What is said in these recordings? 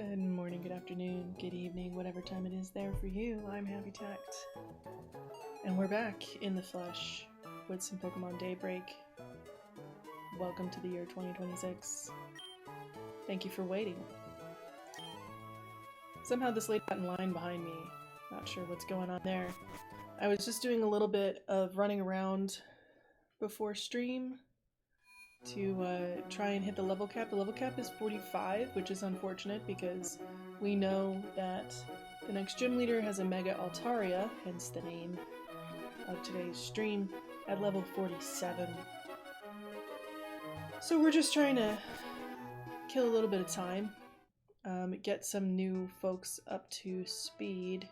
Good morning, good afternoon, good evening, whatever time it is there for you. I'm Happy Tact. And we're back in the flesh with some Pokemon Daybreak. Welcome to the year 2026. Thank you for waiting. Somehow this lady got in line behind me. Not sure what's going on there. I was just doing a little bit of running around before stream to try and hit the level cap. The level cap is 45, which is unfortunate because we know that the next gym leader has a Mega Altaria, hence the name of today's stream, at level 47. So we're just trying to kill a little bit of time, get some new folks up to speed,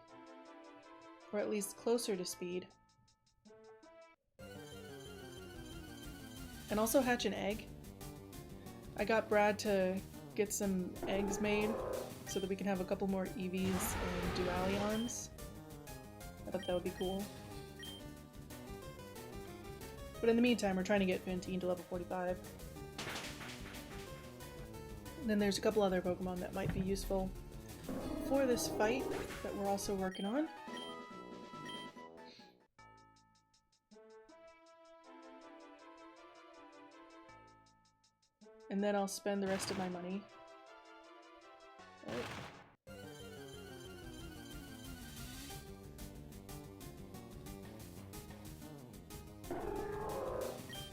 or at least closer to speed. And also hatch an egg. I got Brad to get some eggs made so that we can have a couple more Eevees and Dualions. I thought that would be cool. But in the meantime, we're trying to get Fantine to level 45. And then there's a couple other Pokemon that might be useful for this fight that we're also working on. And then I'll spend the rest of my money. Right.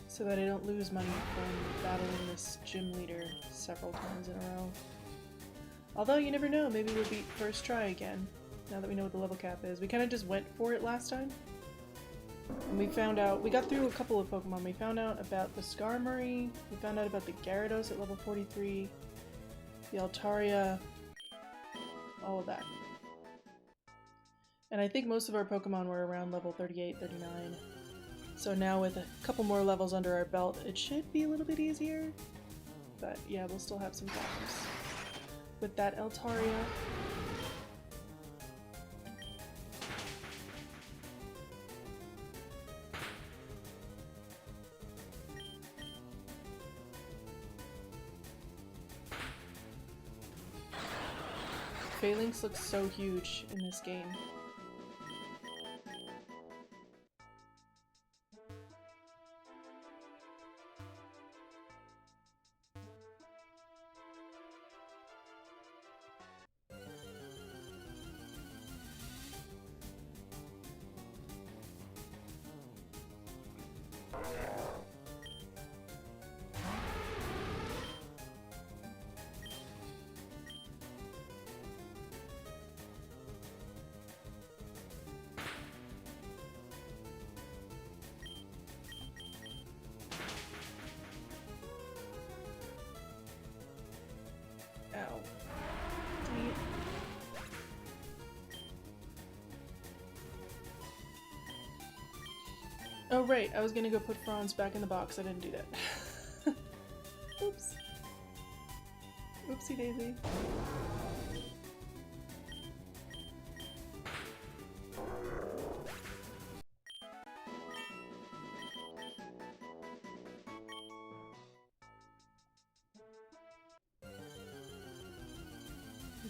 So that I don't lose money from battling this gym leader several times in a row. Although you never know, maybe we'll beat first try again, now that we know what the level cap is. We kind of just went for it last time. And we found out, we got through a couple of Pokemon. We found out about the Skarmory, we found out about the Gyarados at level 43, the Altaria, all of that. And I think most of our Pokemon were around level 38, 39. So now with a couple more levels under our belt, it should be a little bit easier. But yeah, we'll still have some problems with that Altaria. Phalanx looks so huge in this game. Ow. Dang it. Oh right, I was gonna go put Franz back in the box. I didn't do that. Oops. Oopsie daisy.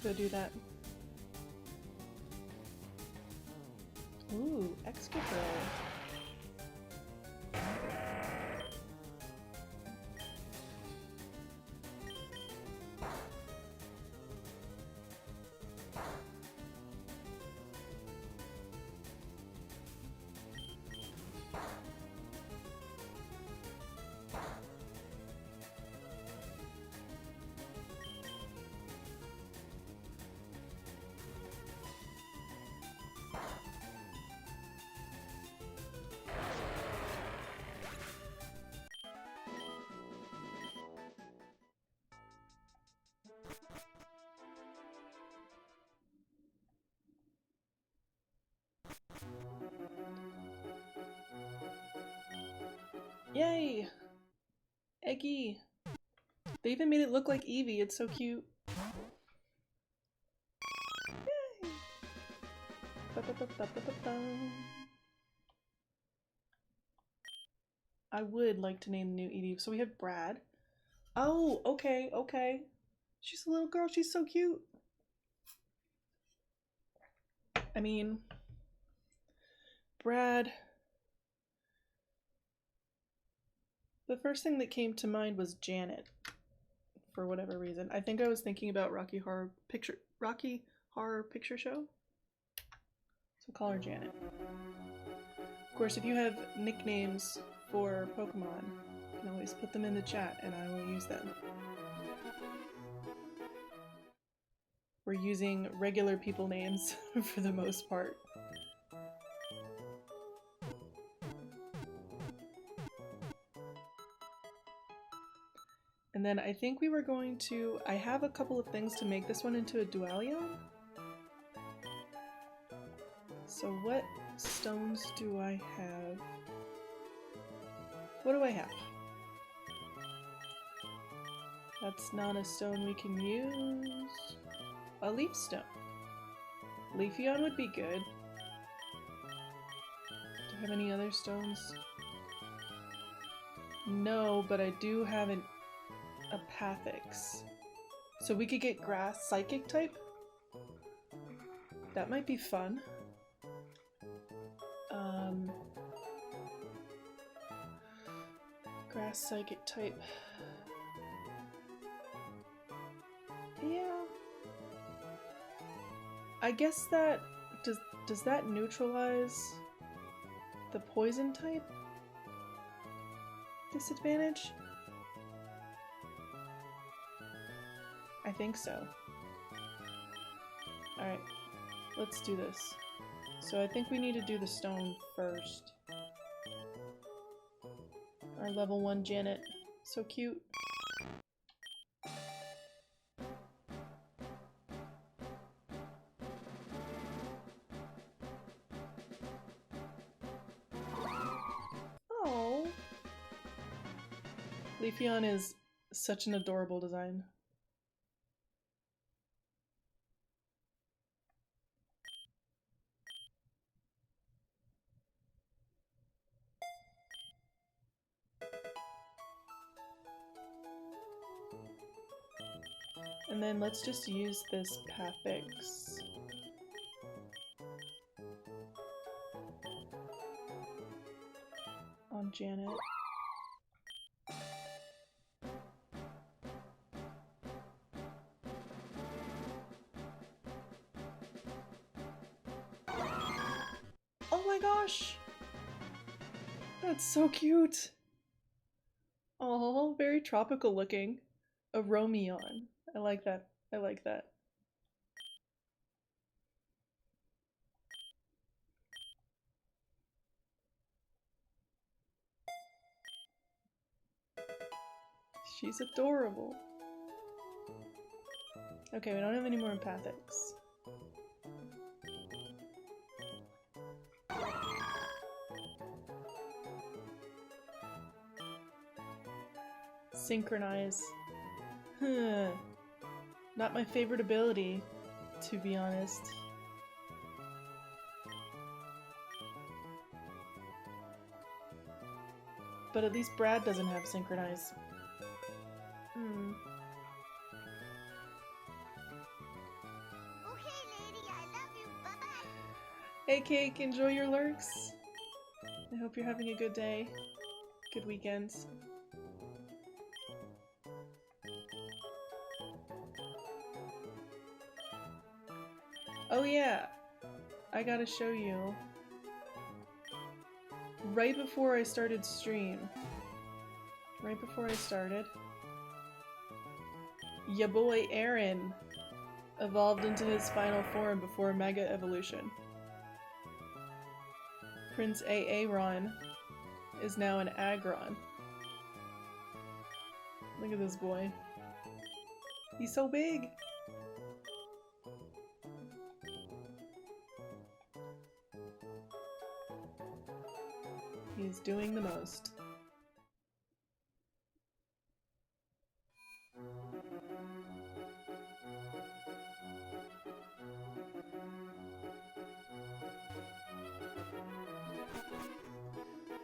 Go do that. Ooh, Excadrill. Yay! Eggy! They even made it look like Eevee, it's so cute. Yay! Ba-ba-ba-ba-ba-ba. I would like to name the new Eevee. So we have Brad. Oh, okay, okay. She's a little girl, she's so cute. I mean, Brad. The first thing that came to mind was Janet, for whatever reason. I think I was thinking about Rocky Horror Picture Show. So call her Janet. Of course, if you have nicknames for Pokemon, you can always put them in the chat and I will use them. We're using regular people names for the most part. And then I think we were going to... I have a couple of things to make this one into a Dualion. So what stones do I have? What do I have? That's not a stone we can use. A leaf stone. Leafeon would be good. Do I have any other stones? No, but I do have a Pathix. So we could get grass psychic type? That might be fun. Grass psychic type. Yeah. I guess that does that neutralize the poison type disadvantage? I think so. Alright, let's do this. So I think we need to do the stone first. Our level 1 Janet. So cute. Oh. Leafeon is such an adorable design. And then let's just use this Pathix. On Janet. Oh my gosh! That's so cute! Oh, very tropical looking. A Romeon. I like that. I like that. She's adorable. Okay, we don't have any more Empathics. Synchronize. Huh. Not my favorite ability, to be honest. But at least Brad doesn't have Synchronize. Hmm. Okay, lady, I love you. Bye-bye. Hey, Cake, enjoy your lurks. I hope you're having a good day. Good weekend. Oh yeah, I gotta show you. Right before I started stream, ya boy Aaron evolved into his final form before Mega Evolution. Prince Aaron is now an Aggron. Look at this boy. He's so big! He's doing the most.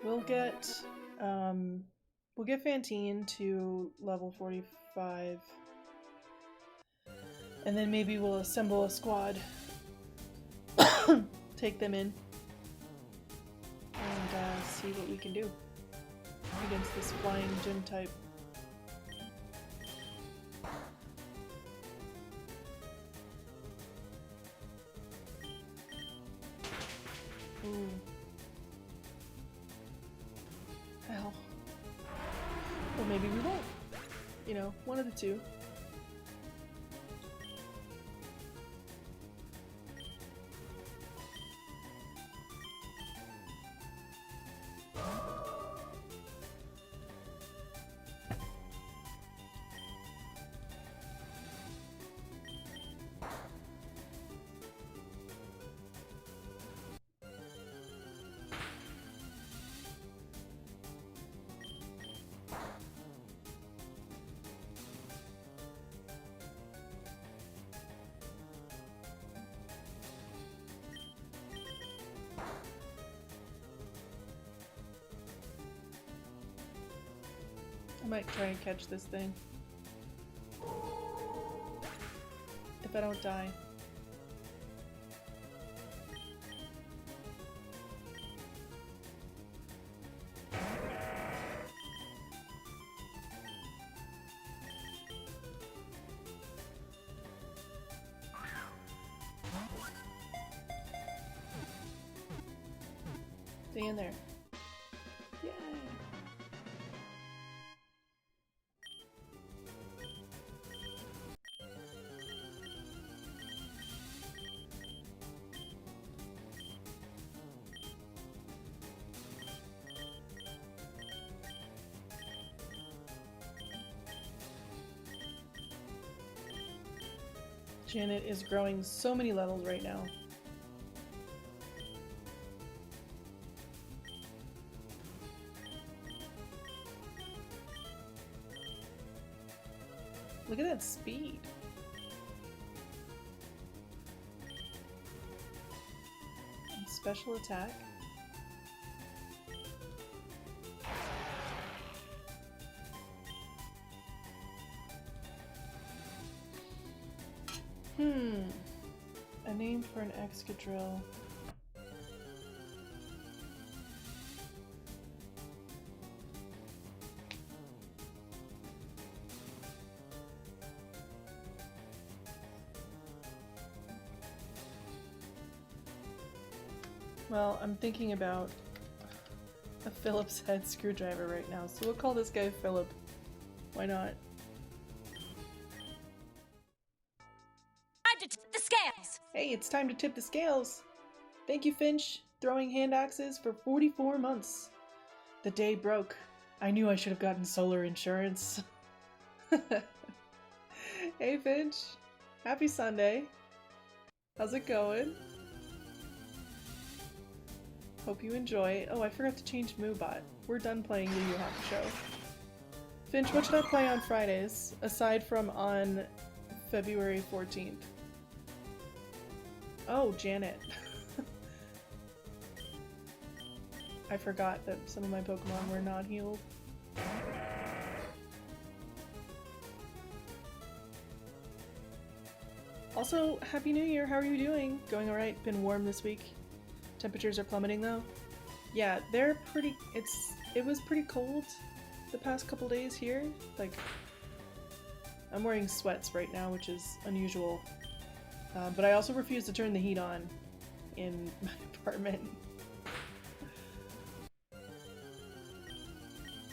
We'll get Fantine to level 45. And then maybe we'll assemble a squad take them in and see what we can do against this flying gym type. Ooh. Hell. Well, maybe we won't. You know, one of the two. I might try and catch this thing. If I don't die. Stay in there. Yay! Janet is growing so many levels right now. Look at that speed. And special attack. A name for an Excadrill. Well, I'm thinking about a Phillips head screwdriver right now, so we'll call this guy Philip. Why not? Time to tip the scales! Hey, it's time to tip the scales! Thank you, Finch. Throwing hand axes for 44 months. The day broke. I knew I should have gotten solar insurance. Hey, Finch. Happy Sunday. How's it going? Hope you enjoy. Oh, I forgot to change Moobot. We're done playing Yu Yu Hakusho. Finch, what should I play on Fridays, aside from on February 14th? Oh, Janet. I forgot that some of my Pokemon were not healed. Also, Happy New Year! How are you doing? Going alright? Been warm this week? Temperatures are plummeting though? Yeah, they're pretty- it was pretty cold the past couple days here. Like, I'm wearing sweats right now, which is unusual. But I also refuse to turn the heat on in my apartment.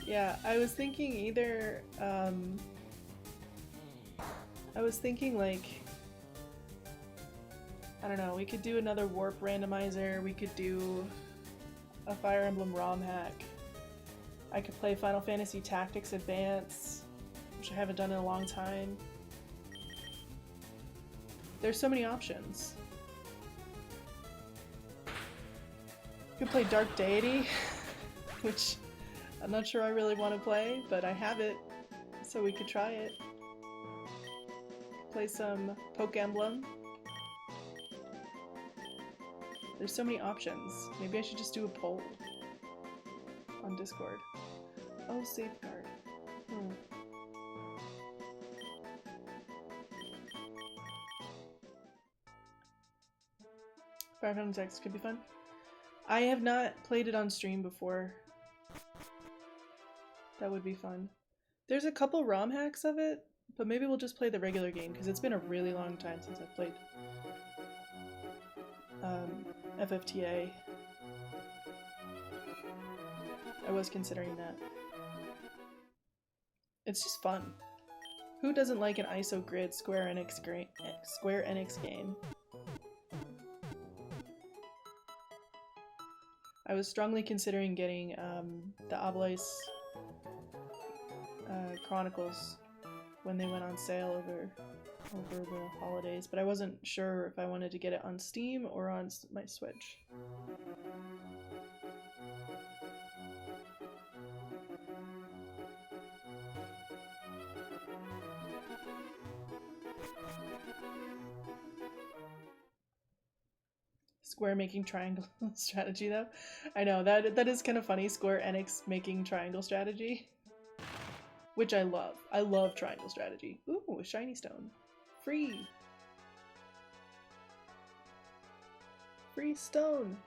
Yeah, I was thinking either, I was thinking like, I don't know, we could do another warp randomizer, we could do a Fire Emblem ROM hack. I could play Final Fantasy Tactics Advance, which I haven't done in a long time. There's so many options. You could play Dark Deity, which I'm not sure I really want to play, but I have it, so we could try it. Play some Poke Emblem. There's so many options. Maybe I should just do a poll on Discord. Oh, Safeguard. Fire Fountain X could be fun. I have not played it on stream before. That would be fun. There's a couple ROM hacks of it, but maybe we'll just play the regular game because it's been a really long time since I've played FFTA. I was considering that. It's just fun. Who doesn't like an ISO grid Square Enix game? I was strongly considering getting the Obelisk Chronicles when they went on sale over the holidays, but I wasn't sure if I wanted to get it on Steam or on my Switch. Square making triangle strategy though. I know that is kind of funny. Square Enix making triangle strategy, which I love. I love triangle strategy. Ooh, a shiny stone. Free. Free stone.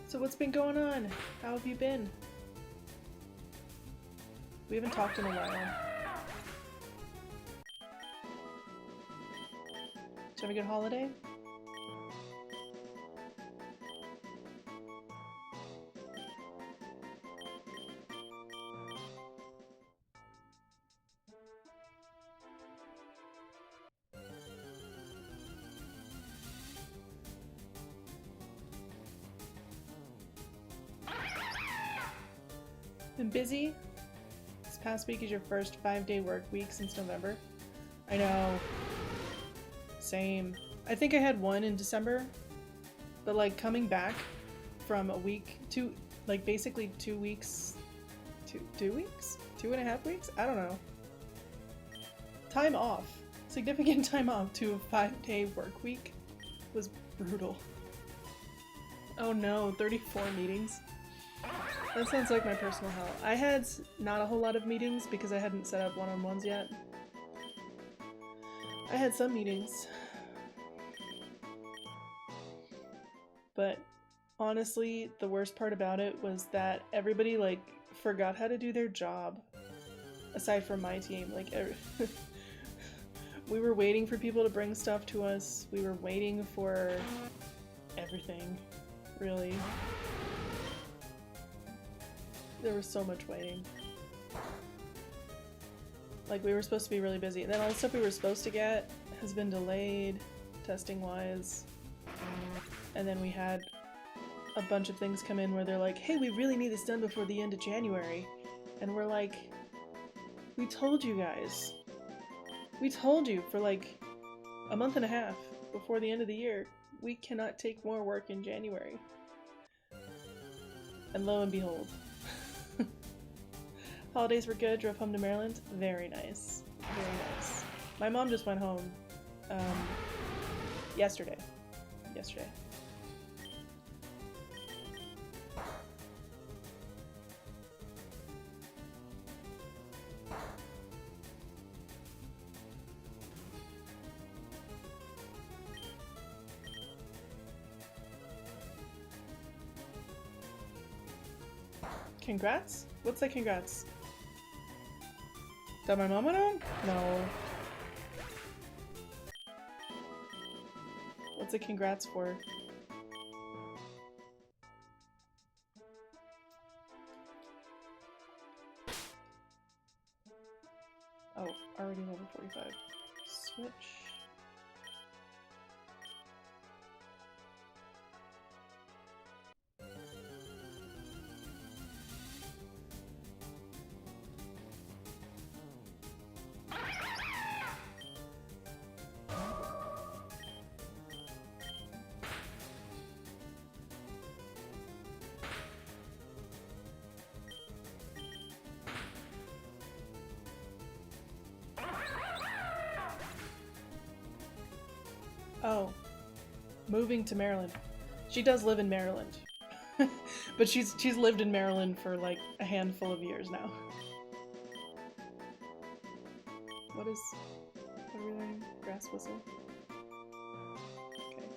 So what's been going on? How have you been? We haven't talked in a while. Did you have a good holiday? Been busy? This past week is your first 5-day work week since November. I know. Same. I think I had one in December, but like coming back from a week to like basically 2 weeks, 2 weeks? 2.5 weeks? I don't know. Time off. Significant time off to a 5-day work week was brutal. Oh no, 34 meetings. That sounds like my personal hell. I had not a whole lot of meetings because I hadn't set up one-on-ones yet. I had some meetings. But honestly, the worst part about it was that everybody like forgot how to do their job. Aside from my team, like we were waiting for people to bring stuff to us. We were waiting for everything, really. There was so much waiting. Like, we were supposed to be really busy. And then all the stuff we were supposed to get has been delayed, testing-wise. And then we had a bunch of things come in where they're like, hey, we really need this done before the end of January. And we're like, we told you guys. We told you for like a month and a half before the end of the year. We cannot take more work in January. And lo and behold. Holidays were good, drove home to Maryland. Very nice. Very nice. My mom just went home yesterday. Congrats? What's that congrats? That my mom went home? No. What's a congrats for? Oh, already level 45. Switch. Oh. Moving to Maryland. She does live in Maryland. But she's lived in Maryland for like a handful of years now. What are we learning? Grass whistle? Okay.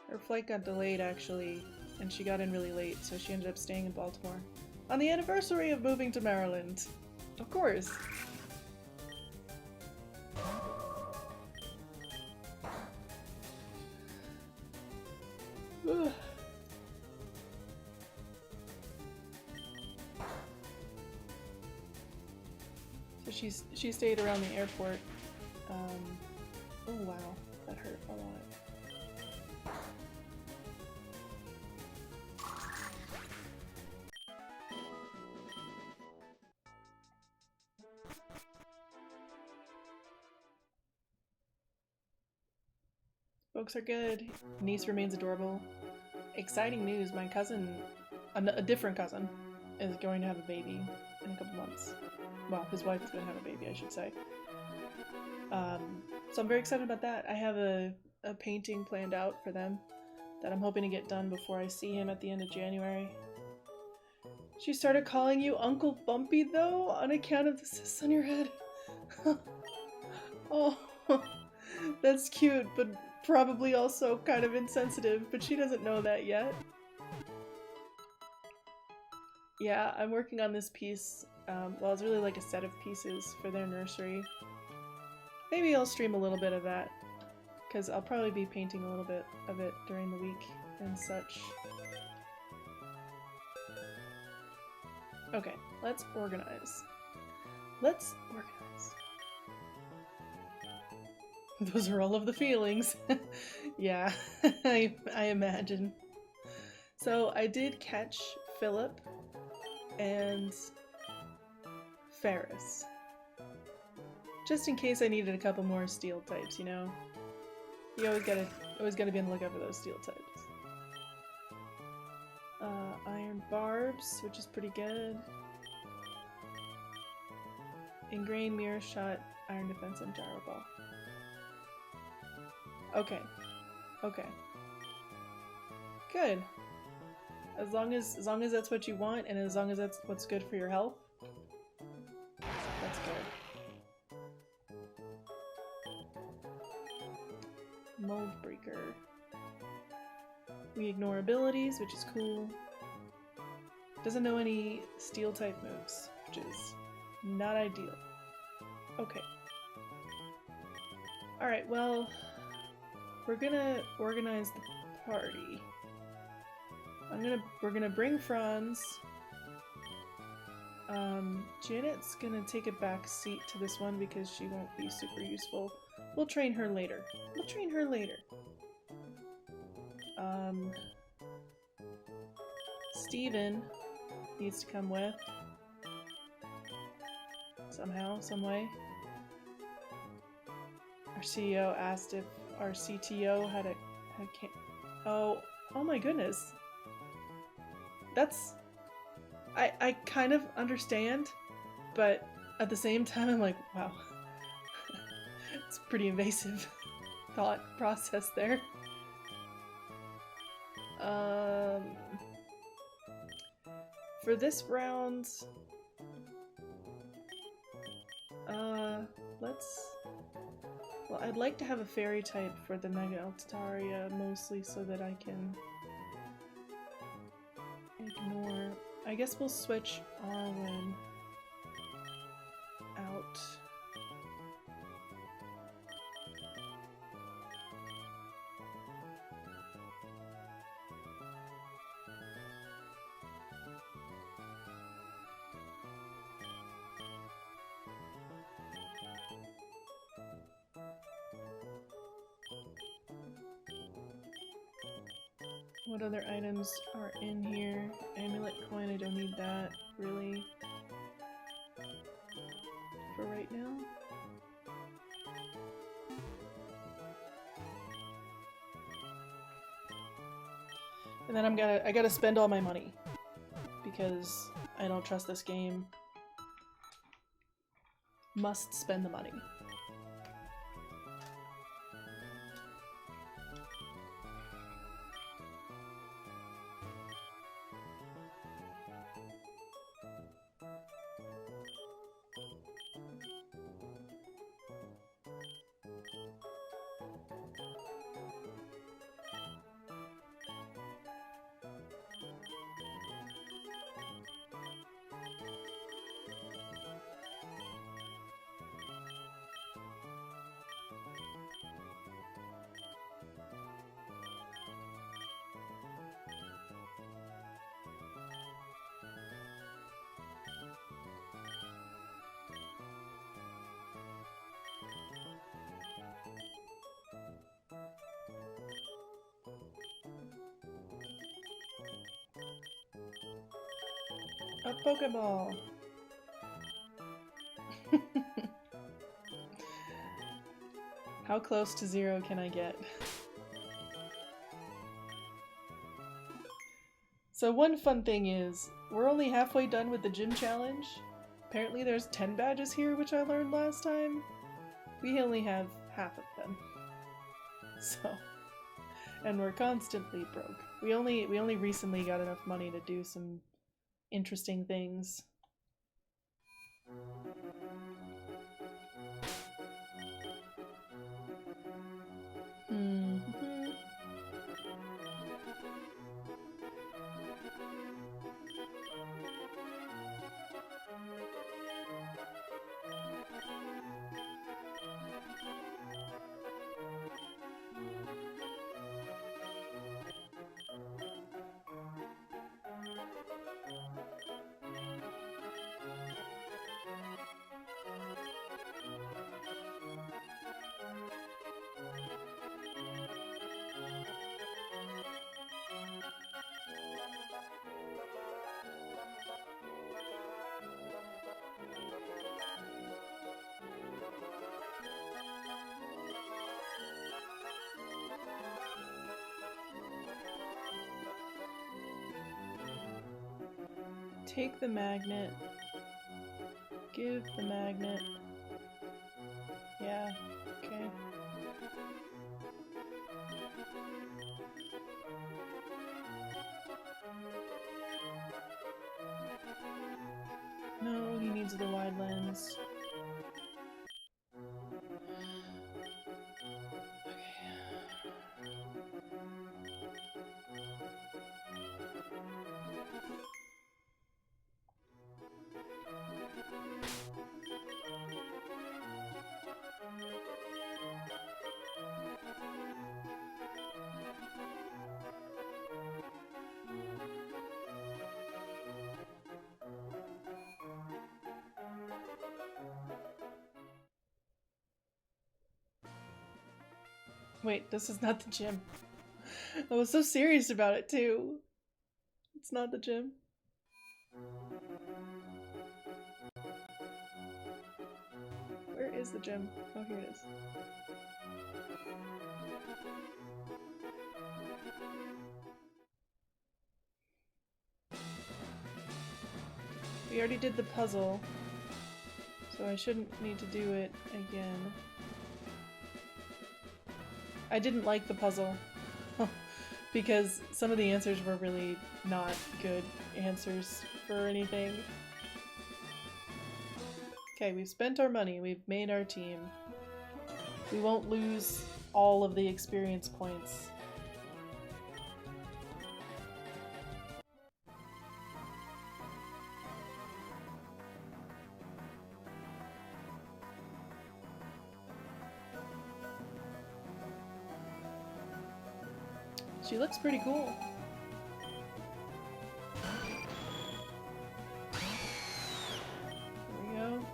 Her flight got delayed actually, and she got in really late, so she ended up staying in Baltimore. On the anniversary of moving to Maryland. Of course. Ugh. So she stayed around the airport. Oh wow, that hurt a lot. Folks are good. Niece remains adorable. Exciting news, my cousin, a different cousin, is going to have a baby in a couple months. Well, his wife is going to have a baby, I should say. So I'm very excited about that. I have a painting planned out for them that I'm hoping to get done before I see him at the end of January. She started calling you Uncle Bumpy, though, on account of the cyst on your head. Oh, that's cute, but probably also kind of insensitive, but she doesn't know that yet. Yeah, I'm working on this piece. Well, it's really like a set of pieces for their nursery. Maybe I'll stream a little bit of that, because I'll probably be painting a little bit of it during the week and such. Okay, let's organize. Let's organize. Those are all of the feelings. Yeah, I imagine. So I did catch Philip and Ferris. Just in case I needed a couple more steel types, you know? You always gotta be on the lookout for those steel types. Iron barbs, which is pretty good. Ingrained mirror shot, iron defense, and gyro ball. Okay. Okay. Good. As long as that's what you want, and as long as that's what's good for your health, that's good. Mold breaker. We ignore abilities, which is cool. Doesn't know any steel type moves, which is not ideal. Okay. Alright, well, we're gonna organize the party. We're gonna bring Franz. Janet's gonna take a back seat to this one because she won't be super useful. We'll train her later. We'll train her later. Steven needs to come with. Somehow, some way. Our CEO asked if our CTO had oh my goodness. That's... I kind of understand, but at the same time I'm like, wow. It's a pretty invasive thought process there. For this round, well, I'd like to have a fairy type for the Mega Altaria, mostly so that I can ignore. I guess we'll switch Arwen out. What other items are in here? Amulet coin, I don't need that, really. For right now. And then I gotta spend all my money. Because I don't trust this game. Must spend the money. A Pokeball! How close to 0 can I get? So one fun thing is, we're only halfway done with the gym challenge. Apparently there's 10 badges here, which I learned last time. We only have half of them. So, and we're constantly broke. We only recently got enough money to do some interesting things. Take the magnet. Give the magnet. Yeah, okay. No, he needs the wide lens. Wait, this is not the gym. I was so serious about it too. It's not the gym. Where is the gym? Oh, here it is. We already did the puzzle, so I shouldn't need to do it again. I didn't like the puzzle because some of the answers were really not good answers for anything. Okay, we've spent our money, we've made our team. We won't lose all of the experience points. She looks pretty cool. There we go.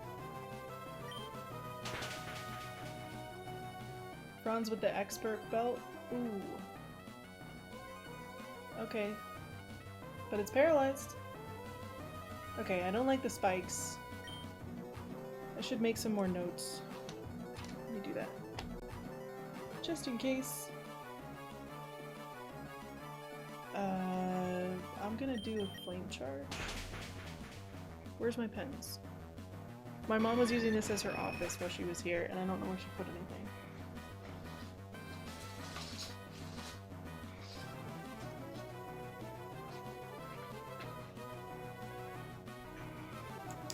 Bronze with the expert belt. Ooh. Okay. But it's paralyzed. Okay, I don't like the spikes. I should make some more notes. Let me do that. Just in case. I'm gonna do a flame charge. Where's my pens? My mom was using this as her office while she was here, and I don't know where she put anything.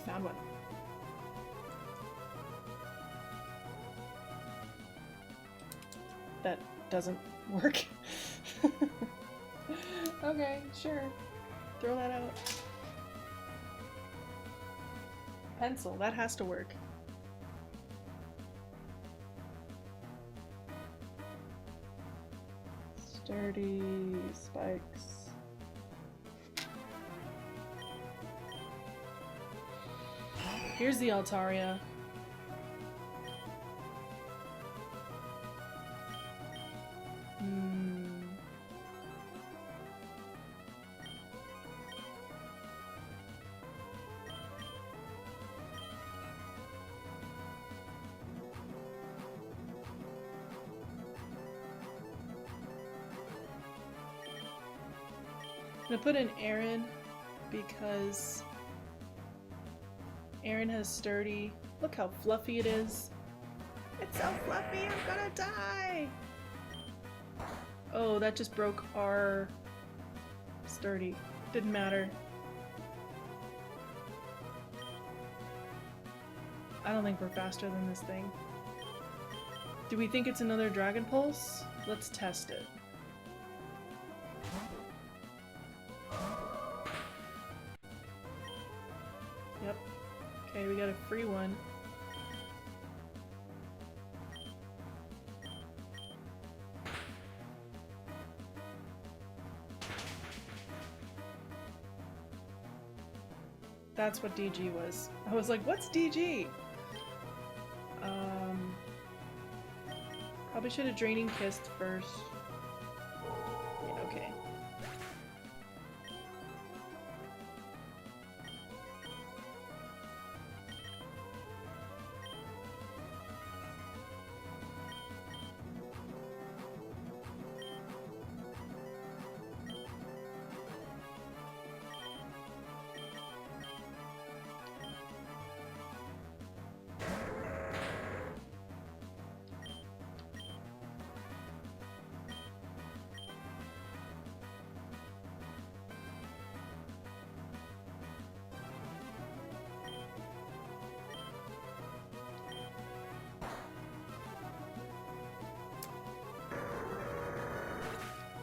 Found one. That doesn't work. Okay, sure. Throw that out. Pencil, that has to work. Sturdy spikes. Here's the Altaria. I'm gonna put in Aaron because Aaron has sturdy. Look how fluffy it is. It's so fluffy, I'm gonna die! Oh, that just broke our sturdy. Didn't matter. I don't think we're faster than this thing. Do we think it's another Dragon Pulse? Let's test it. Yep. Okay, we got a free one. That's what DG was. I was like, what's DG? Probably should have Draining Kissed first. Yeah, okay.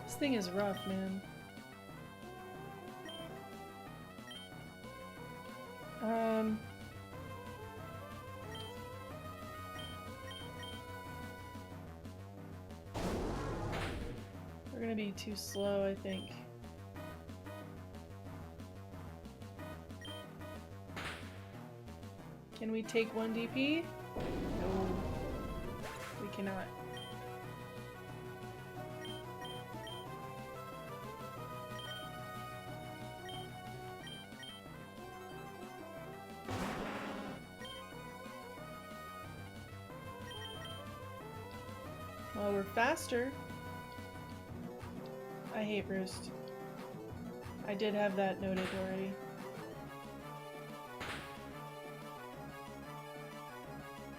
This thing is rough, man. We're gonna be too slow, I think. Can we take 1 DP? No. We cannot. Well, we're faster. I hate Roost. I did have that noted already.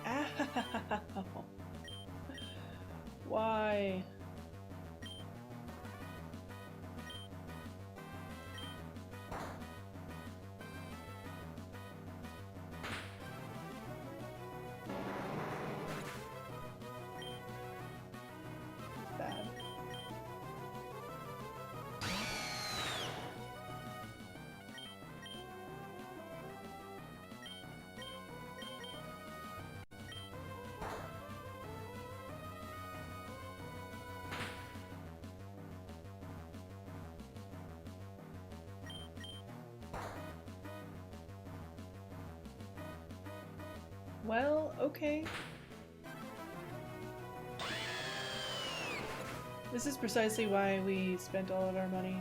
Ow! Why? Bad. Well, okay. This is precisely why we spent all of our money.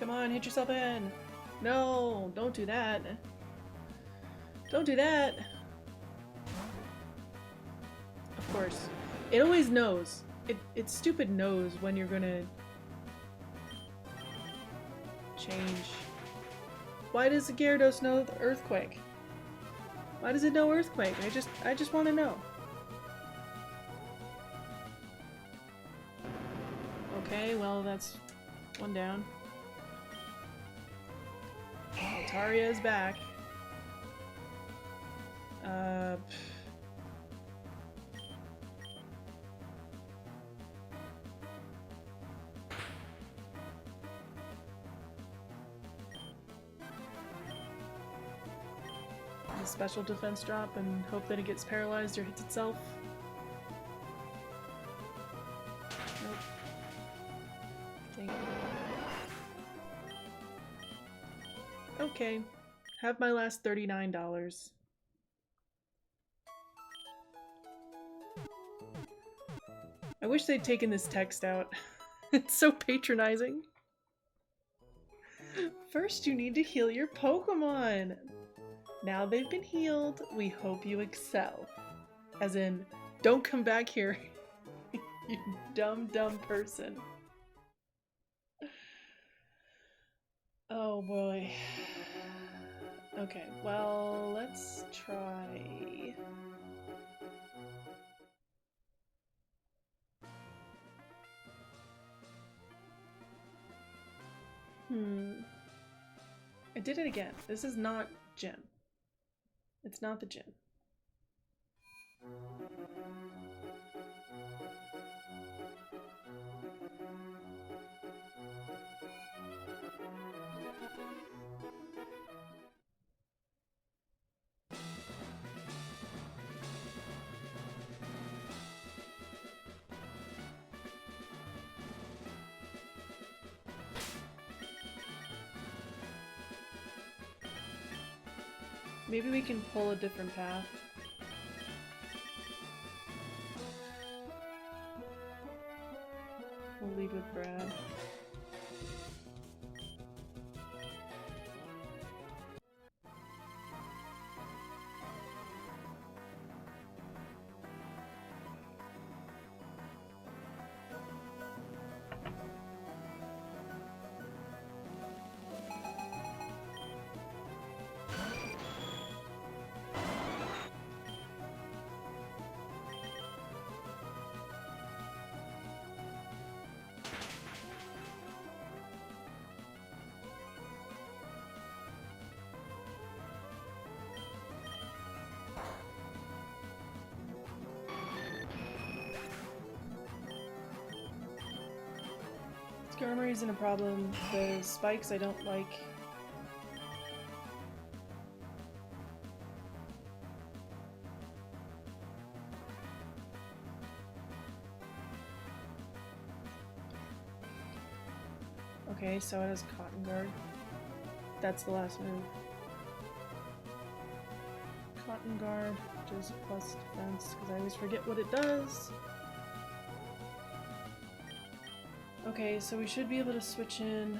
Come on, hit yourself in. No, don't do that. Don't do that. Of course. It always knows. It stupid knows when you're gonna change. Why does the Gyarados know the earthquake? Why does it know earthquake? I just want to know. Okay, well that's one down. Altaria is back. A special defense drop and hope that it gets paralyzed or hits itself. Nope. Dang it. Okay. Have my last $39. I wish they'd taken this text out. It's so patronizing. First, you need to heal your Pokemon. Now they've been healed, we hope you excel. As in, don't come back here, you dumb person. Oh boy. Okay, well, let's try... I did it again. This is not Gym. It's not the gym. Maybe we can pull a different path. We'll lead with Brad. Armor isn't a problem. The spikes I don't like. Okay, so it has Cotton Guard. That's the last move. Cotton Guard, which is plus defense, because I always forget what it does. Okay, so we should be able to switch in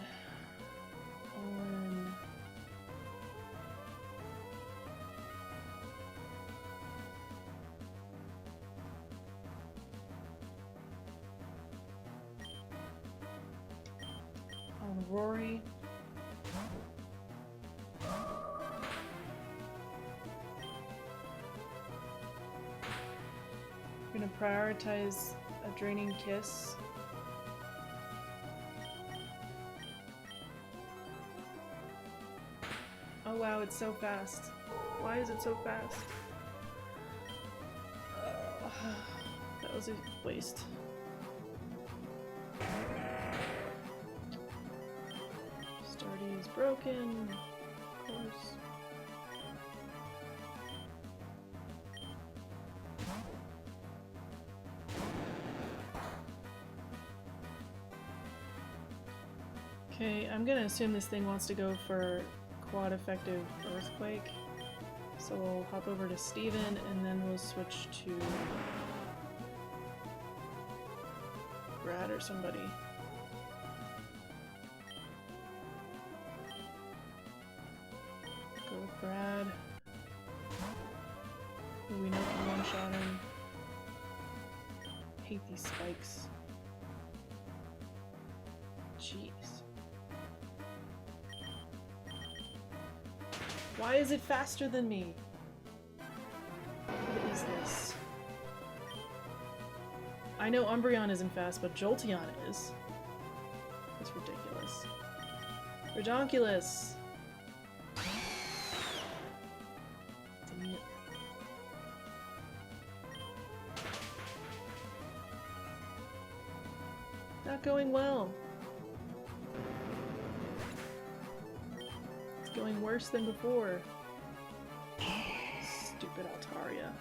on Rory. We're gonna prioritize a Draining Kiss. Oh wow, it's so fast. Why is it so fast? That was a waste. Stardy is broken, of course. Okay, I'm gonna assume this thing wants to go for quad effective Earthquake. So we'll hop over to Steven and then we'll switch to Brad or somebody. Brad. Who we know can one-shot him. Hate these spikes. Jeez. Why is it faster than me? What is this? I know Umbreon isn't fast, but Jolteon is. That's ridiculous. Redonkulous! Dang it. Not going well. It's going worse than before. Stupid Altaria.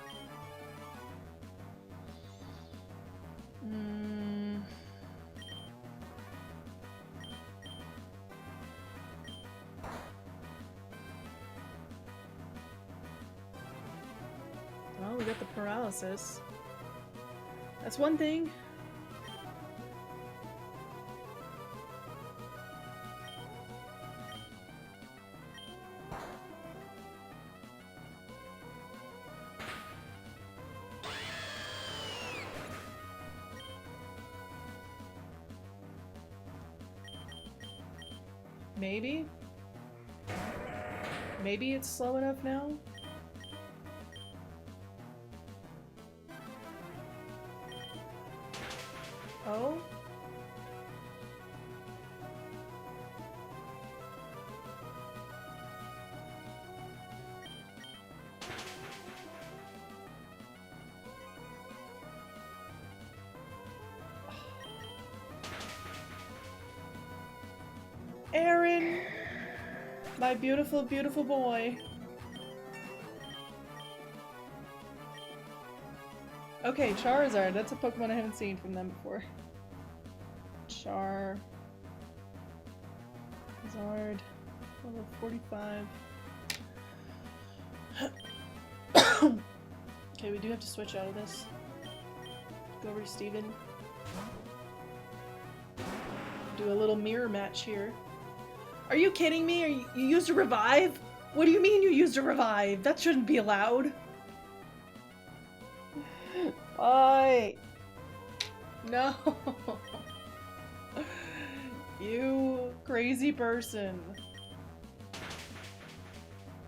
Well, we got the paralysis. That's one thing. Maybe? Maybe it's slow enough now? Oh? Aaron! My beautiful, beautiful boy. Okay, Charizard. That's a Pokemon I haven't seen from them before. Charizard. Level 45. Okay, we do have to switch out of this. Go over to Steven. Do a little mirror match here. Are you kidding me? You used a revive? What do you mean you used a revive? That shouldn't be allowed. Why? No. You crazy person.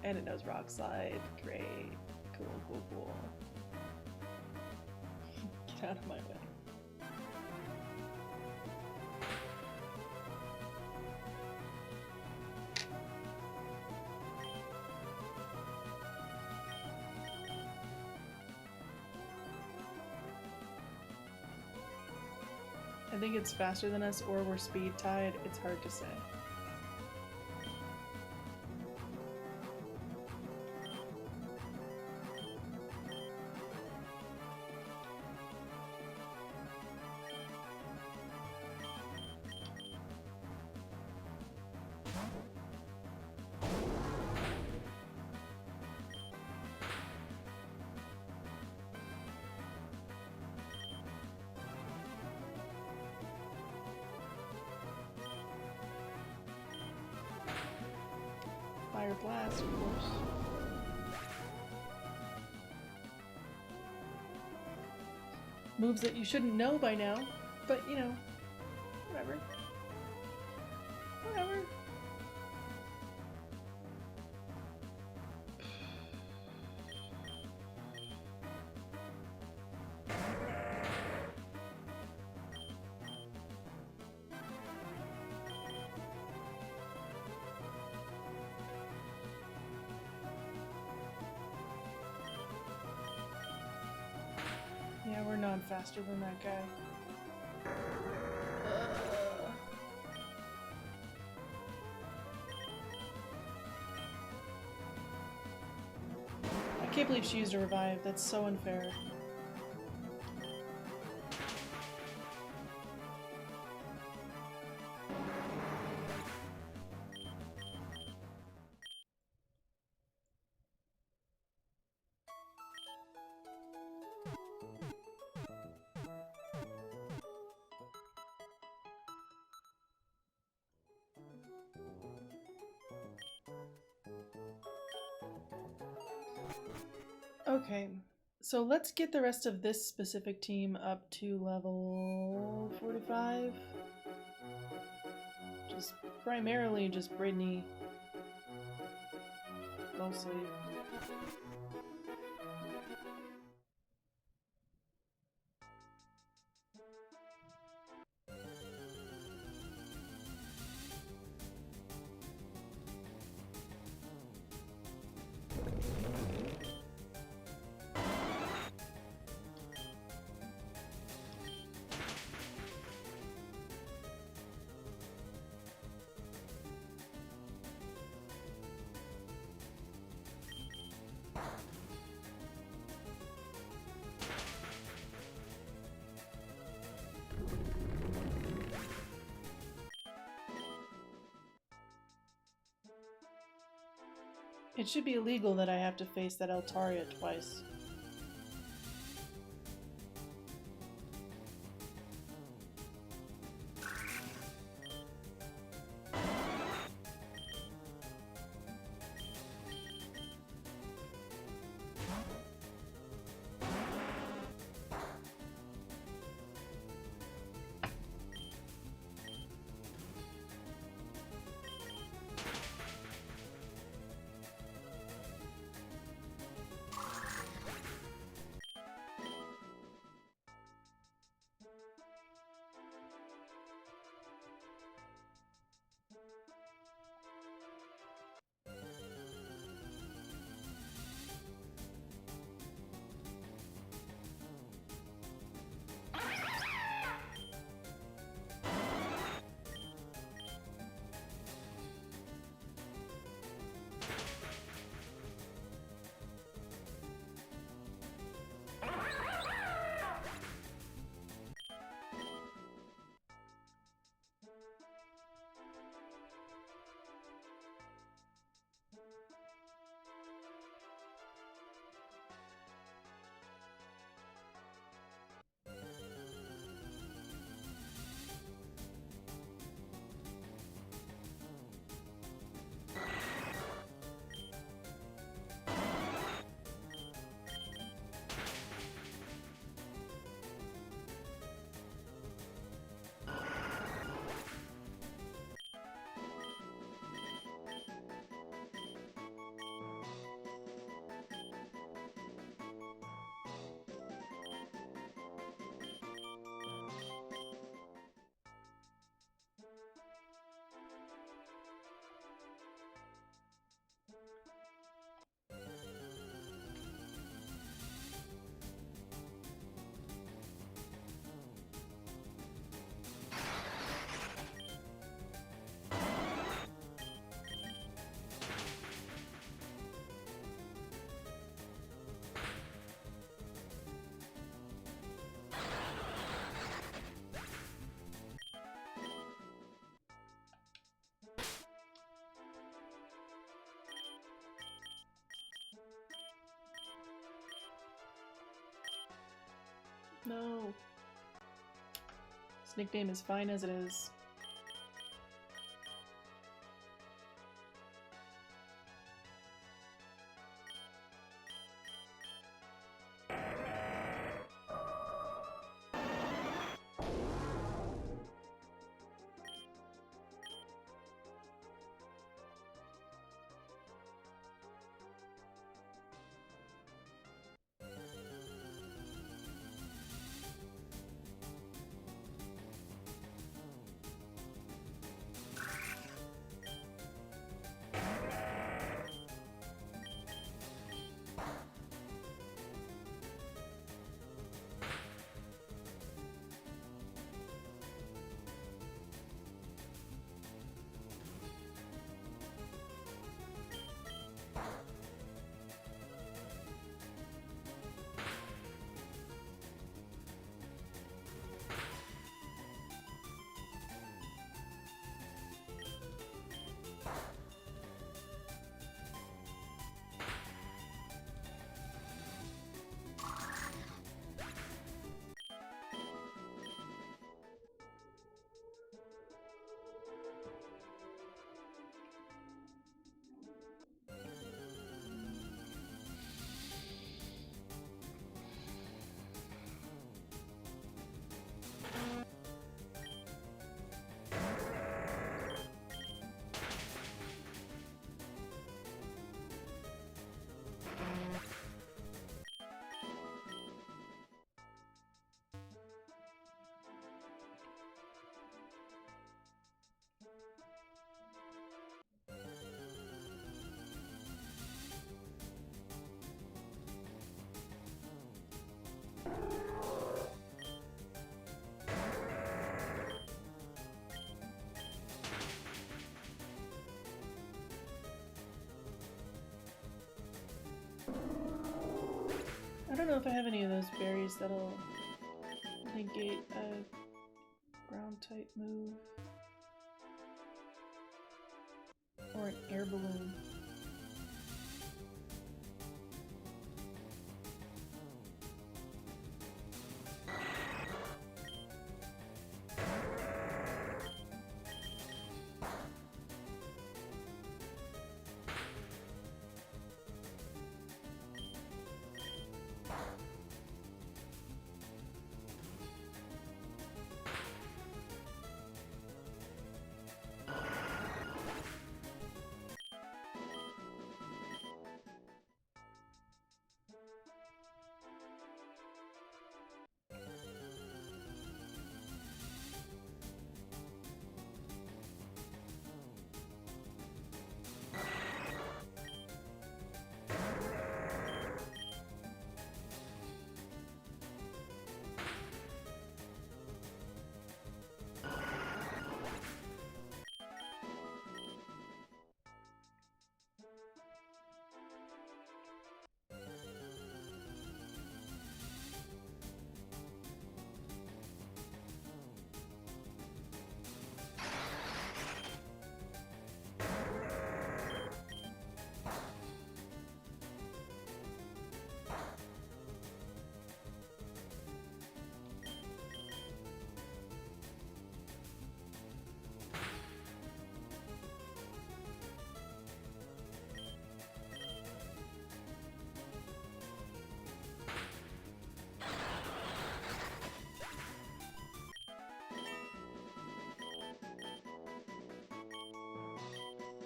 And it knows Rock Slide. Great. Cool, cool, cool. Get out of my way. I think it's faster than us, or we're speed tied. It's hard to say. Fire Blast, of course. Moves that you shouldn't know by now, but you know, whatever. Whatever. Yeah, we're not faster than that guy. I can't believe she used a revive. That's so unfair. Okay, so let's get the rest of this specific team up to level 45. Just primarily just Brittany. Mostly. It should be illegal that I have to face that Altaria twice. No. This nickname is fine as it is. don't know if I have any of those berries that'll negate a ground type move. Or an air balloon.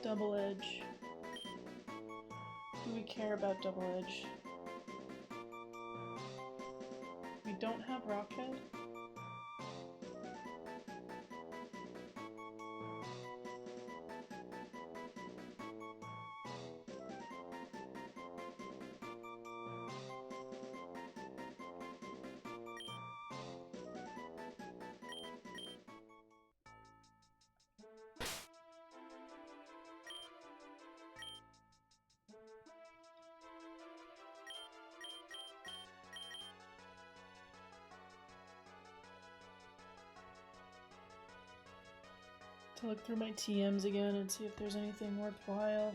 Double edge. Do we care about double edge? We don't have Rockhead? To look through my TMs again and see if there's anything worthwhile.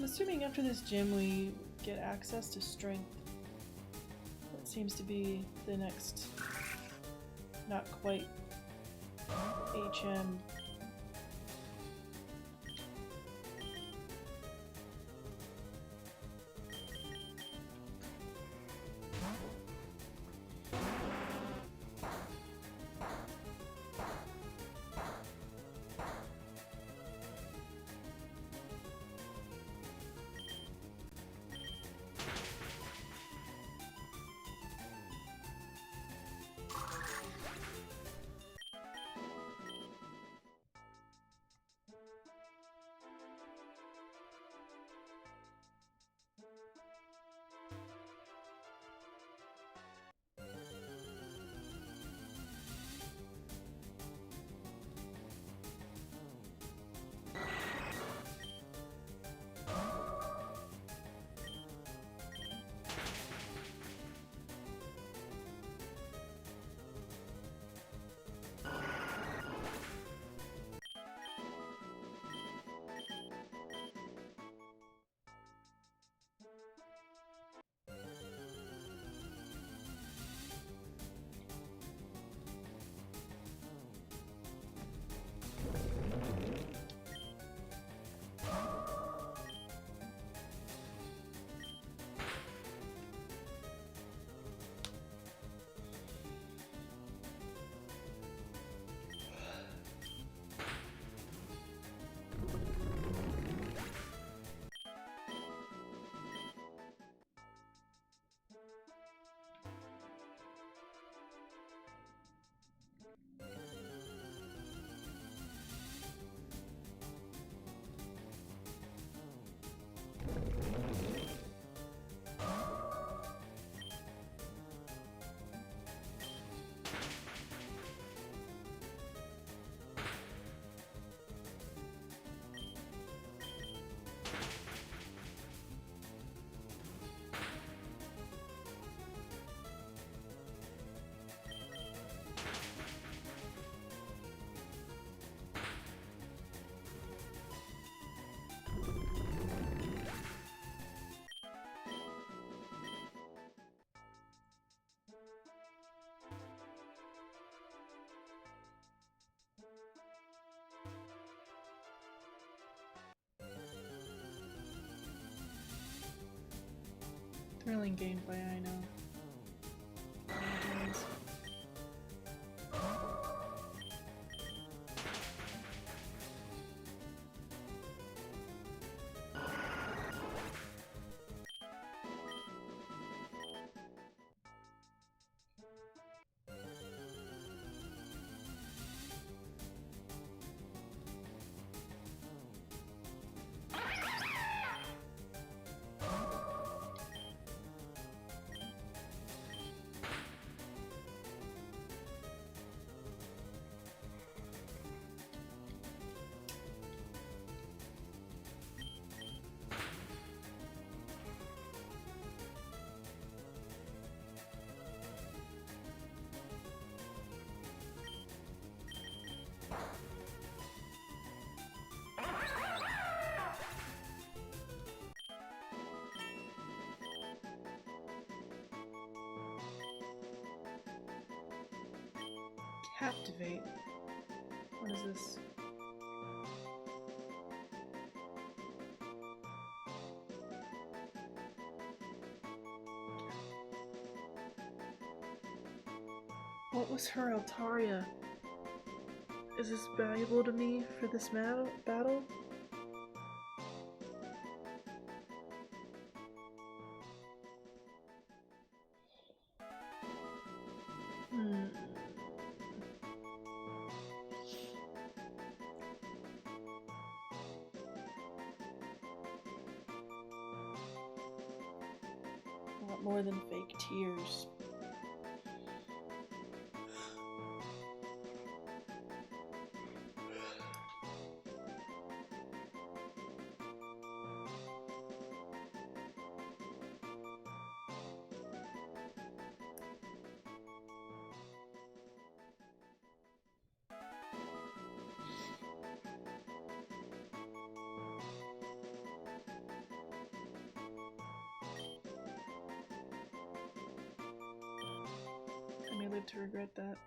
I'm assuming after this gym we get access to strength. That seems to be the next, not quite HM. Thrilling gameplay, I know. Captivate. What is this? What was her Altaria? Is this valuable to me for this battle? A lot more than fake tears. I may live to regret that.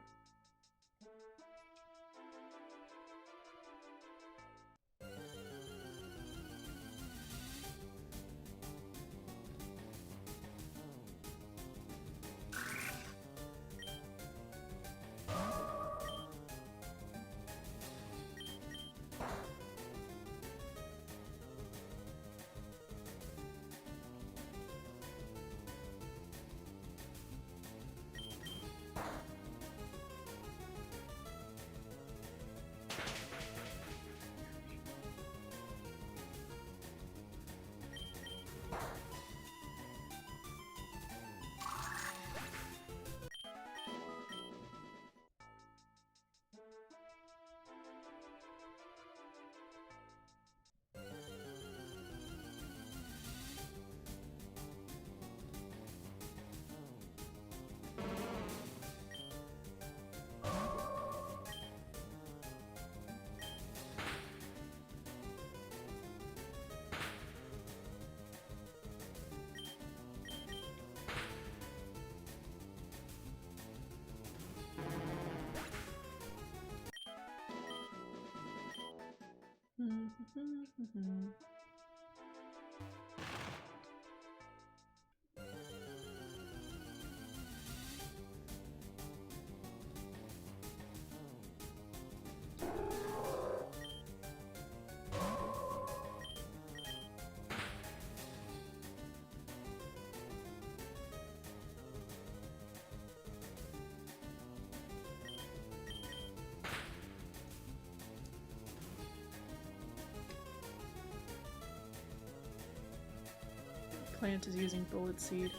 Plant is using bullet seed.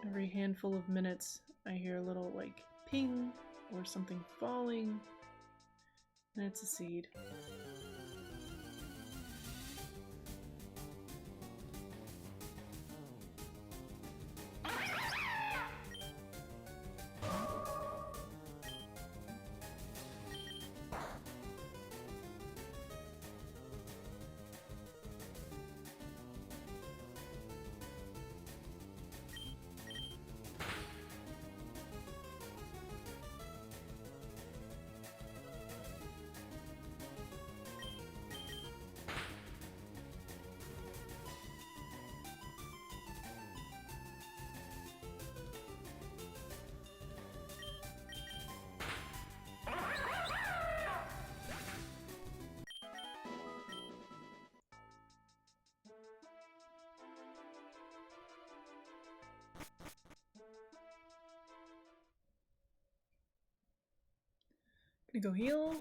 Every handful of minutes I hear a little like ping or something falling, and it's a seed. Gonna go heal.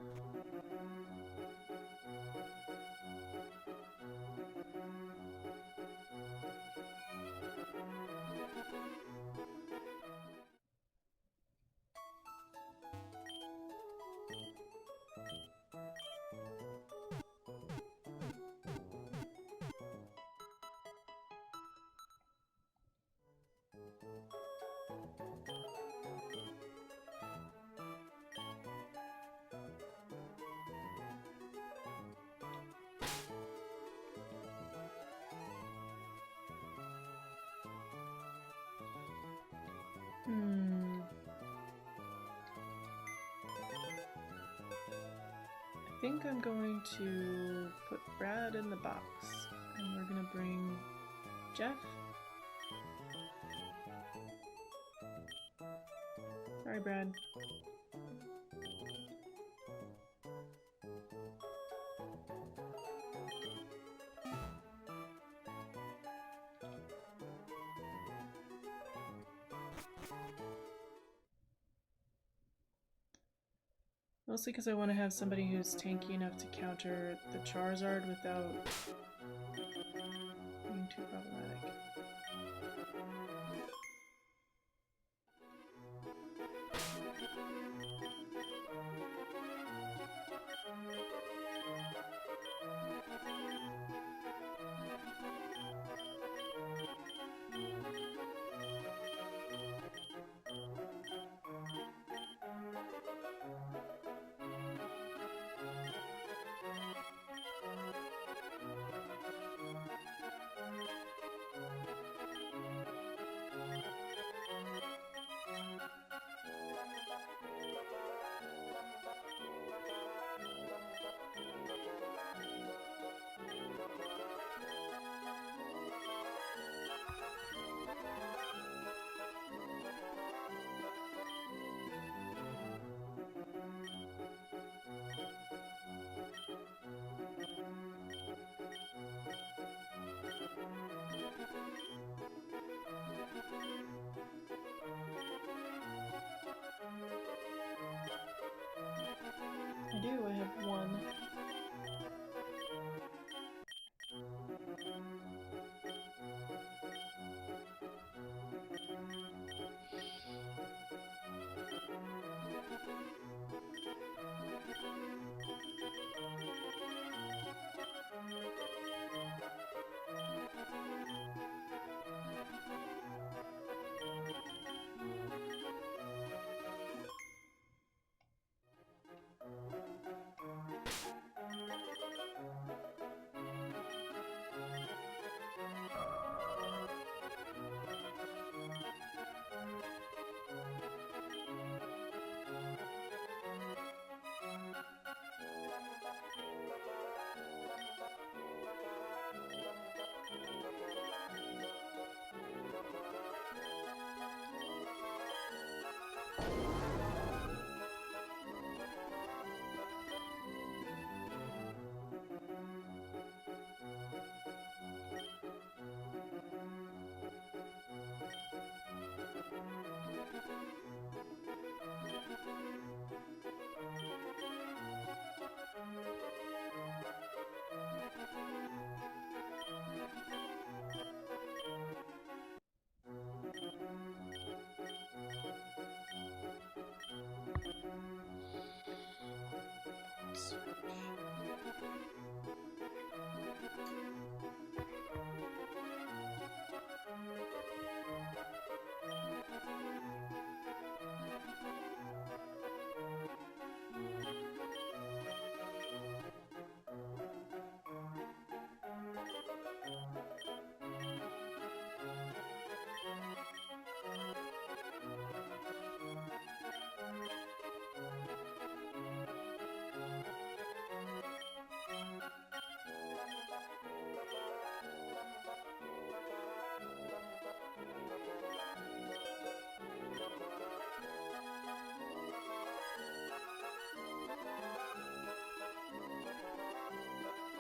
I think I'm going to put Brad in the box, and we're gonna bring Jeff. Sorry, Brad. Mostly because I want to have somebody who's tanky enough to counter the Charizard without being too problematic. I do, I have one.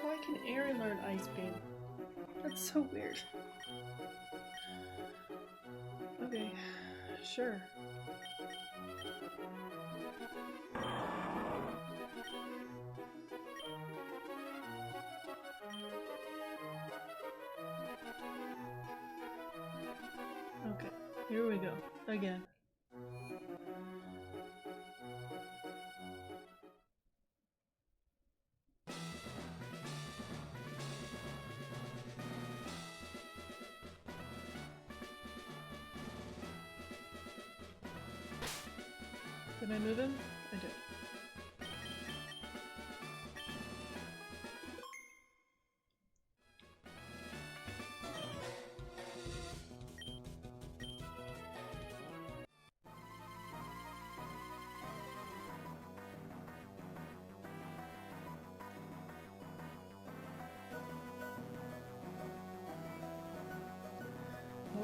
Why can Aaron learn Ice Beam? That's so weird. Okay, Sure. Okay, here we go. Again. Did I move him? I did.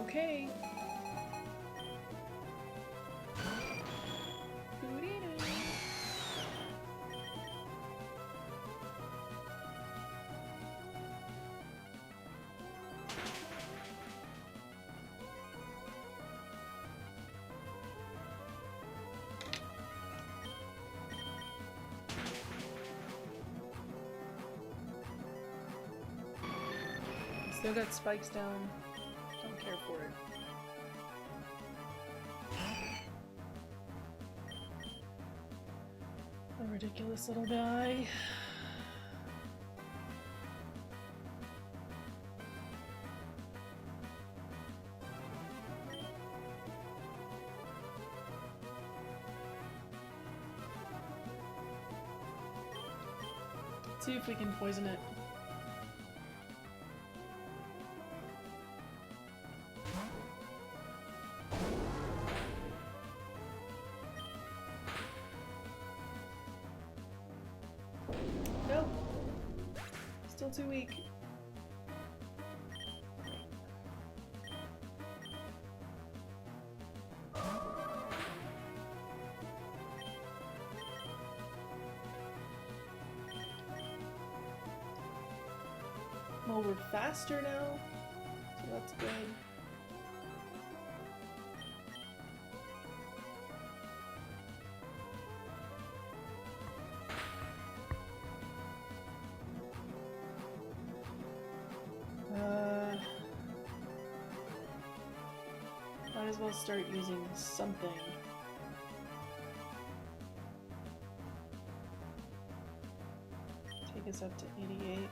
Okay. Doo-dee-doo. Still got spikes down. Don't care for it. A ridiculous little guy. Let's see if we can poison it. Nope. Still too weak. Well, we're faster now, so that's good. Might as well start using something. Take us up to 88.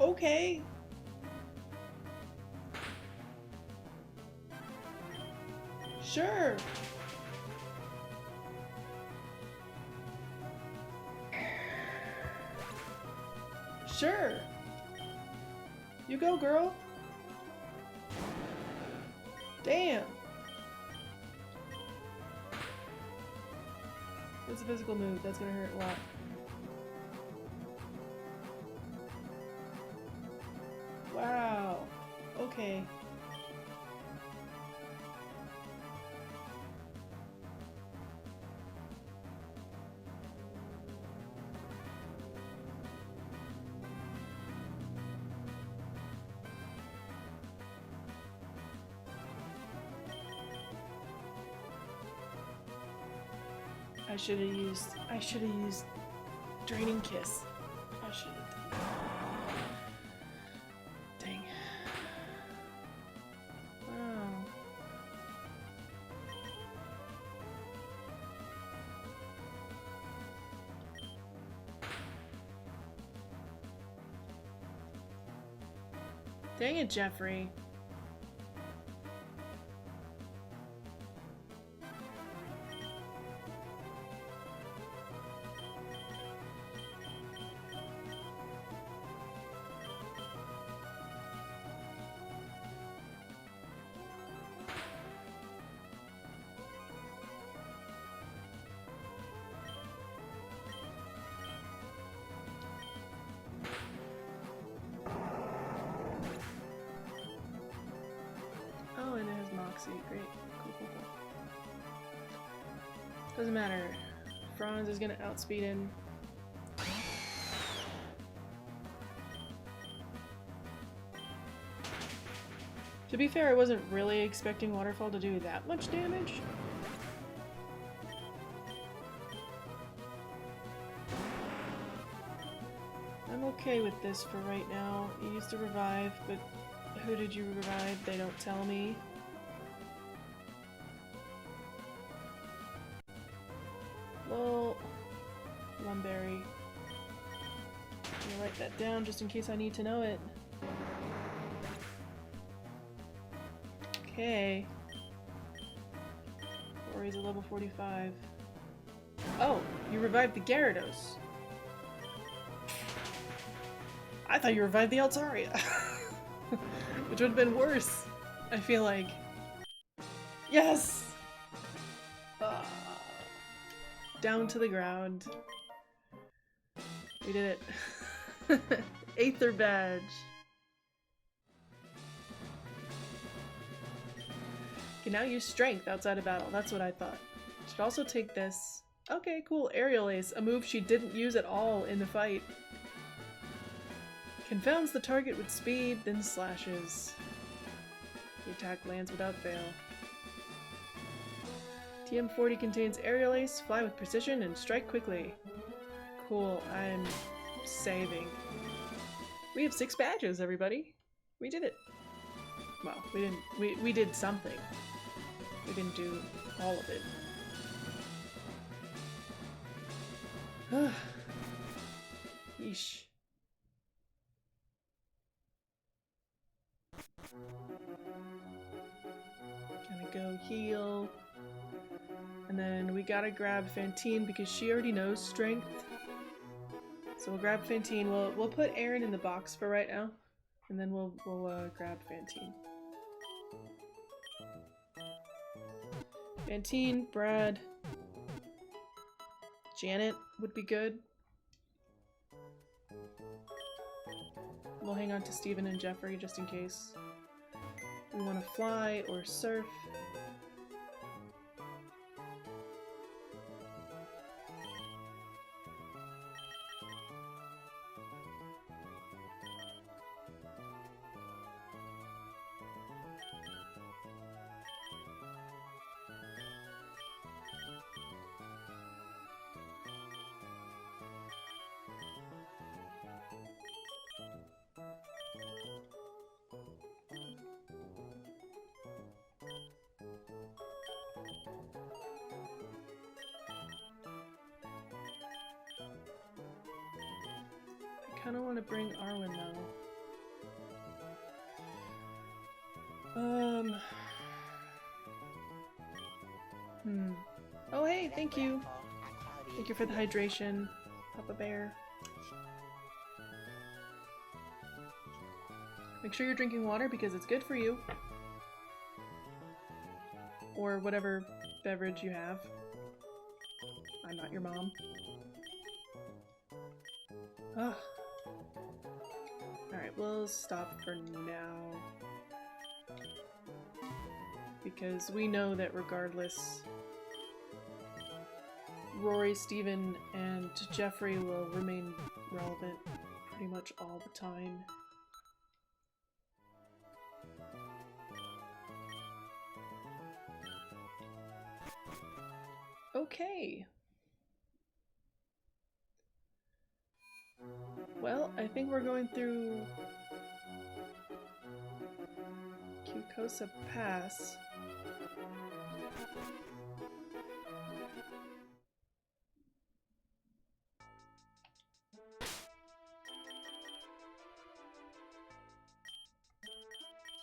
Okay. Sure. Sure. You go, girl. Damn. That's a physical move. That's gonna hurt a lot. Wow. Okay. I should have used Draining Kiss. I should have. Dang. Wow. Dang it, Jeffrey. succeed. Great. Cool, cool, cool. Doesn't matter. Franz is gonna outspeed him. To be fair, I wasn't really expecting Waterfall to do that much damage. I'm okay with this for right now. You used to revive, but who did you revive? They don't tell me. Well, Lumberry. I'm gonna write that down just in case I need to know it. Okay. Rory's a level 45. Oh, you revived the Gyarados. I thought you revived the Altaria. Which would have been worse, I feel like. Yes! Down to the ground. We did it. Aether badge. Can now use strength outside of battle. That's what I thought. Should also take this. Okay, cool. Aerial Ace, a move she didn't use at all in the fight. Confounds the target with speed, then slashes. The attack lands without fail. TM40 contains Aerial Ace, fly with precision, and strike quickly. Cool, I'm saving. We have 6 badges, everybody. We did it. Well, we didn't. We did something. We didn't do all of it. Yeesh. Gonna go heal. And then we gotta grab Fantine because she already knows strength. So we'll grab Fantine. We'll put Aaron in the box for right now. And then we'll grab Fantine. Fantine, Brad, Janet would be good. We'll hang on to Steven and Jeffrey just in case we want to fly or surf. I kind of want to bring Arwen though. Oh hey, thank you. Thank you for the hydration, Papa Bear. Make sure you're drinking water because it's good for you. Or whatever beverage you have. I'm not your mom. Ugh. Alright, we'll stop for now. Because we know that regardless, Rory, Steven, and Jeffrey will remain relevant pretty much all the time. Okay. Well, I think we're going through Cucosa Pass.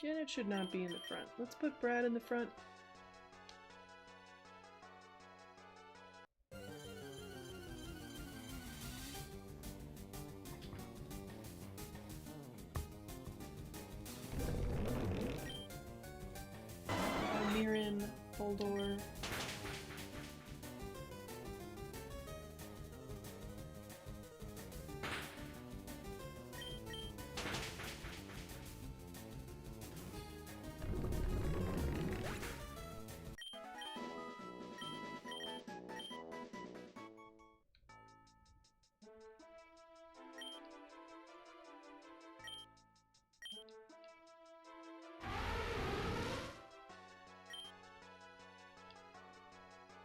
Janet should not be in the front. Let's put Brad in the front. Mirin, Holdor.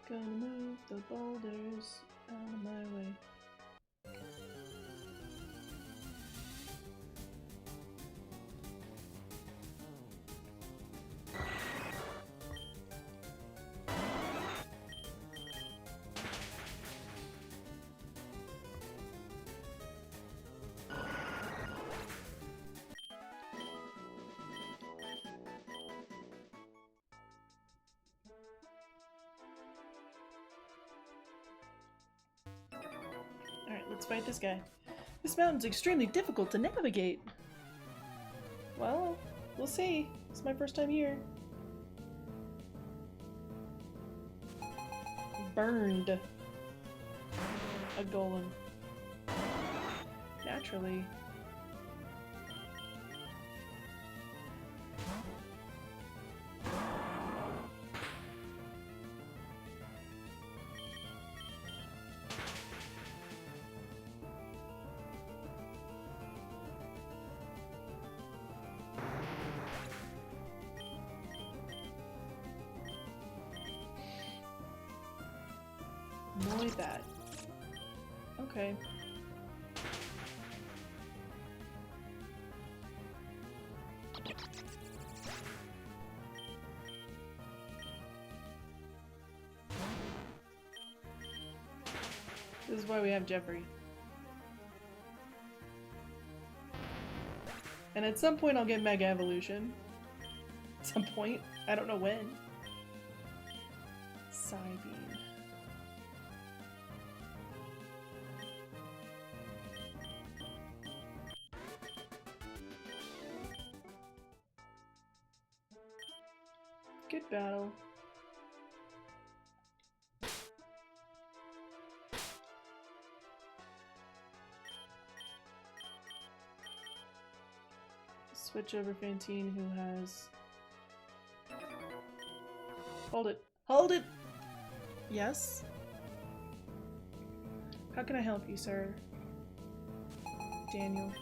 Gonna move the boulders out of my way. Alright, let's fight this guy. This mountain's extremely difficult to navigate. Well, we'll see. It's my first time here. Burned. A golem. Naturally. Annoy that. Okay. This is why we have Jeffrey. And at some point I'll get Mega Evolution. At some point. I don't know when. Psybeam. Good battle. Switch over Fantine, who has... Hold it. Hold it! Yes? How can I help you, sir? Daniel.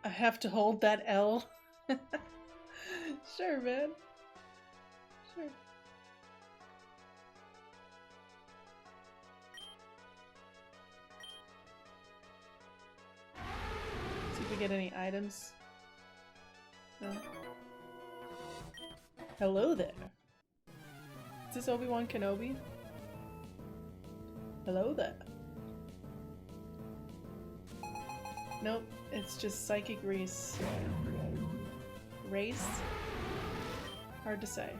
I have to hold that L. Sure, man. Sure. See if we get any items. No. Hello there. Is this Obi-Wan Kenobi? Hello there. Nope, it's just Psychic Reese. Race? Hard to say.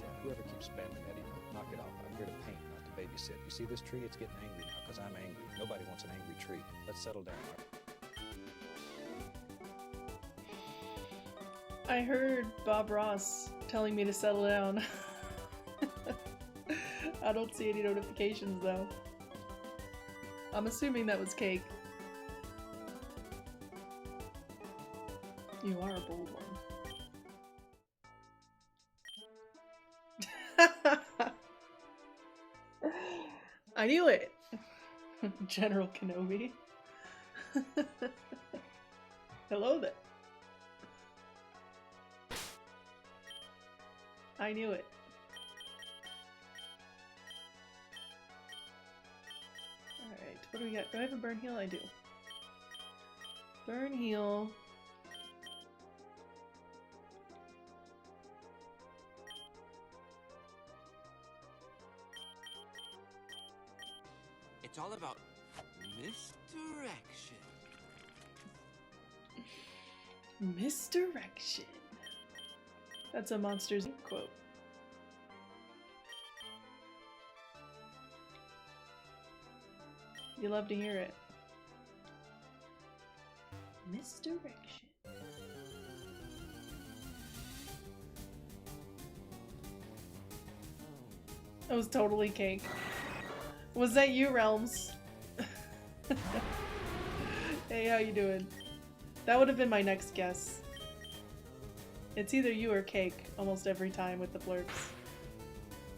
chat. Whoever keeps spamming that, knock it off. I'm here to paint, not to babysit. You see this tree? It's getting angry now because I'm angry. Nobody wants an angry tree. Let's settle down. I heard Bob Ross telling me to settle down. I don't see any notifications though. I'm assuming that was Cake. You are a bold one. I knew it! General Kenobi. Hello there. I knew it. Alright, what do we got? Do I have a burn heal? I do. Burn heal. It's all about misdirection. Misdirection. That's a Monsters Inc. quote. You love to hear it. Misdirection. That was totally Cake. Was that you, Realms? Hey, how you doing? That would have been my next guess. It's either you or Cake almost every time with the blurps.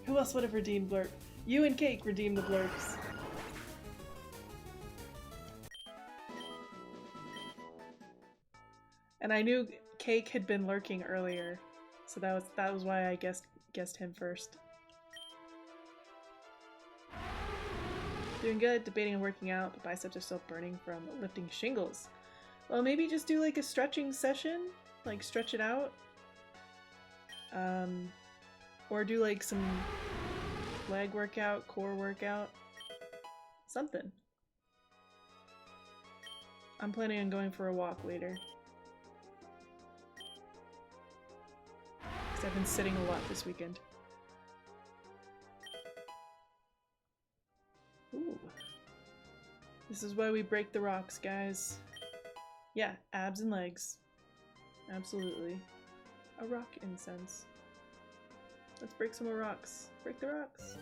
Who else would have redeemed blurp? You and Cake redeemed the blurps. And I knew Cake had been lurking earlier, so that was why I guessed him first. Doing good, debating and working out, but biceps are still burning from lifting shingles. Well, maybe just do like a stretching session, like stretch it out. Or do like some leg workout, core workout, something. I'm planning on going for a walk later. Because I've been sitting a lot this weekend. Ooh. This is why we break the rocks, guys. Yeah, abs and legs. Absolutely. A rock incense. Let's break some more rocks. Break the rocks.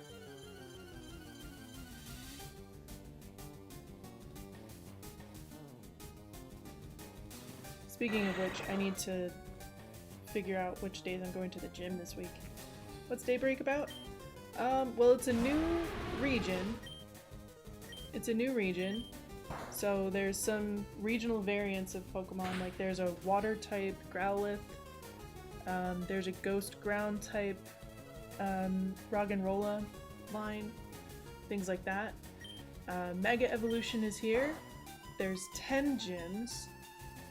Speaking of which, I need to figure out which days I'm going to the gym this week. What's Daybreak about? Well, it's a new region. It's a new region. So there's some regional variants of Pokemon, like there's a water type Growlithe, there's a ghost ground type Roggenrola line, things like that. Mega Evolution is here. There's 10 gyms,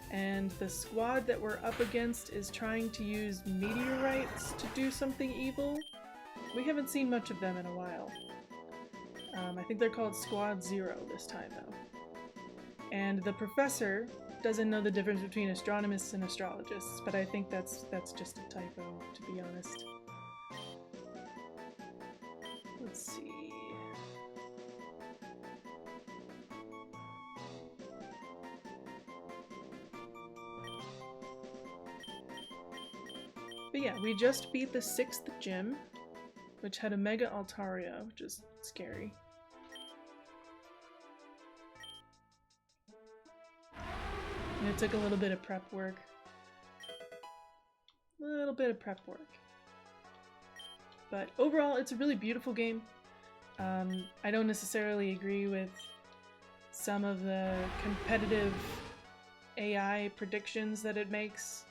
and the squad that we're up against is trying to use meteorites to do something evil. We haven't seen much of them in a while. I think they're called Squad Zero this time though. And the professor doesn't know the difference between astronomists and astrologists, but I think that's just a typo, to be honest. Let's see. But yeah, we just beat the 6th gym, which had a Mega Altaria, which is scary. And it took a little bit of prep work. A little bit of prep work. But overall, it's a really beautiful game. I don't necessarily agree with some of the competitive AI predictions that it makes.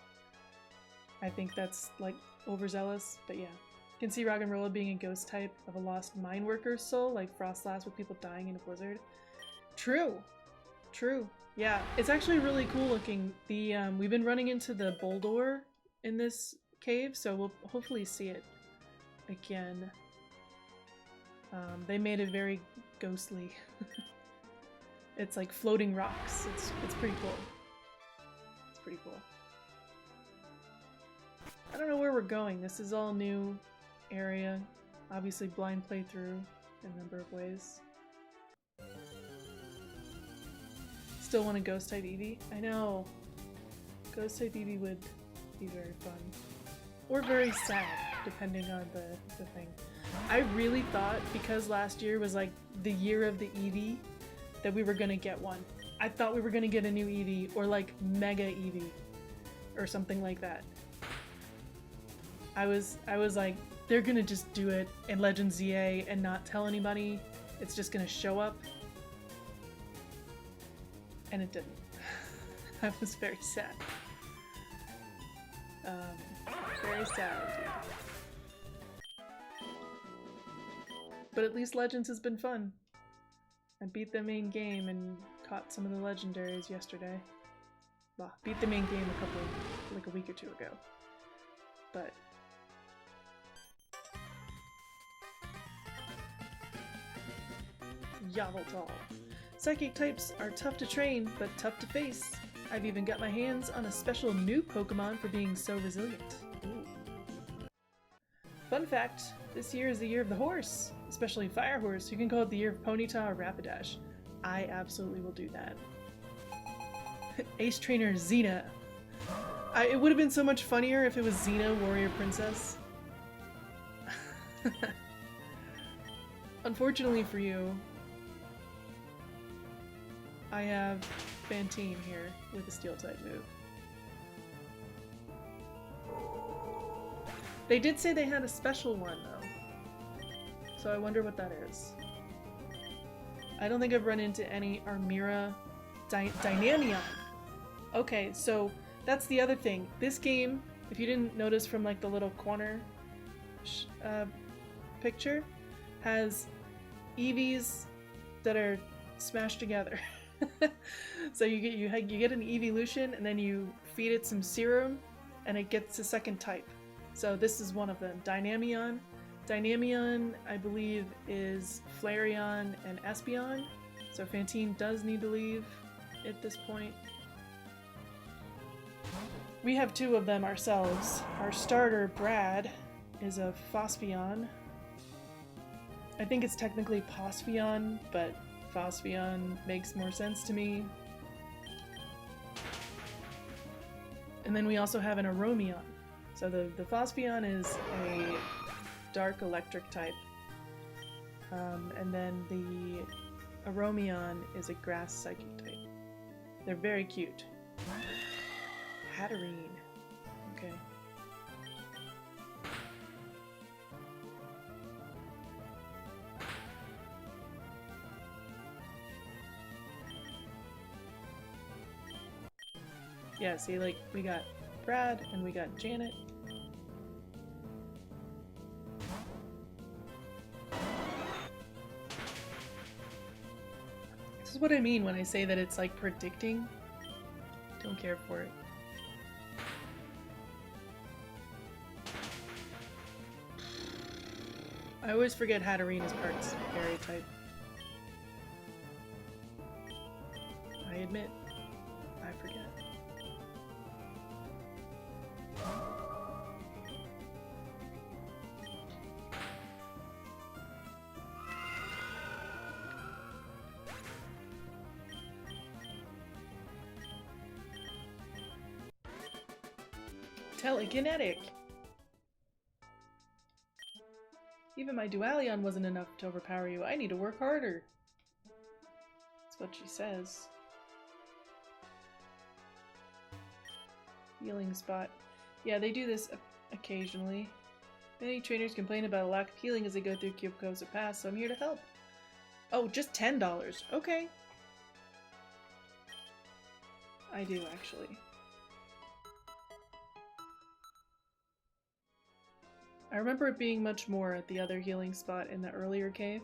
I think that's like overzealous, but yeah. You can see Roggenrola being a ghost type of a lost mine worker's soul, like Frostlass with people dying in a blizzard. True! True. Yeah, it's actually really cool looking. The we've been running into the Boldor in this cave, so we'll hopefully see it again. They made it very ghostly. It's like floating rocks. It's pretty cool. It's pretty cool. I don't know where we're going. This is all new area. Obviously blind playthrough in a number of ways. Still want a ghost type Eevee? I know. Ghost type Eevee would be very fun. Or very sad, depending on the thing. I really thought, because last year was like the year of the Eevee, that we were gonna get one. I thought we were gonna get a new Eevee, or like Mega Eevee, or something like that. I was like, they're gonna just do it in Legends ZA and not tell anybody. It's just gonna show up. And it didn't. I was very sad. Very sad indeed. But at least Legends has been fun. I beat the main game and caught some of the legendaries yesterday. Well, beat the main game like a week or two ago. But Yveltal. Psychic types are tough to train, but tough to face. I've even got my hands on a special new Pokemon for being so resilient. Ooh. Fun fact, this year is the year of the horse, especially Fire Horse. You can call it the year of Ponyta or Rapidash. I absolutely will do that. Ace Trainer Xena. It would have been so much funnier if it was Xena, Warrior Princess. Unfortunately for you, I have Fantine here with a Steel type move. They did say they had a special one though, so I wonder what that is. I don't think I've run into any Armira Dynamion. Okay, so that's the other thing. This game, if you didn't notice from like the little corner picture, has Eevees that are smashed together. So you get an evolution and then you feed it some serum and it gets a second type. So this is one of them. Dynamion. Dynamion, I believe, is Flareon and Espeon. So Fantine does need to leave at this point. We have two of them ourselves. Our starter, Brad, is a Phosphyon. I think it's technically Posphyon, but Phosphyon makes more sense to me. And then we also have an Aromion. So the Phosphyon is a dark electric type. And then the Aromion is a grass psychic type. They're very cute. Hatterene. Okay. Yeah, see, like, we got Brad and we got Janet. This is what I mean when I say that it's like predicting. Don't care for it. I always forget Hatterene is parts fairy type. I admit, I forget. Telekinetic! Even my Dualion wasn't enough to overpower you. I need to work harder. That's what she says. Healing spot. Yeah, they do this occasionally. Many trainers complain about a lack of healing as they go through Kyoko Pass, so I'm here to help. Oh, just $10. Okay. I do, actually. I remember it being much more at the other healing spot in the earlier cave.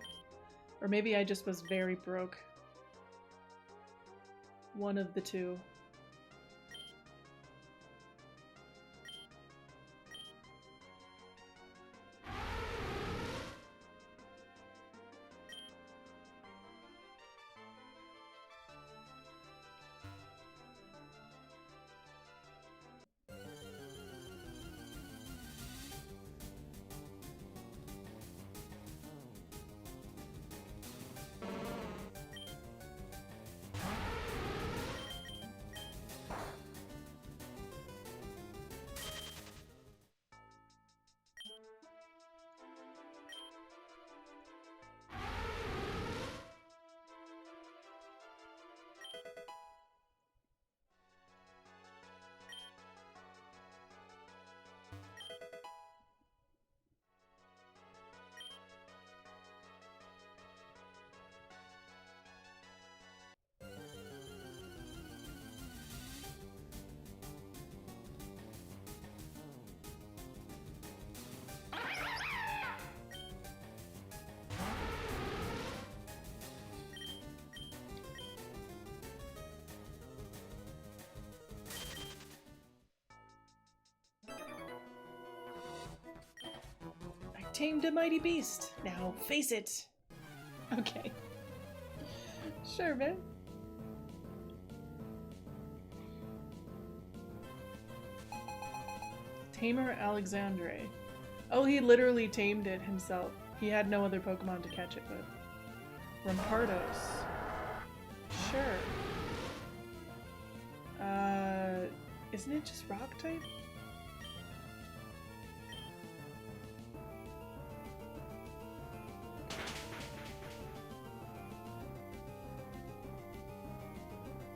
Or maybe I just was very broke. One of the two. tamed a mighty beast. Now face it. Okay. Sure, man. Tamer Alexandre. Oh, he literally tamed it himself. He had no other Pokemon to catch it with. Rampardos. Sure. Isn't it just rock type?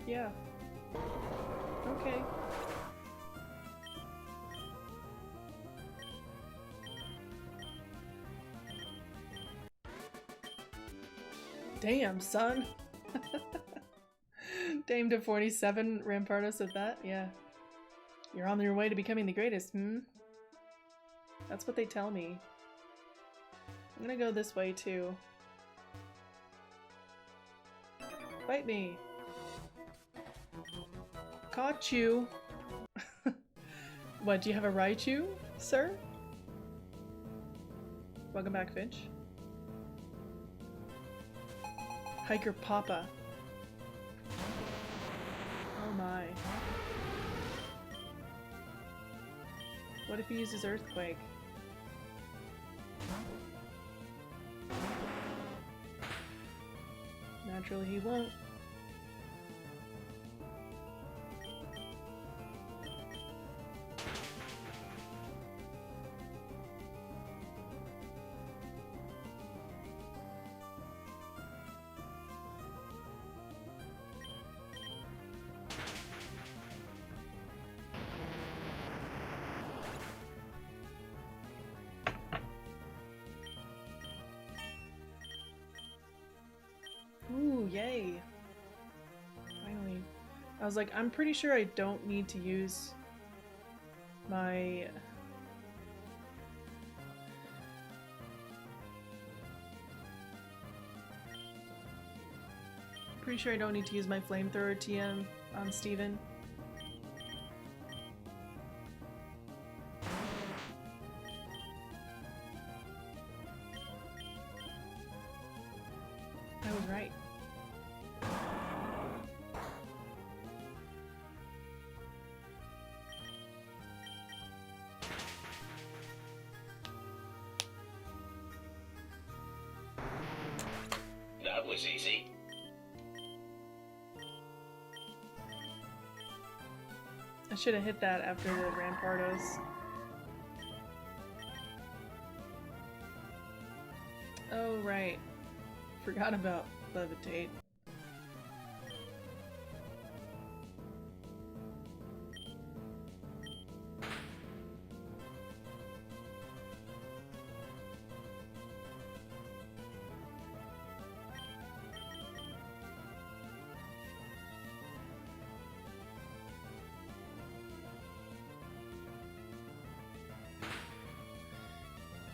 Yeah. Okay. Damn, son. Dame to 47 Rampardos at that? Yeah. You're on your way to becoming the greatest, That's what they tell me. I'm gonna go this way, too. Fight me! Caught you! What, do you have a Raichu, sir? Welcome back, Finch. Hiker Papa. Oh my. What if he uses Earthquake? Naturally he won't. Ooh, yay. Finally. I was like, I'm pretty sure I don't need to use my... Pretty sure I don't need to use my flamethrower TM on Steven. I was right. That was easy. I should have hit that after the Rampardos. Oh, right. Forgot about Levitate.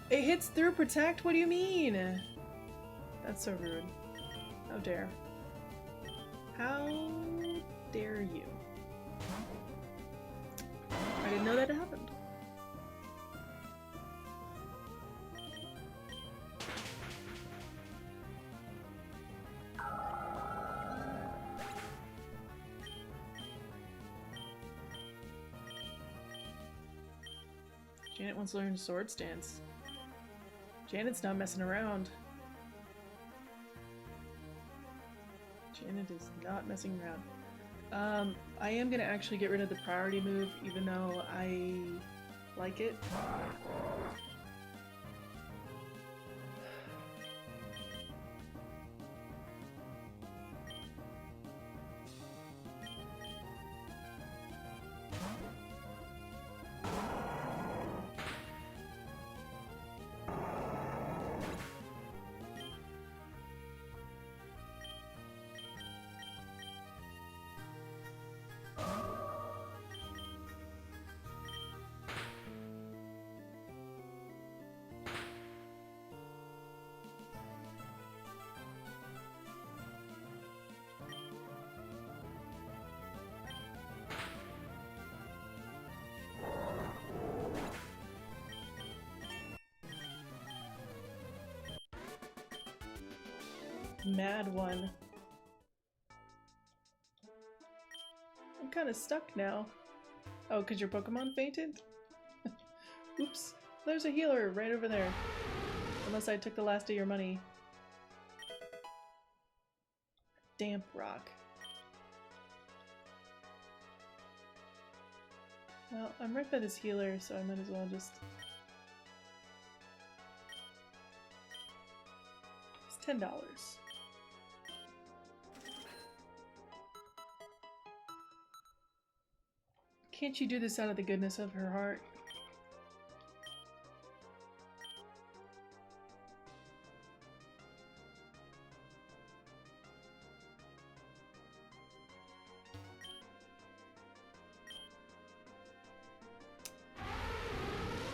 It hits through Protect? What do you mean? That's so rude. How dare. How dare you? I didn't know that happened. Janet wants to learn Sword Stance. Janet's not messing around. Janet is not messing around. I am gonna actually get rid of the priority move, even though I like it. mad one. I'm kind of stuck now. Oh, because your Pokemon fainted? Oops. There's a healer right over there. Unless I took the last of your money. Damp rock. Well, I'm right by this healer, so I might as well just... It's $10. Can't you do this out of the goodness of her heart?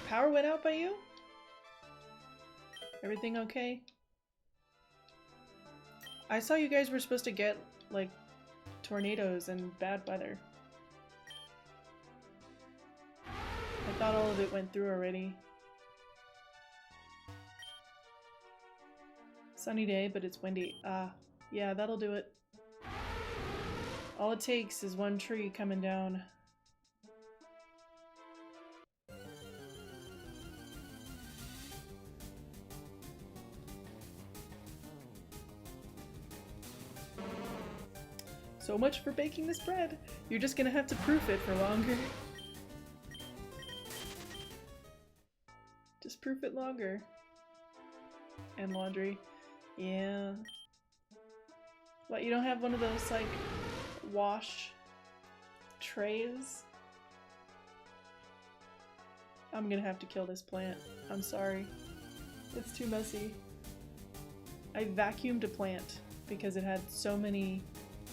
Power went out by you? Everything okay? I saw you guys were supposed to get, like, tornadoes and bad weather. I thought all of it went through already. Sunny day, but it's windy. Ah, yeah, that'll do it. All it takes is one tree coming down. So much for baking this bread. You're just gonna have to proof it for longer. Just proof it longer. And laundry. Yeah. What, you don't have one of those, like, wash trays? I'm gonna have to kill this plant. I'm sorry. It's too messy. I vacuumed a plant because it had so many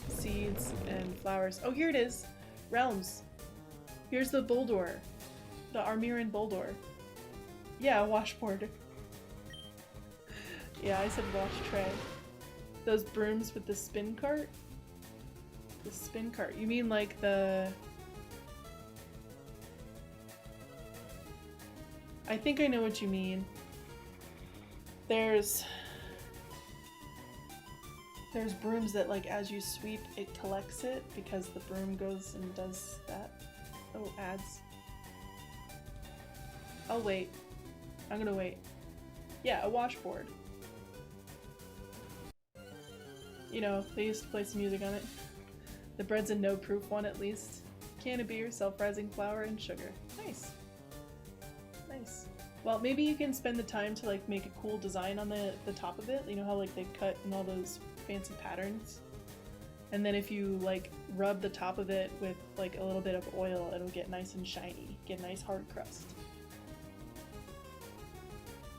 seeds and flowers. Oh, here it is! Realms! Here's the Boldor. The Armenian Boldor. Yeah, washboard. Yeah, I said wash tray. Those brooms with the spin cart? The spin cart. You mean like the... I think I know what you mean. There's brooms that, like, as you sweep, it collects it because the broom goes and does that. Oh, ads. I'll wait. I'm gonna wait. Yeah, a washboard. You know, they used to play some music on it. The bread's a no-proof one, at least. Can of beer, self-rising flour, and sugar. Nice. Nice. Well, maybe you can spend the time to, like, make a cool design on the top of it. You know how, like, they cut in all those fancy patterns? And then if you, like, rub the top of it with, like, a little bit of oil, it'll get nice and shiny. Get a nice hard crust.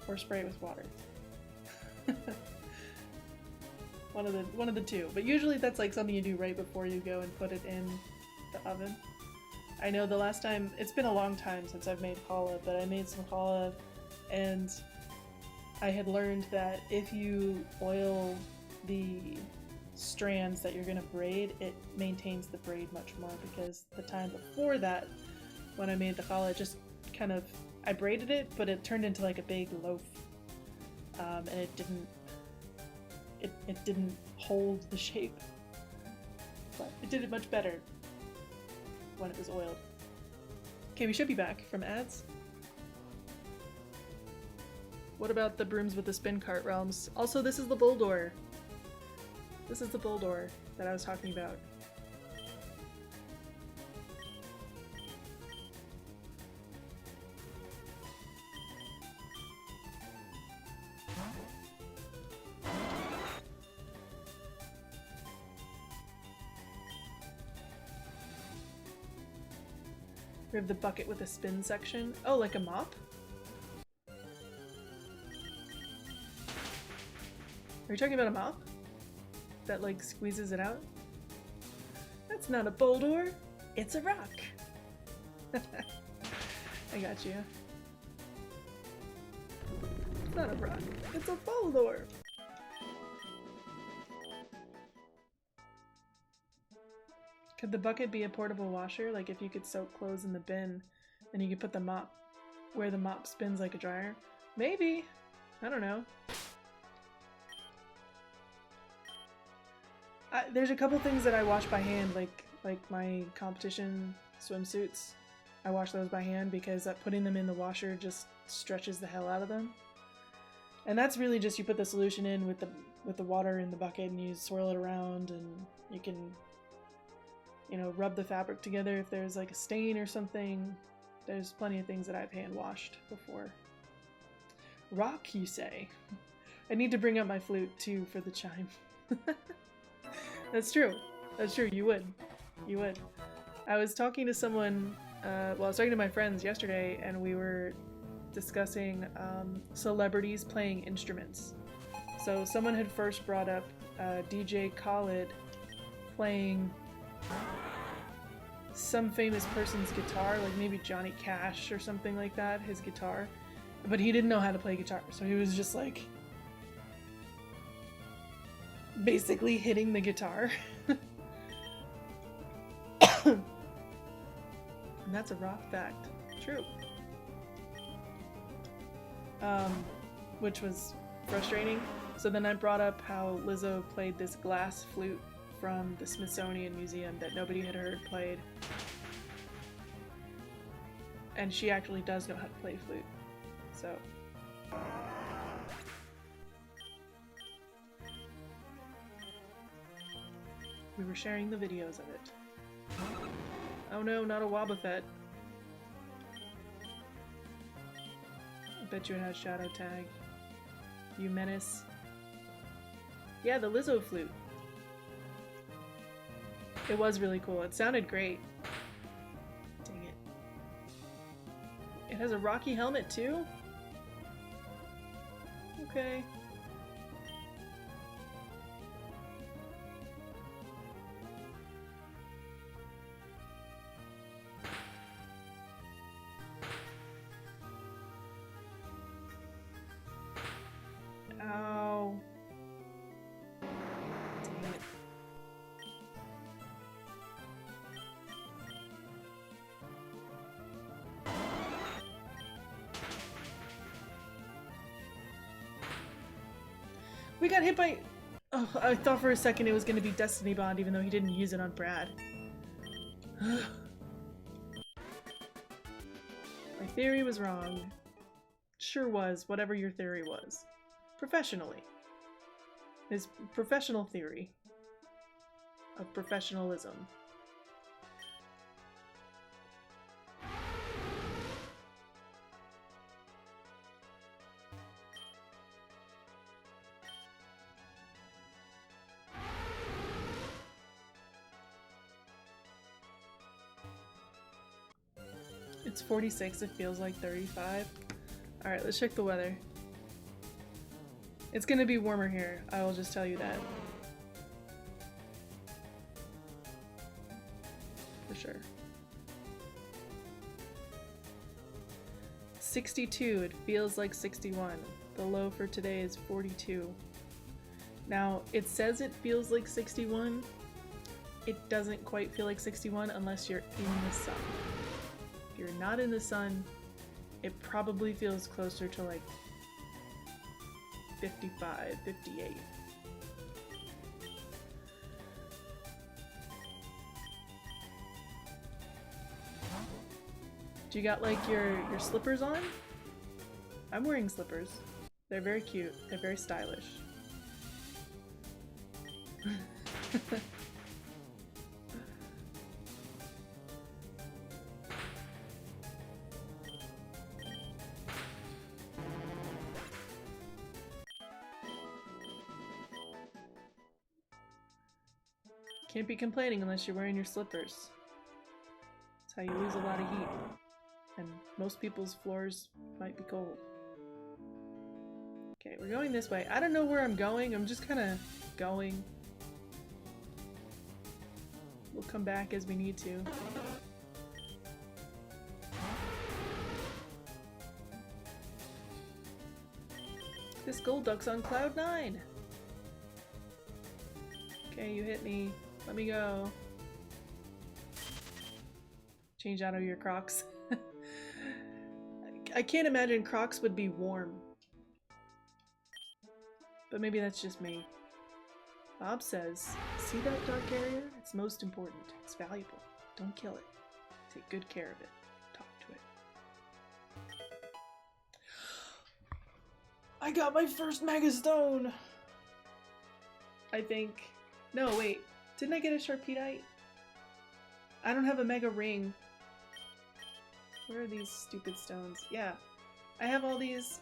Or spray it with water. One of the two. But usually that's, like, something you do right before you go and put it in the oven. I know the last time, it's been a long time since I've made challah, but I made some challah and I had learned that if you oil the strands that you're gonna braid, it maintains the braid much more, because the time before that, when I made the challah, just kind of, I braided it, but it turned into like a big loaf, and it didn't hold the shape, but it did it much better when it was oiled. Okay, we should be back from ads. What about the brooms with the spin cart realms? Also, this is the Boldor. This is the Boldor that I was talking about. We have the bucket with a spin section. Oh, like a mop? Are you talking about a mop? That, like, squeezes it out? That's not a Boldor! It's a rock! I got you. It's not a rock. It's a Boldor! Could the bucket be a portable washer? Like if you could soak clothes in the bin, and you could put the mop where the mop spins like a dryer? Maybe! I don't know. There's a couple things that I wash by hand, like my competition swimsuits. I wash those by hand because putting them in the washer just stretches the hell out of them. And that's really just you put the solution in with the water in the bucket and you swirl it around and you can, you know, rub the fabric together if there's like a stain or something. There's plenty of things that I've hand washed before. Rock, you say? I need to bring up my flute too for the chime. That's true. That's true. You would. You would. I was talking to someone, I was talking to my friends yesterday, and we were discussing celebrities playing instruments. So someone had first brought up DJ Khaled playing some famous person's guitar, like maybe Johnny Cash or something like that, his guitar. But he didn't know how to play guitar, so he was just like basically hitting the guitar. And that's a rock fact. True. Which was frustrating. So then I brought up how Lizzo played this glass flute from the Smithsonian Museum that nobody had heard played. And she actually does know how to play flute. So. We were sharing the videos of it. Oh no, not a Wobbuffet. I bet you it has shadow tag. You menace. Yeah, the Lizzo flute. It was really cool. It sounded great. Dang it. It has a Rocky helmet too? Okay. Ow. Dang it. We got hit by... Oh, I thought for a second it was going to be Destiny Bond, even though he didn't use it on Brad. My theory was wrong. Sure was, whatever your theory was. Professionally. His professional theory of professionalism. It's 46, it feels like 35. Alright, let's check the weather. It's gonna be warmer here, I will just tell you that. For sure. 62, it feels like 61. The low for today is 42. Now, it says it feels like 61. It doesn't quite feel like 61 unless you're in the sun. If you're not in the sun, it probably feels closer to like 55, 58. Do you got like your slippers on? I'm wearing slippers. They're very cute. They're very stylish. Can't be complaining unless you're wearing your slippers. That's how you lose a lot of heat. And most people's floors might be cold. Okay, we're going this way. I don't know where I'm going. I'm just kind of going. We'll come back as we need to. This gold duck's on cloud 9. Okay, you hit me. Let me go. Change out of your Crocs. I can't imagine Crocs would be warm. But maybe that's just me. Bob says, see that dark area? It's most important. It's valuable. Don't kill it. Take good care of it. Talk to it. I got my first Mega Stone! I think. No, wait. Didn't I get a Sharpeedite? I don't have a Mega Ring. Where are these stupid stones? Yeah. I have all these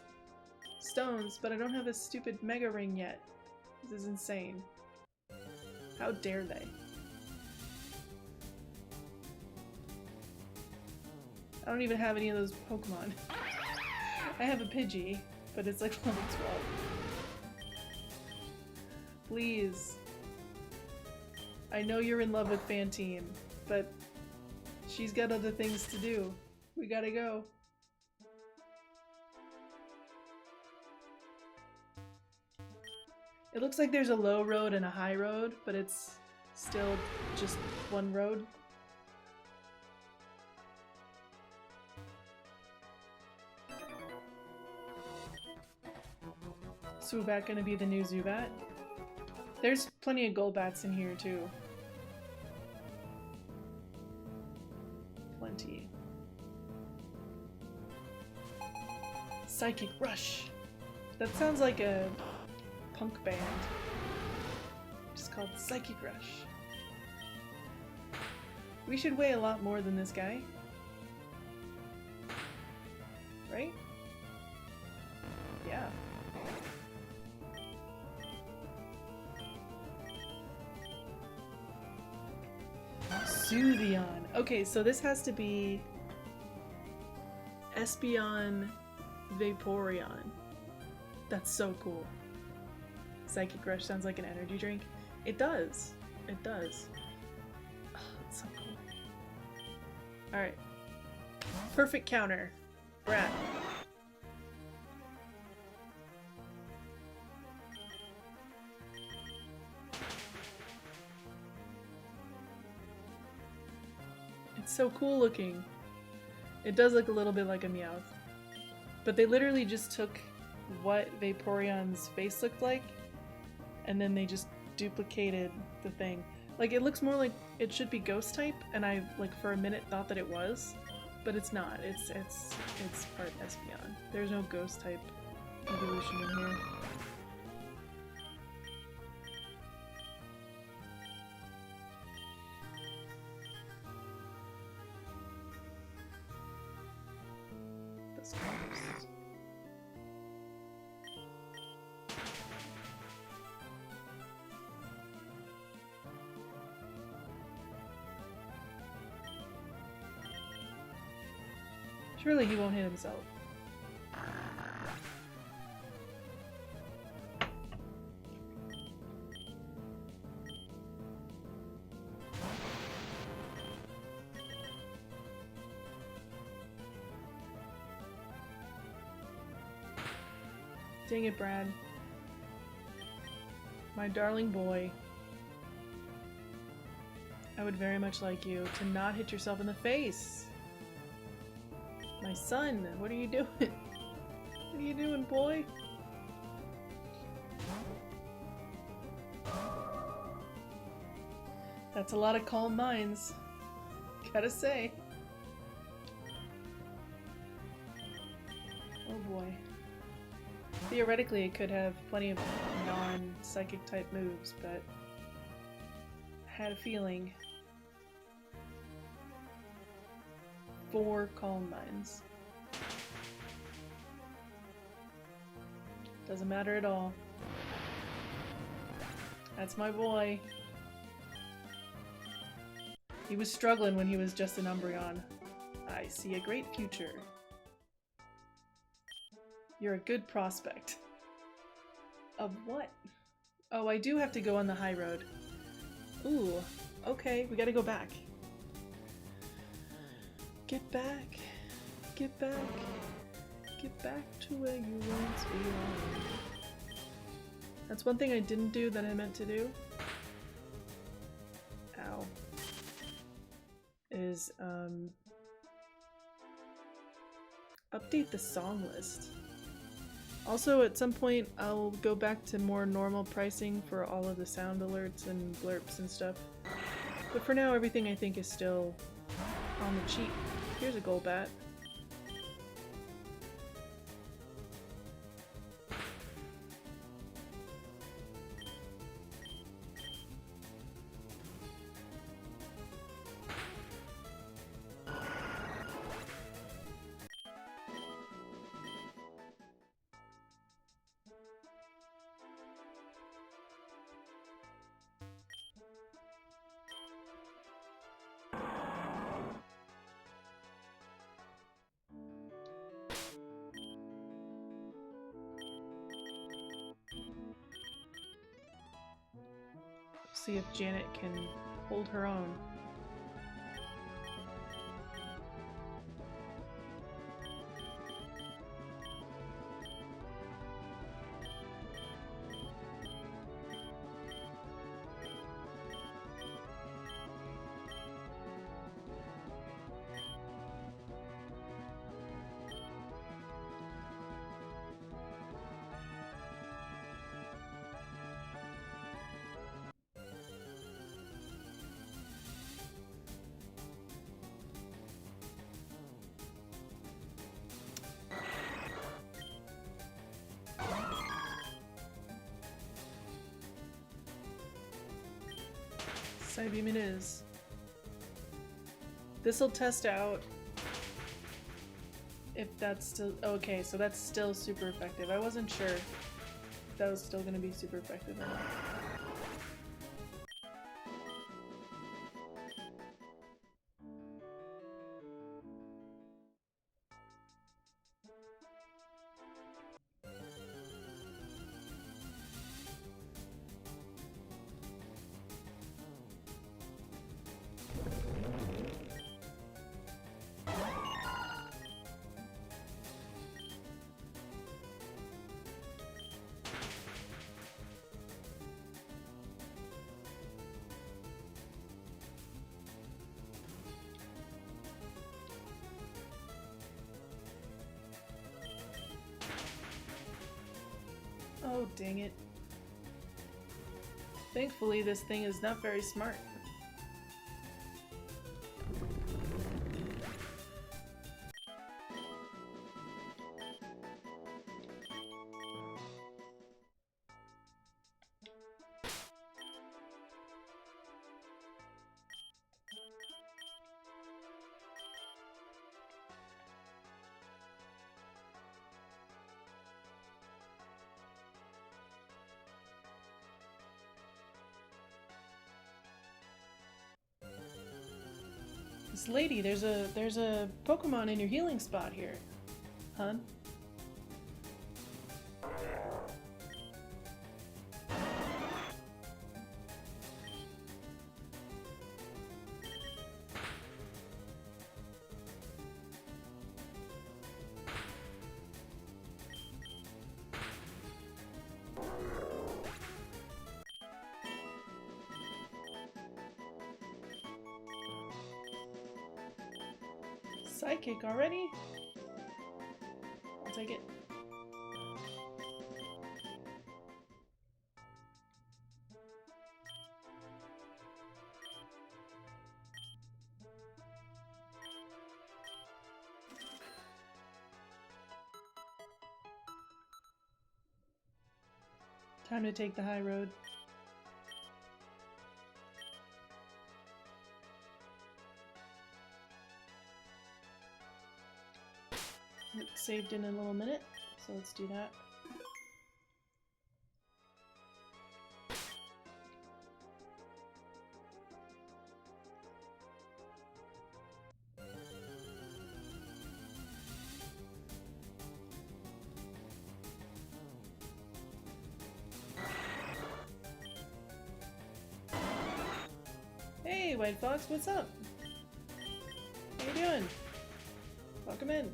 stones, but I don't have a stupid Mega Ring yet. This is insane. How dare they? I don't even have any of those Pokemon. I have a Pidgey, but it's like level 12. Please. I know you're in love with Fantine, but she's got other things to do. We gotta go. It looks like there's a low road and a high road, but it's still just one road. Zubat gonna be the new Zubat? There's plenty of Golbats in here too. Plenty. Psychic Rush. That sounds like a punk band. Just called Psychic Rush. We should weigh a lot more than this guy. Right? Yeah. Soothyon. Okay, so this has to be Espeon Vaporeon. That's so cool. Psychic Rush sounds like an energy drink. It does. It does. Oh, it's so cool. Alright. Perfect counter. Brat. It's so cool looking. It does look a little bit like a Meowth. But they literally just took what Vaporeon's face looked like, and then they just duplicated the thing. Like, it looks more like it should be Ghost type, and I, like, for a minute thought that it was, but it's not. It's part Espeon. There's no Ghost type evolution in here. Those colors. Surely he won't hit himself. Dang it, Brad. My darling boy. I would very much like you to not hit yourself in the face. My son, what are you doing? What are you doing, boy? That's a lot of calm minds. Gotta say. Oh boy. Theoretically, it could have plenty of non-psychic type moves, but I had a feeling. 4 calm minds. Doesn't matter at all. That's my boy. He was struggling when he was just an Umbreon. I see a great future. You're a good prospect. Of what? Oh, I do have to go on the high road. Ooh, okay, we gotta go back. Get back. Get back. Get back to where you once belonged. That's one thing I didn't do that I meant to do. Ow. Is, update the song list. Also, at some point, I'll go back to more normal pricing for all of the sound alerts and blurps and stuff. But for now, everything I think is still on the cheap. Here's a gold bat. See if Janet can hold her own. Psybeam it is. This'll test out if that's still okay, so that's still super effective. I wasn't sure if that was still gonna be super effective or not. Oh, dang it. Thankfully, this thing is not very smart. This lady, there's a Pokemon in your healing spot here, hun. Psychic already? I'll take it. Time to take the high road. It's saved in a little minute, so let's do that. Hey, White Fox, what's up? How you doing? Welcome in.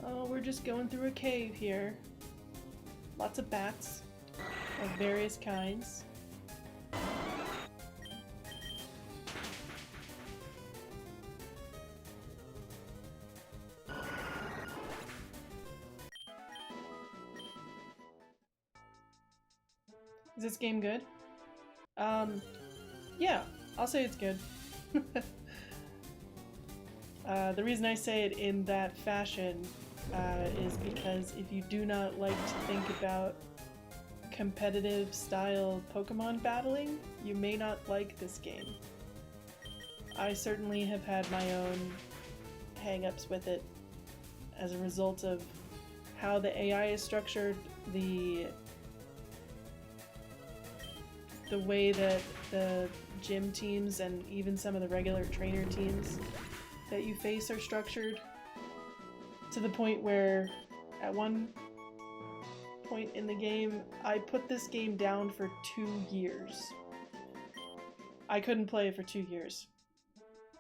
Oh, we're just going through a cave here. Lots of bats of various kinds. Is this game good? Yeah, I'll say it's good. The reason I say it in that fashion is because if you do not like to think about competitive style Pokemon battling, you may not like this game. I certainly have had my own hang-ups with it as a result of how the AI is structured, the way that the gym teams and even some of the regular trainer teams that you face are structured, to the point where at one point in the game I put this game down for 2 years. I couldn't play it for 2 years.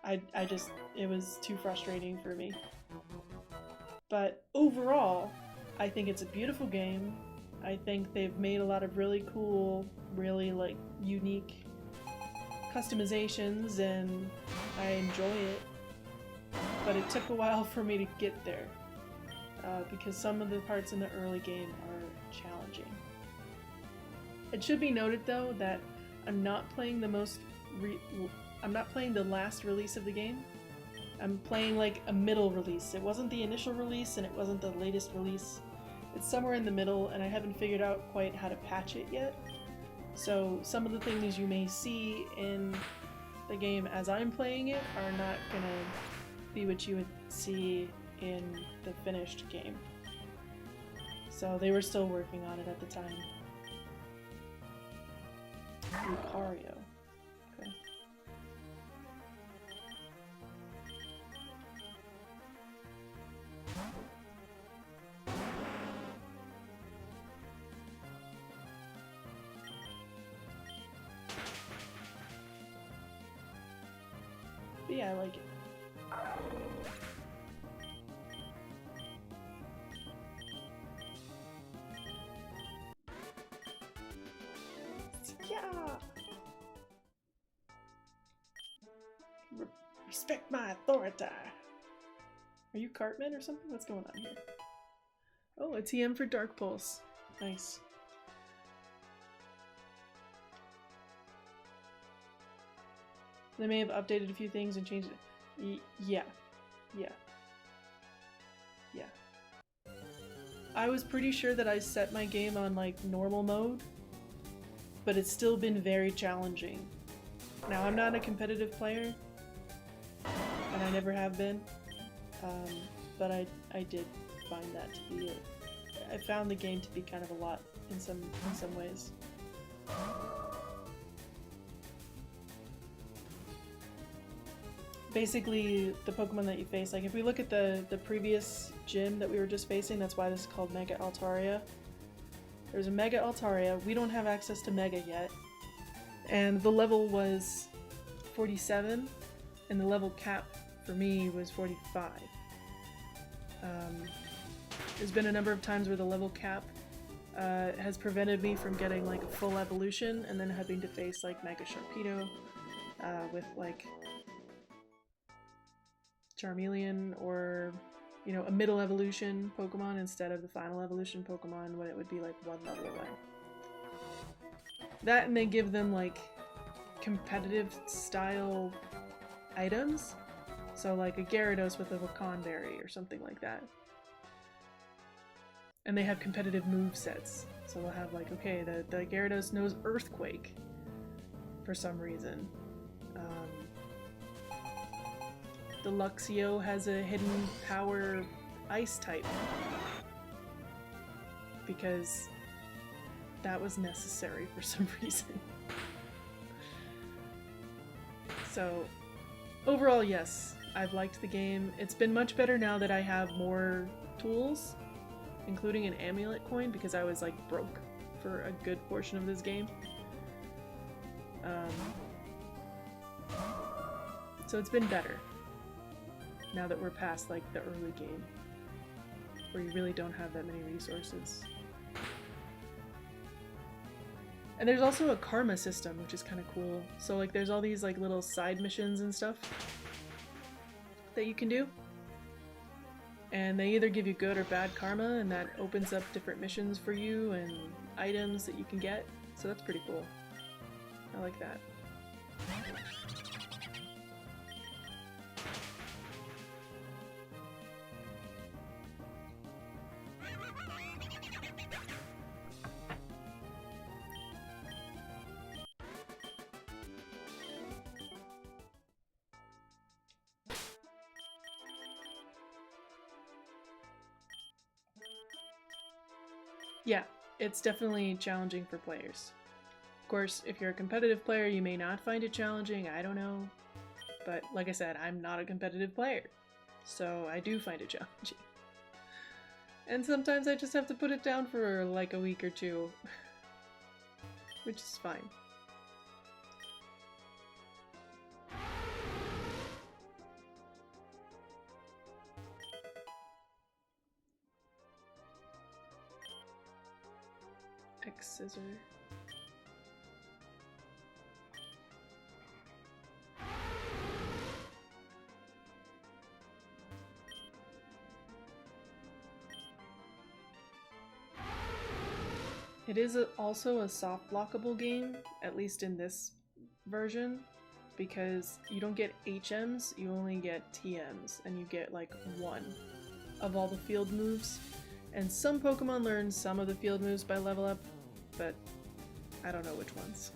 I just, it was too frustrating for me. But overall, I think it's a beautiful game. I think they've made a lot of really cool, really like unique customizations, and I enjoy it. But it took a while for me to get there, because some of the parts in the early game are challenging. It should be noted though that I'm not playing I'm not playing the last release of the game. I'm playing like a middle release. It wasn't the initial release and it wasn't the latest release. It's somewhere in the middle, and I haven't figured out quite how to patch it yet. So some of the things you may see in the game as I'm playing it are not gonna be what you would see in the finished game. So they were still working on it at the time. Lucario. Okay. But yeah, I like it. Yeah. Respect my authority. Are you Cartman or something? What's going on here? Oh, a TM for Dark Pulse. Nice. They may have updated a few things and changed it. Yeah. I was pretty sure that I set my game on like normal mode, but it's still been very challenging. Now, I'm not a competitive player, and I never have been, but I did find that to be it. I found the game to be kind of a lot in some ways. Basically, the Pokemon that you face, like if we look at the previous gym that we were just facing, that's why this is called Mega Altaria. There's a Mega Altaria. We don't have access to Mega yet. And the level was 47, and the level cap for me was 45. There's been a number of times where the level cap has prevented me from getting like a full evolution, and then having to face like Mega Sharpedo with like Charmeleon, or you know, a middle evolution Pokemon instead of the final evolution Pokemon when it would be like one level away. That, and they give them like competitive style items, so like a Gyarados with a Wakan Berry or something like that. And they have competitive move sets, so they'll have like, okay, the Gyarados knows Earthquake for some reason. The Luxio has a hidden power ice type because that was necessary for some reason. So overall, yes, I've liked the game. It's been much better now that I have more tools, including an amulet coin, because I was like broke for a good portion of this game. So it's been better now that we're past like the early game, where you really don't have that many resources. And there's also a karma system, which is kind of cool. So like there's all these like little side missions and stuff that you can do. And they either give you good or bad karma, and that opens up different missions for you and items that you can get. So that's pretty cool. I like that. Yeah, it's definitely challenging for players. Of course, if you're a competitive player, you may not find it challenging, I don't know. But like I said, I'm not a competitive player, so I do find it challenging. And sometimes I just have to put it down for like a week or two, which is fine. X-scissor. It is also a soft blockable game, at least in this version, because you don't get HMs, you only get TMs, and you get like one of all the field moves. And some Pokemon learn some of the field moves by level up, but I don't know which ones.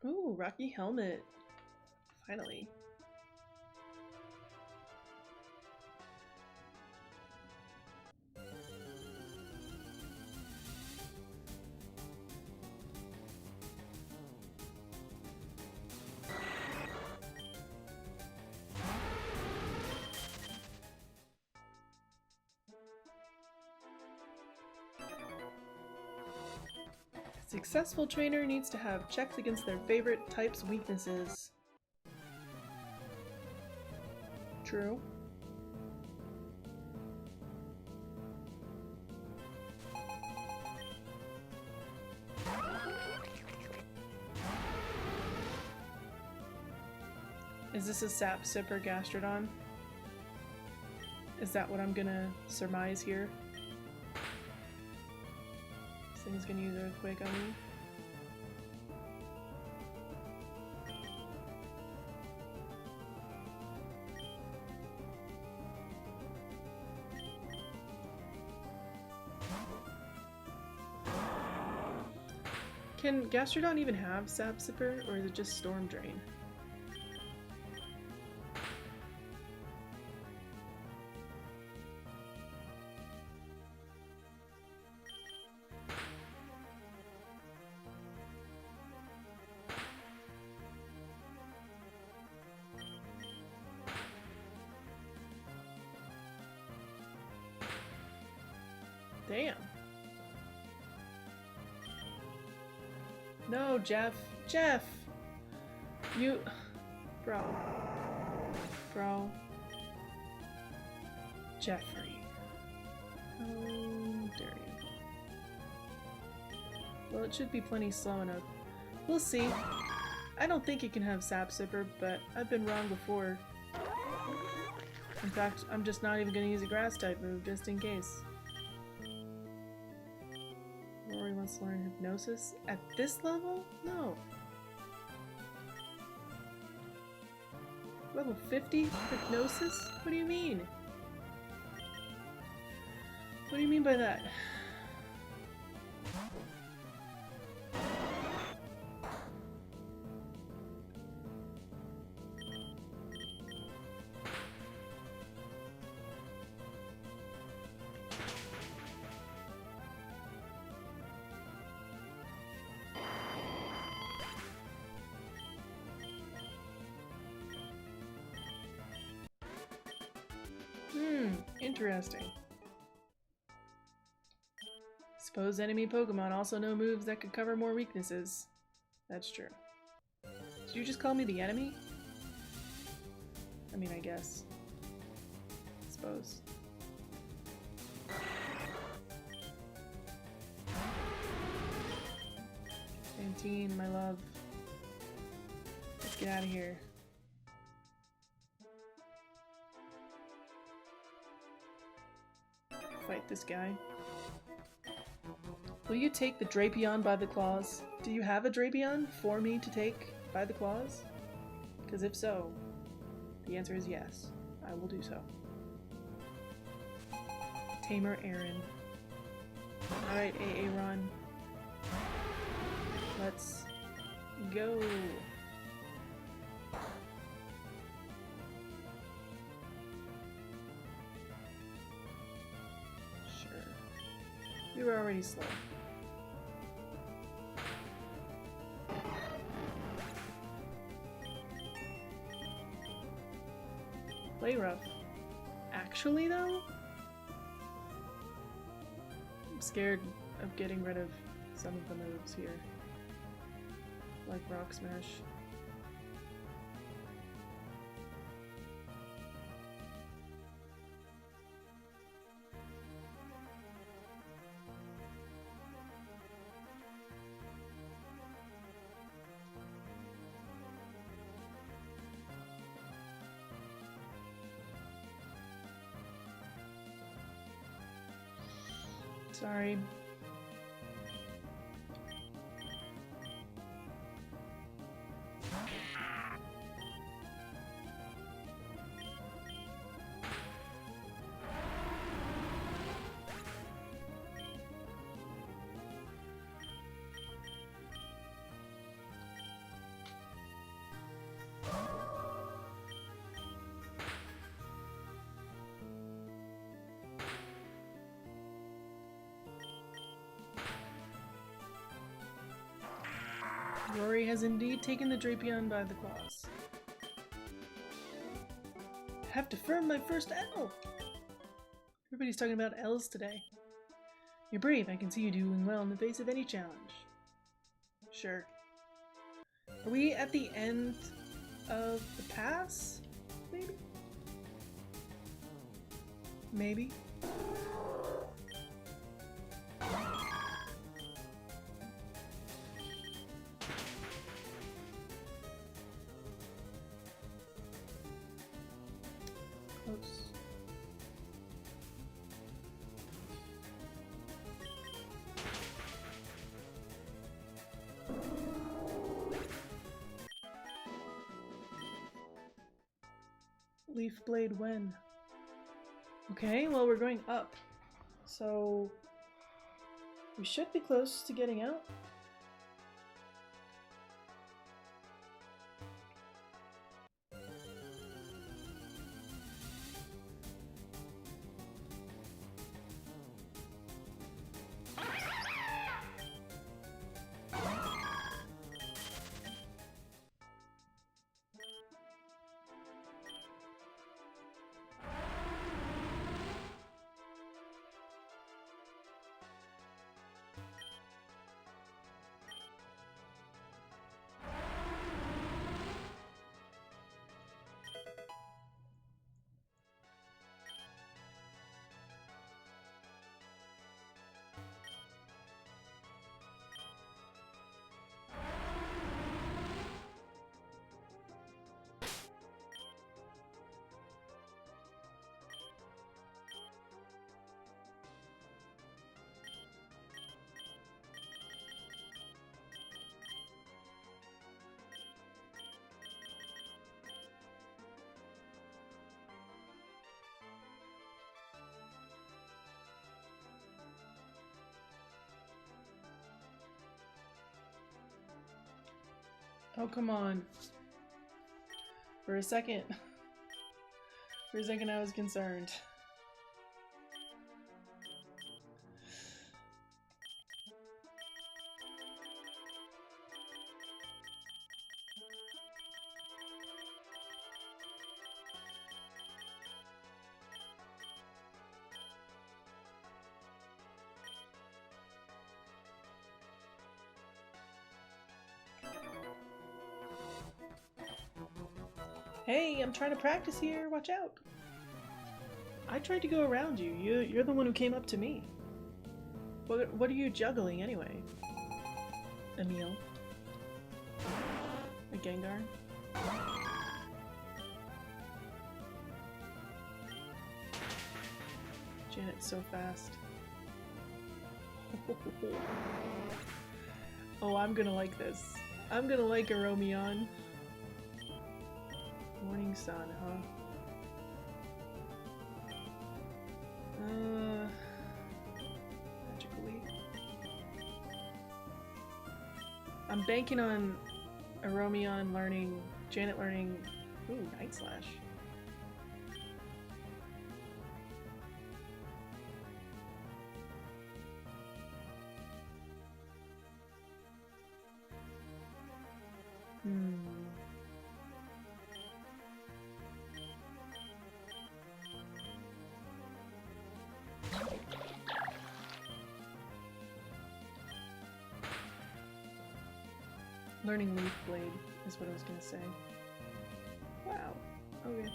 Ooh, Rocky Helmet. Finally. A successful trainer needs to have checks against their favorite type's weaknesses. True. Is this a Sap Sipper Gastrodon? Is that what I'm gonna surmise here? This thing's gonna use Earthquake on me. Can Gastrodon even have Sap Sipper, or is it just Storm Drain? Damn. No, Jeff. Jeff! You... Bro. Bro. Jeffrey. How dare you. Well, it should be plenty slow enough. We'll see. I don't think it can have Sap Sipper, but I've been wrong before. In fact, I'm just not even gonna use a grass type move, just in case. Rory wants to learn Hypnosis? At this level? No. Level 50? Hypnosis? What do you mean? What do you mean by that? Interesting. Suppose enemy Pokemon also know moves that could cover more weaknesses. That's true. Did you just call me the enemy? I mean, I guess. Suppose. Fantine, my love. Let's get out of here. Fight this guy. Will you take the Drapion by the claws? Do you have a Drapion for me to take by the claws? Because if so, the answer is yes. I will do so. Tamer Aaron. Alright, Aaron. Let's go. We were already slow. Play rough. Actually, though? I'm scared of getting rid of some of the moves here. Like Rock Smash. Sorry. Rory has indeed taken the Drapion by the claws. I have to firm my first L! Everybody's talking about L's today. You're brave. I can see you doing well in the face of any challenge. Sure. Are we at the end of the pass? Maybe? Maybe? Close. Leaf Blade when? Okay, well we're going up. So we should be close to getting out. Oh, come on. For a second I was concerned. Hey, I'm trying to practice here. Watch out. I tried to go around you. You're the one who came up to me. What are you juggling anyway? Emil. A Gengar? Janet's so fast. Oh, I'm gonna like this. I'm gonna like a Romion. Morning sun, huh? Magically. I'm banking on a Romion learning, Janet learning, ooh, Night Slash. Learning Leaf Blade is what I was gonna say. Wow. Okay.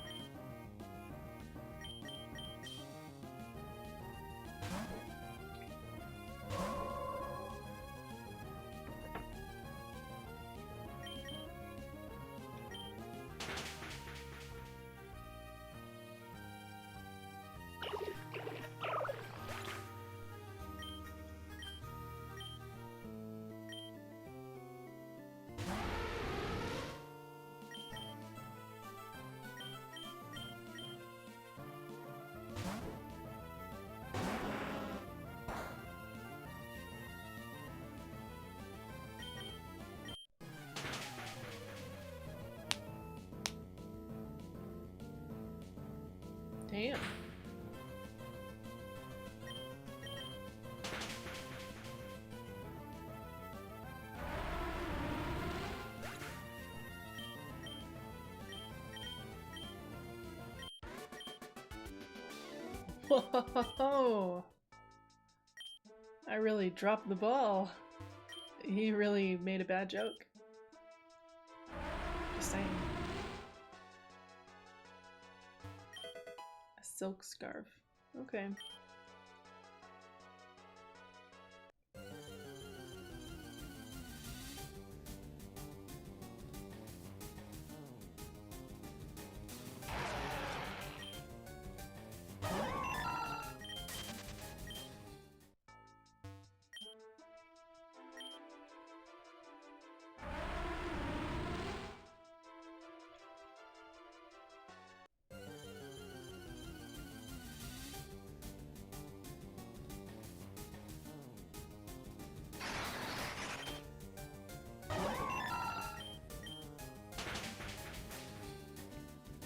Damn. Whoa! I really dropped the ball. He really made a bad joke. Just saying. A silk scarf. Okay.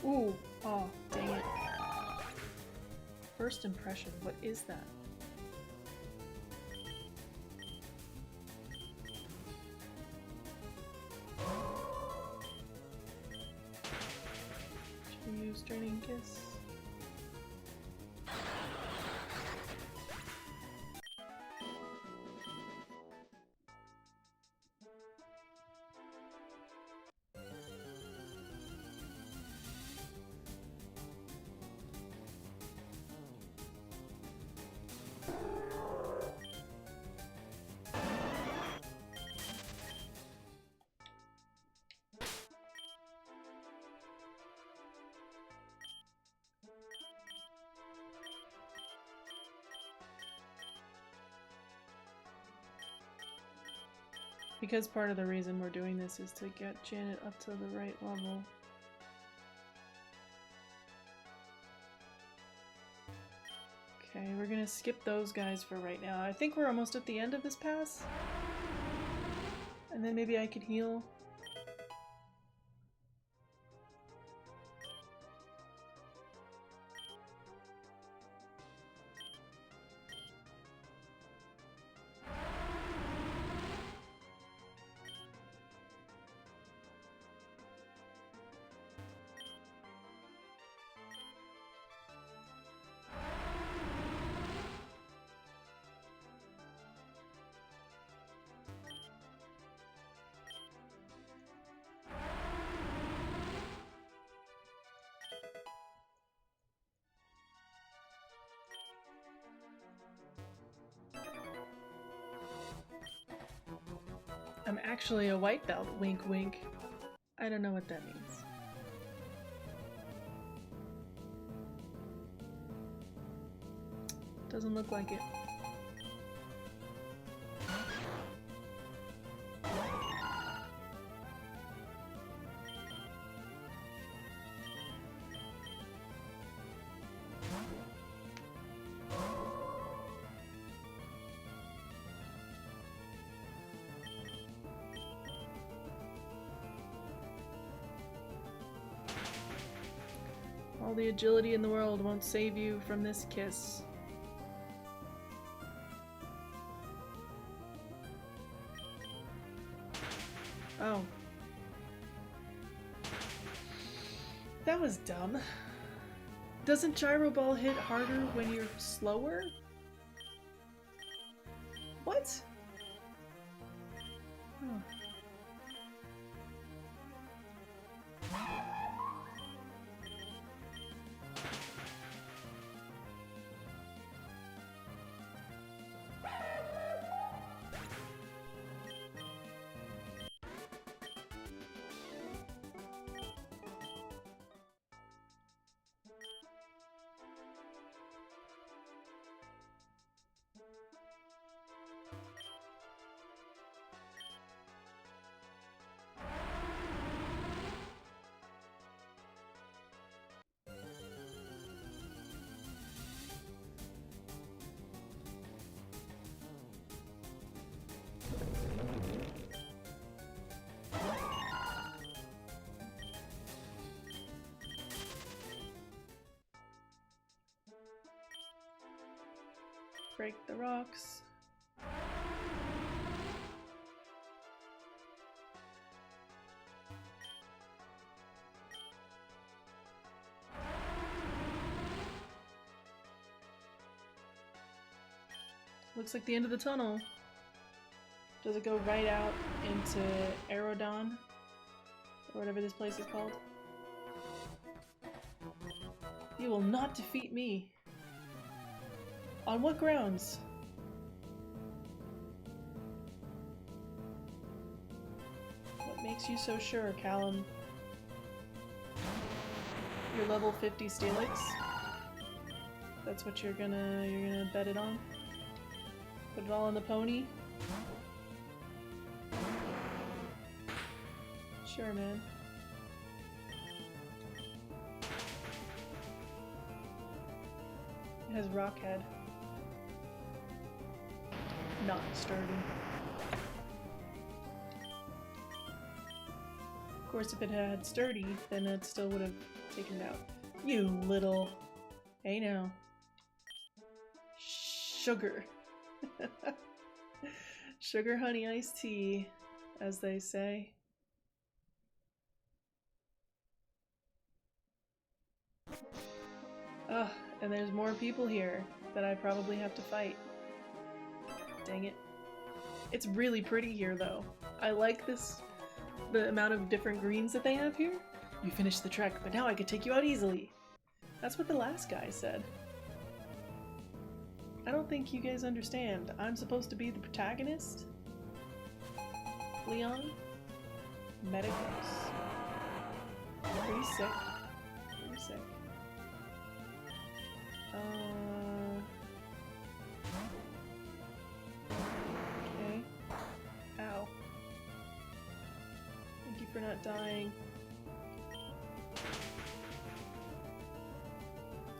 Ooh, oh, dang it. First impression, what is that? Should we use Draining Kiss? Because part of the reason we're doing this is to get Janet up to the right level. Okay, we're gonna skip those guys for right now. I think we're almost at the end of this pass. And then maybe I could heal. I'm actually a white belt, wink wink. I don't know what that means. Doesn't look like it. All the agility in the world won't save you from this kiss. Oh. That was dumb. Doesn't Gyro Ball hit harder when you're slower? What? Oh. Break the rocks. Looks like the end of the tunnel. Does it go right out into Aerodon? Or whatever this place is called? You will not defeat me. On what grounds? What makes you so sure, Callum? Your level 50 Steelix? That's what you're gonna bet it on? Put it all on the pony? Sure, man. It has Rock Head. Not sturdy. Of course, if it had sturdy, then it still would have taken it out. You little... Hey now. Sugar. Sugar honey iced tea, as they say. Ugh, and there's more people here that I probably have to fight. Dang it. It's really pretty here, though. I like the amount of different greens that they have here. You finished the trek, but now I could take you out easily. That's what the last guy said. I don't think you guys understand. I'm supposed to be the protagonist? Leon? Medicos. Pretty sick. Pretty sick. Okay. Ow. Thank you for not dying.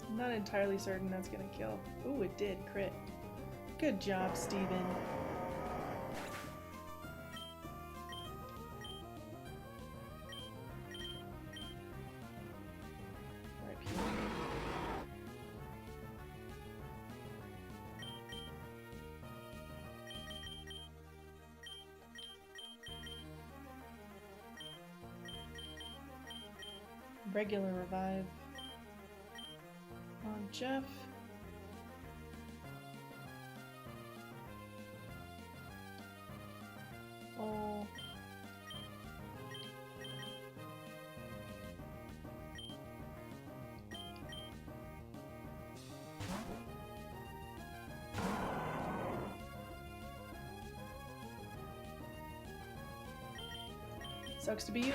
I'm not entirely certain that's gonna kill. Ooh, it did. Crit. Good job, Steven. Regular revive on Jeff. Oh. Sucks to be you.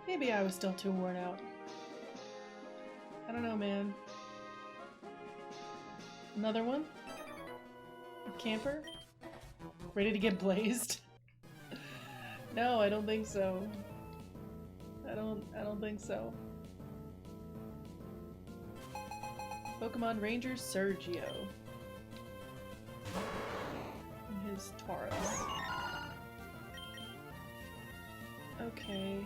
Maybe I was still too worn out. I don't know, man. Another one? A camper? Ready to get blazed? No, I don't think so. I don't think so. Pokemon Ranger Sergio. And his Tauros. Okay.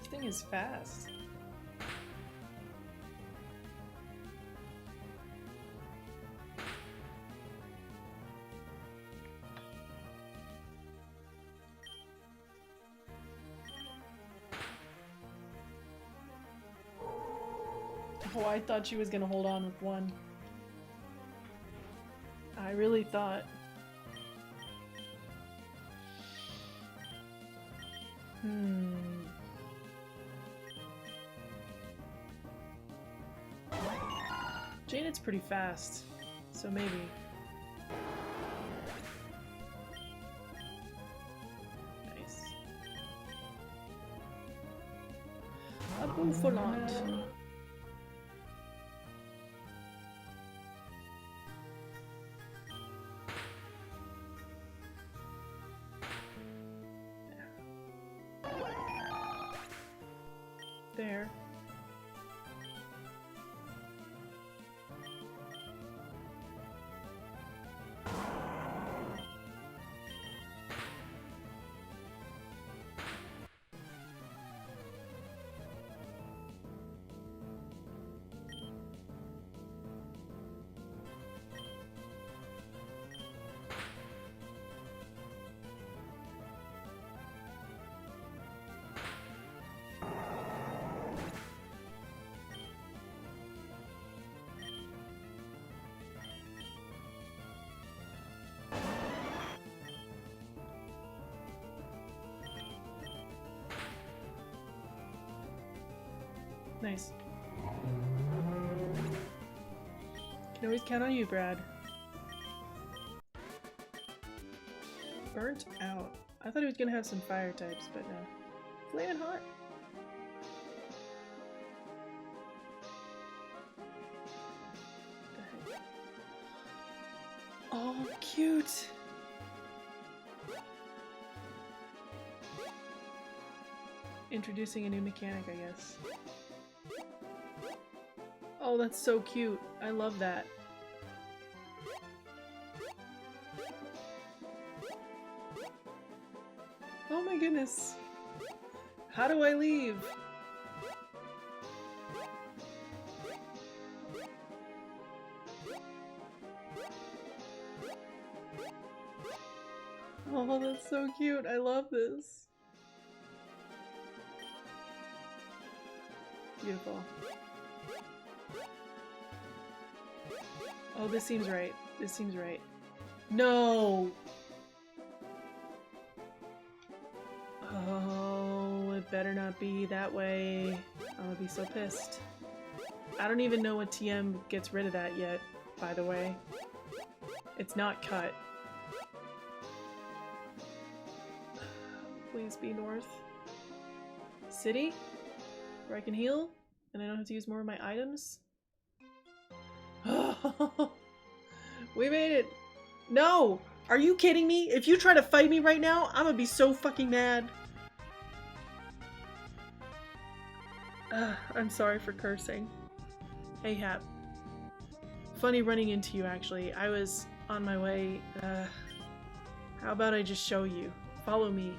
This thing is fast. Oh, I thought she was gonna hold on with one. I really thought. Janet's pretty fast, so maybe. Nice. A Bouffalant. There. Nice. Can always count on you, Brad. Burnt out. I thought he was gonna have some fire types, but no. Flaming hot. Oh, cute. Introducing a new mechanic, I guess. Oh, that's so cute. I love that. Oh my goodness. How do I leave? Oh, that's so cute. I love this. Beautiful. Oh, this seems right. This seems right. No! Oh, it better not be that way. I'm gonna be so pissed. I don't even know what TM gets rid of that yet, by the way. It's not cut. Please be north. City? Where I can heal? And I don't have to use more of my items? We made it! No! Are you kidding me? If you try to fight me right now, I'm gonna be so fucking mad. I'm sorry for cursing. Hey, Hap. Funny running into you, actually. I was on my way. How about I just show you? Follow me.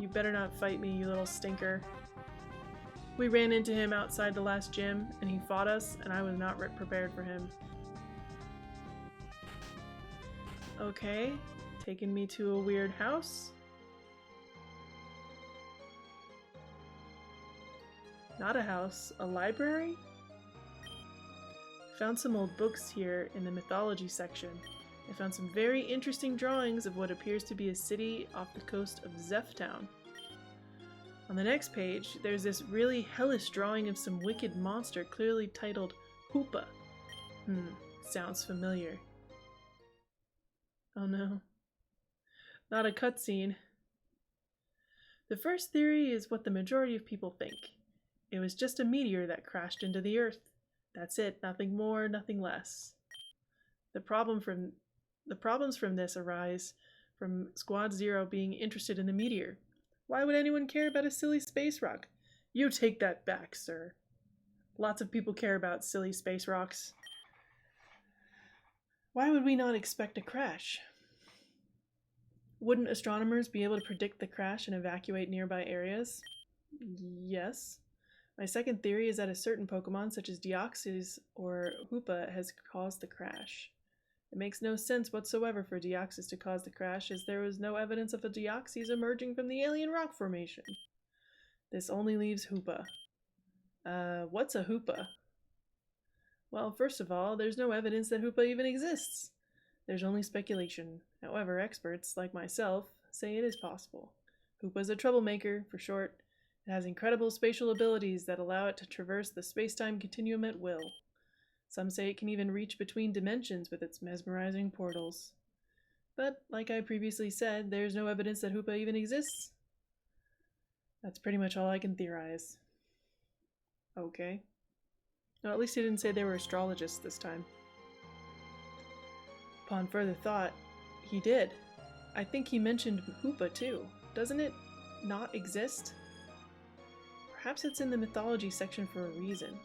You better not fight me, you little stinker. We ran into him outside the last gym, and he fought us, and I was not prepared for him. Okay, taking me to a weird house. Not a house, a library? Found some old books here in the mythology section. I found some very interesting drawings of what appears to be a city off the coast of Zephtown. On the next page, there's this really hellish drawing of some wicked monster clearly titled Hoopa. Sounds familiar. Oh no. Not a cutscene. The first theory is what the majority of people think. It was just a meteor that crashed into the Earth. That's it, nothing more, nothing less. The problems from this arise from Squad Zero being interested in the meteor. Why would anyone care about a silly space rock? You take that back, sir. Lots of people care about silly space rocks. Why would we not expect a crash? Wouldn't astronomers be able to predict the crash and evacuate nearby areas? Yes. My second theory is that a certain Pokemon, such as Deoxys or Hoopa, has caused the crash. It makes no sense whatsoever for Deoxys to cause the crash, as there was no evidence of a Deoxys emerging from the alien rock formation. This only leaves Hoopa. What's a Hoopa? Well, first of all, there's no evidence that Hoopa even exists. There's only speculation. However, experts, like myself, say it is possible. Hoopa's a troublemaker, for short. It has incredible spatial abilities that allow it to traverse the space-time continuum at will. Some say it can even reach between dimensions with its mesmerizing portals. But, like I previously said, there's no evidence that Hoopa even exists. That's pretty much all I can theorize. Okay. No, at least he didn't say they were astrologists this time. Upon further thought, he did. I think he mentioned Hoopa too. Doesn't it not exist? Perhaps it's in the mythology section for a reason.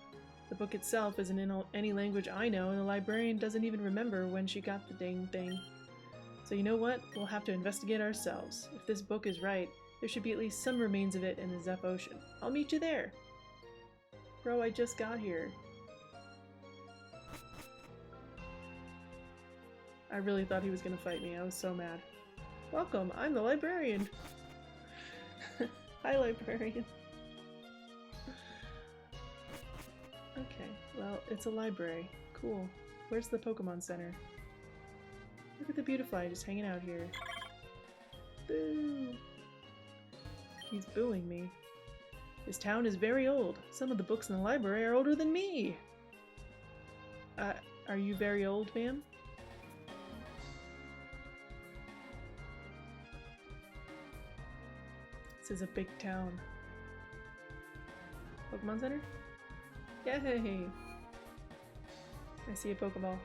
The book itself isn't in any language I know, and the librarian doesn't even remember when she got the dang thing. So you know what? We'll have to investigate ourselves. If this book is right, there should be at least some remains of it in the Zeph Ocean. I'll meet you there! Bro, I just got here. I really thought he was gonna fight me. I was so mad. Welcome, I'm the librarian! Hi, librarian. Okay, well, it's a library. Cool. Where's the Pokemon Center? Look at the Beautifly just hanging out here. Boo! He's booing me. This town is very old. Some of the books in the library are older than me! Are you very old, ma'am? This is a big town. Pokemon Center? Yay! I see a Pokeball.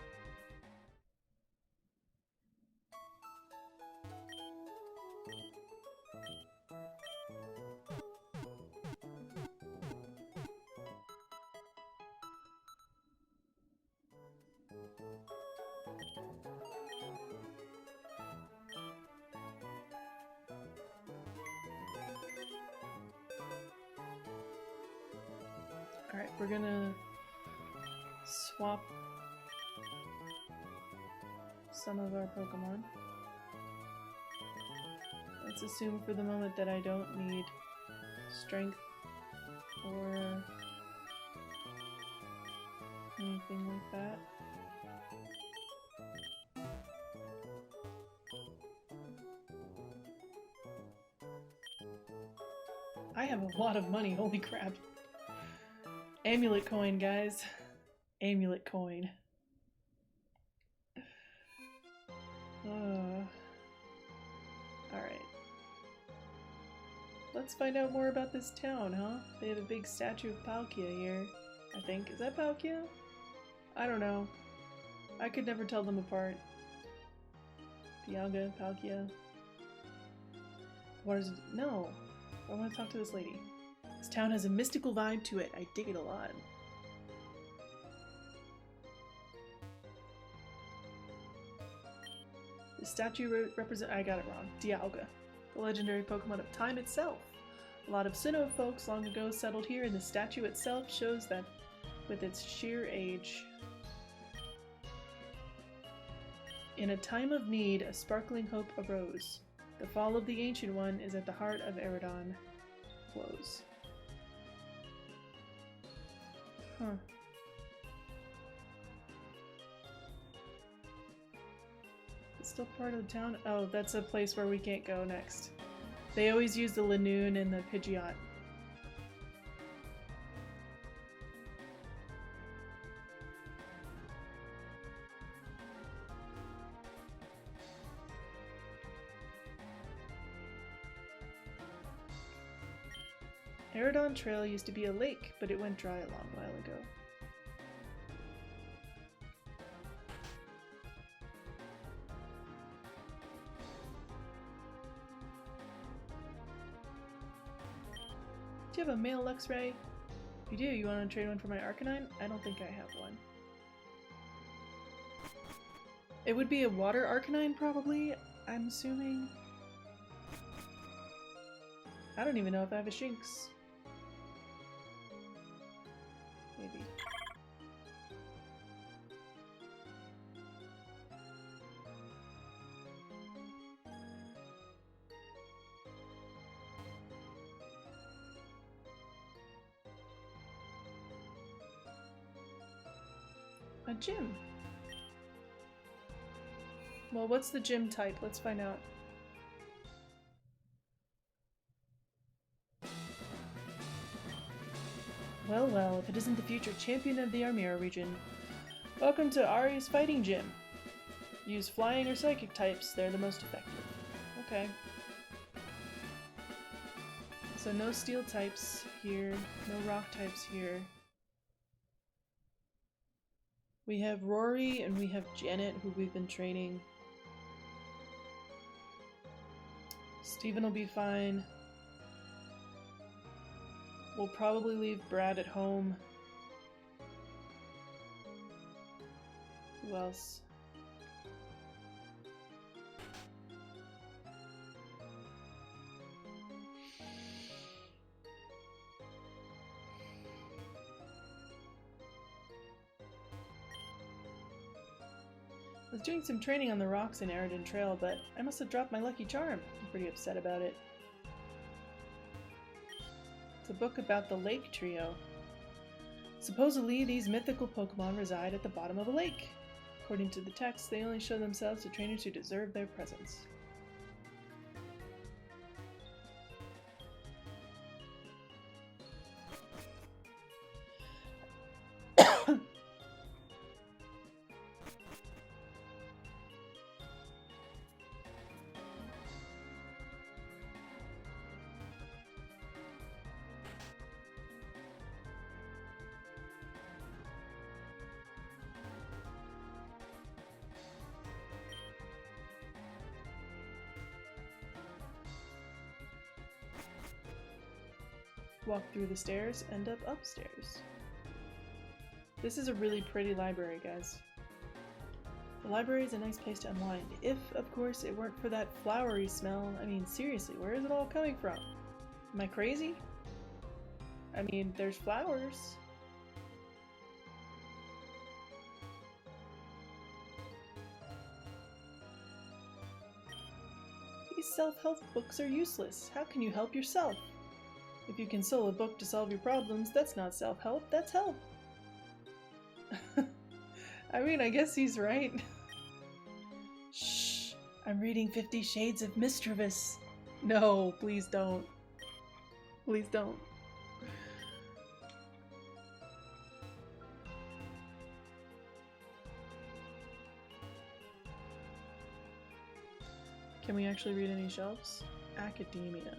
Alright, we're gonna swap some of our Pokemon. Let's assume for the moment that I don't need strength or anything like that. I have a lot of money, holy crap. Amulet coin, guys. Amulet coin. Alright. Let's find out more about this town, huh? They have a big statue of Palkia here, I think. Is that Palkia? I don't know. I could never tell them apart. Dialga, Palkia. What is it? No. I want to talk to this lady. This town has a mystical vibe to it. I dig it a lot. The statue represents— I got it wrong. Dialga, the legendary Pokemon of time itself. A lot of Sinnoh folks long ago settled here, and the statue itself shows that with its sheer age. In a time of need, a sparkling hope arose. The fall of the Ancient One is at the heart of Eridon. Close. Huh. It's still part of the town? Oh, that's a place where we can't go next. They always use the Lanoon and the Pidgeot. Eridon Trail used to be a lake, but it went dry a long while ago. Do you have a male Luxray? If you do, you want to trade one for my Arcanine? I don't think I have one. It would be a water Arcanine, probably, I'm assuming. I don't even know if I have a Shinx. Maybe. A gym. Well, what's the gym type? Let's find out. Well, well, if it isn't the future champion of the Armira region. Welcome to Ari's Fighting Gym. Use flying or psychic types, they're the most effective. Okay. So no steel types here, no rock types here. We have Rory and we have Janet, who we've been training. Steven will be fine. We'll probably leave Brad at home. Who else? I was doing some training on the rocks in Eridon Trail, but I must have dropped my lucky charm. I'm pretty upset about it. It's a book about the Lake Trio. Supposedly, these mythical Pokemon reside at the bottom of a lake. According to the text, they only show themselves to trainers who deserve their presence. Walk through the stairs, end up upstairs. This is a really pretty library, guys. The library is a nice place to unwind, if, of course, it weren't for that flowery smell. I mean, seriously, where is it all coming from? Am I crazy? I mean, there's flowers. These self-help books are useless. How can you help yourself? If you can sell a book to solve your problems, that's not self-help, that's help. I mean, I guess he's right. Shh! I'm reading 50 Shades of Mischievous. No, please don't. Please don't. Can we actually read any shelves? Academia.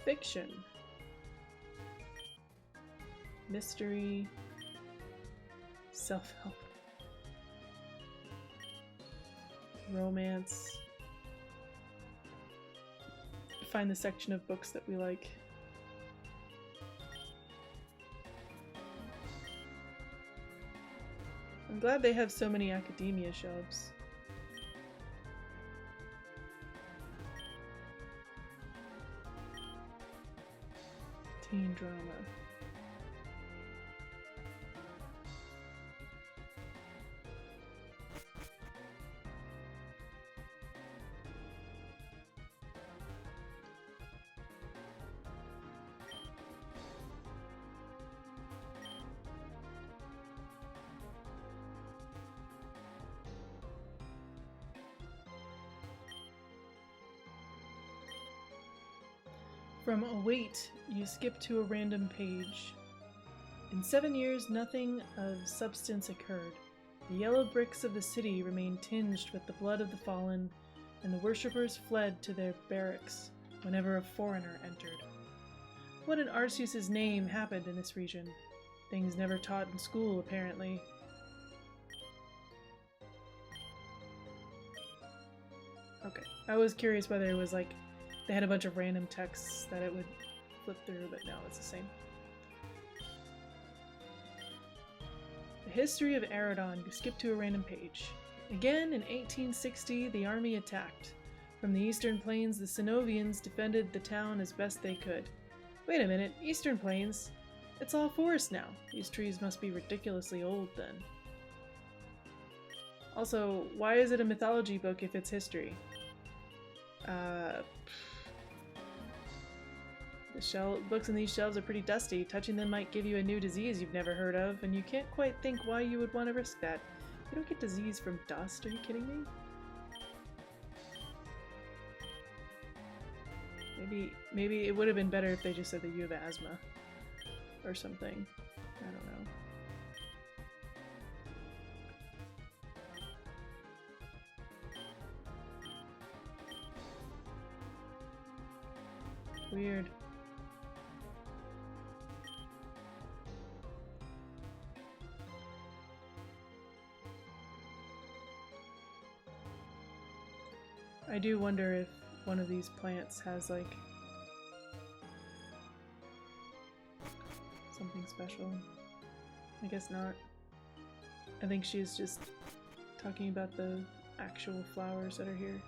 Fiction. Mystery. Self-help. Romance. Find the section of books that we like. I'm glad they have so many academia shelves. teen drama. From await, you skip to a random page. In 7 years, nothing of substance occurred. The yellow bricks of the city remained tinged with the blood of the fallen, and the worshippers fled to their barracks whenever a foreigner entered. What in Arceus's name happened in this region? Things never taught in school, apparently. Okay, I was curious whether it was like they had a bunch of random texts that it would flip through, but no, it's the same. The history of Aradon. You skip to a random page. Again, in 1860, the army attacked. From the eastern plains, the Cenovians defended the town as best they could. Wait a minute, eastern plains? It's all forest now. These trees must be ridiculously old then. Also, why is it a mythology book if it's history? The books in these shelves are pretty dusty. Touching them might give you a new disease you've never heard of, and you can't quite think why you would want to risk that. You don't get disease from dust, are you kidding me? Maybe it would have been better if they just said that you have asthma. Or something. I don't know. Weird. I do wonder if one of these plants has like something special. I guess not. I think she's just talking about the actual flowers that are here.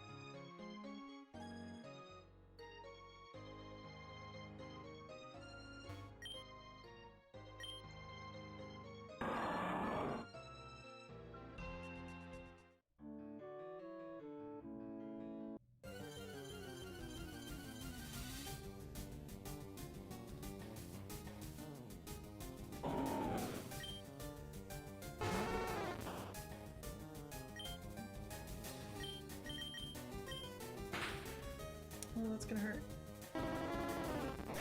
Oh, that's gonna hurt.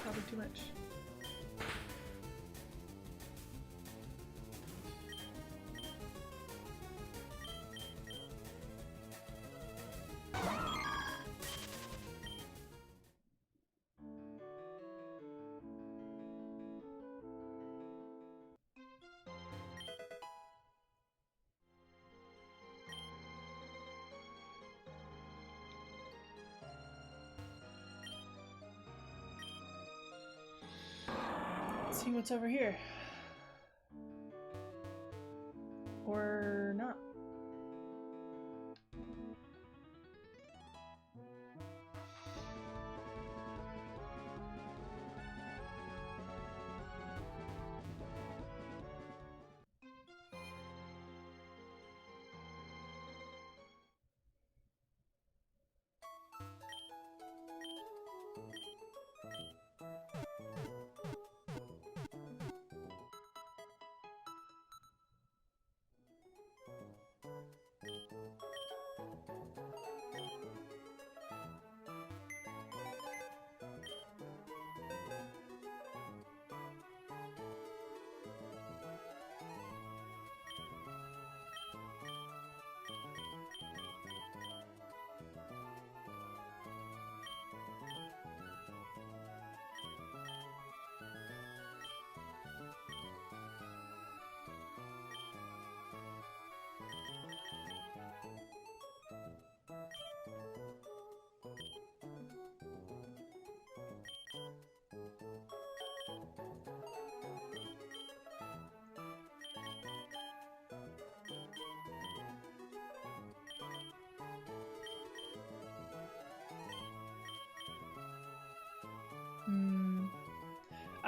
Probably too much. Let's see what's over here. Or not.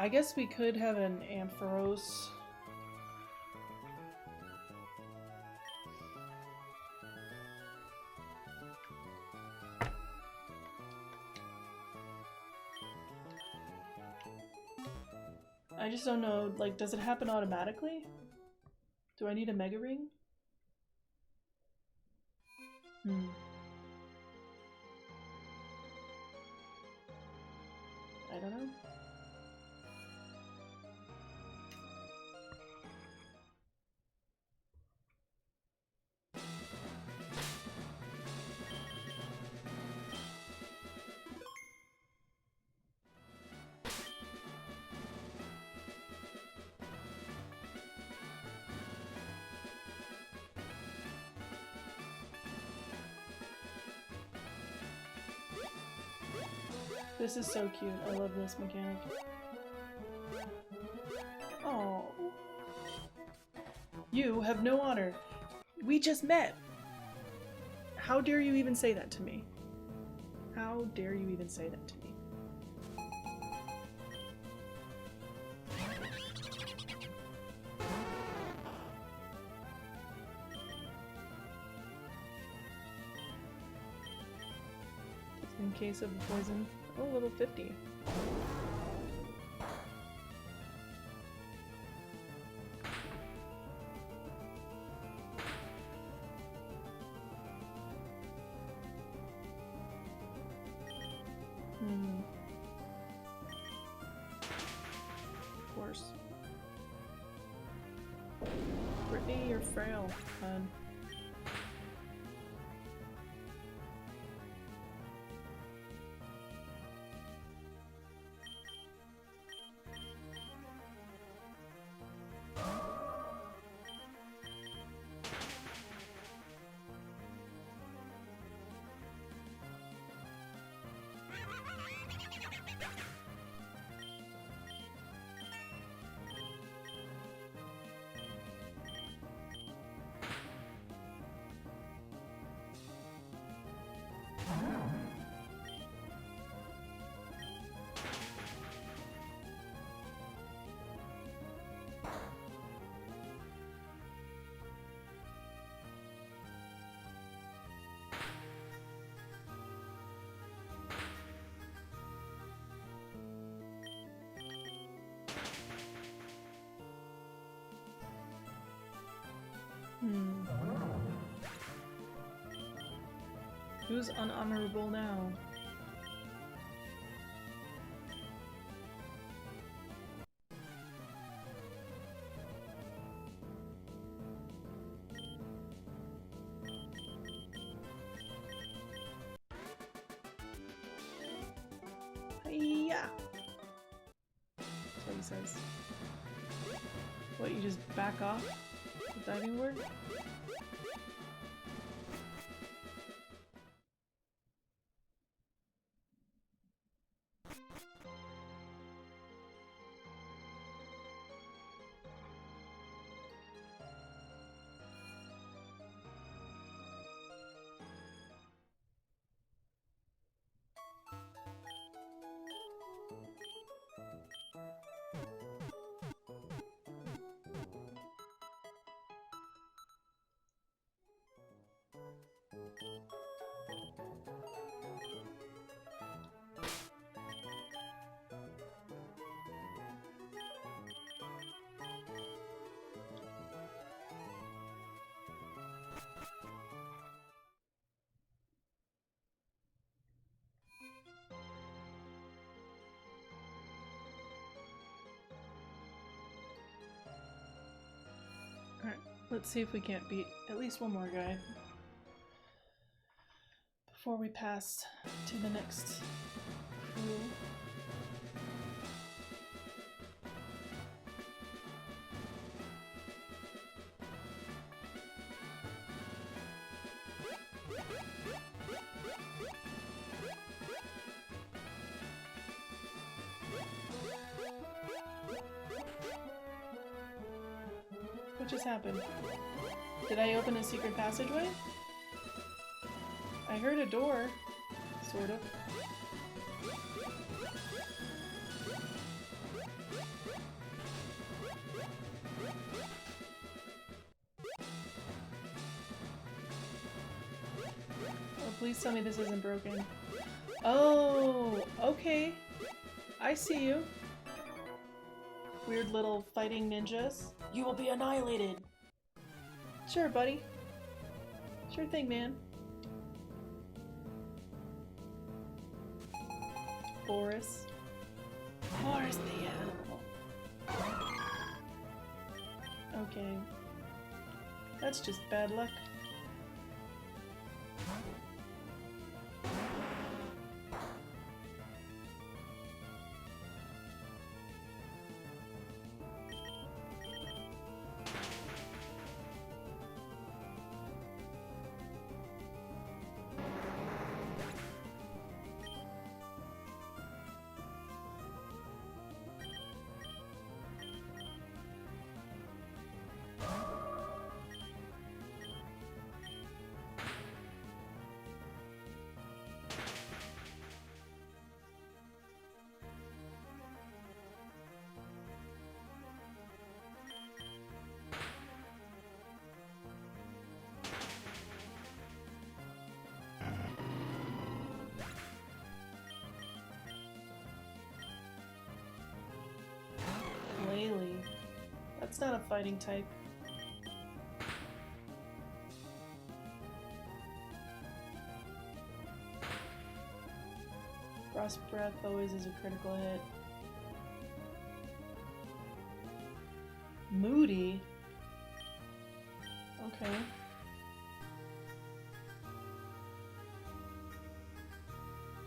I guess we could have an Ampharos. I just don't know, like, does it happen automatically? Do I need a Mega Ring? I don't know. This is so cute. I love this mechanic. Oh. You have no honor. We just met. How dare you even say that to me? How dare you even say that to me? Just in case of poison. Oh, level 50. Of course. Brittany, you're frail, hun. Who's unhonorable now? Yeah. That's what he says. What, you just back off the diving board? Alright, let's see if we can't beat at least one more guy before we pass to the next crew. What just happened? Did I open a secret passageway? I heard a door, sort of. please tell me this isn't broken. Oh, okay. I see you. Weird little fighting ninjas. You will be annihilated. Sure, buddy. Sure thing, man. Boris. Boris the animal. Okay. That's just bad luck. That's not a fighting type. Frost Breath always is a critical hit. Moody? Okay.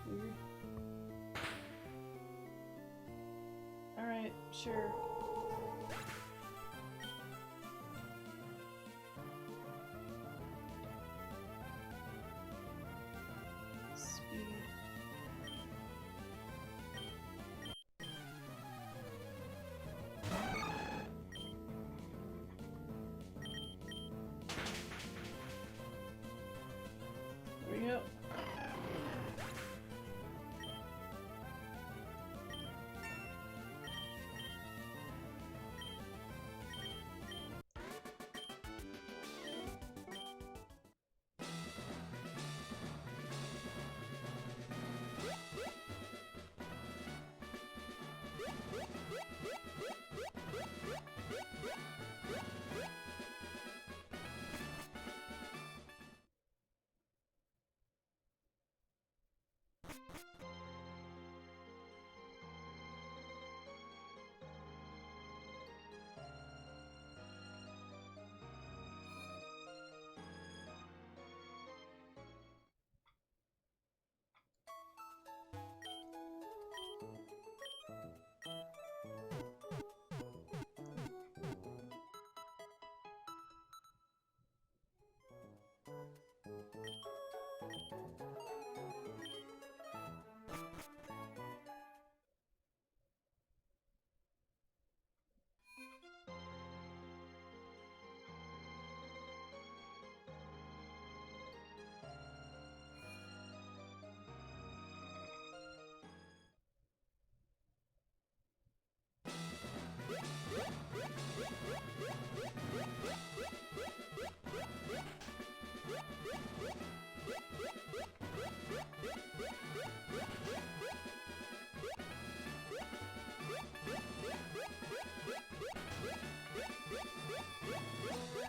Weird. Alright, sure.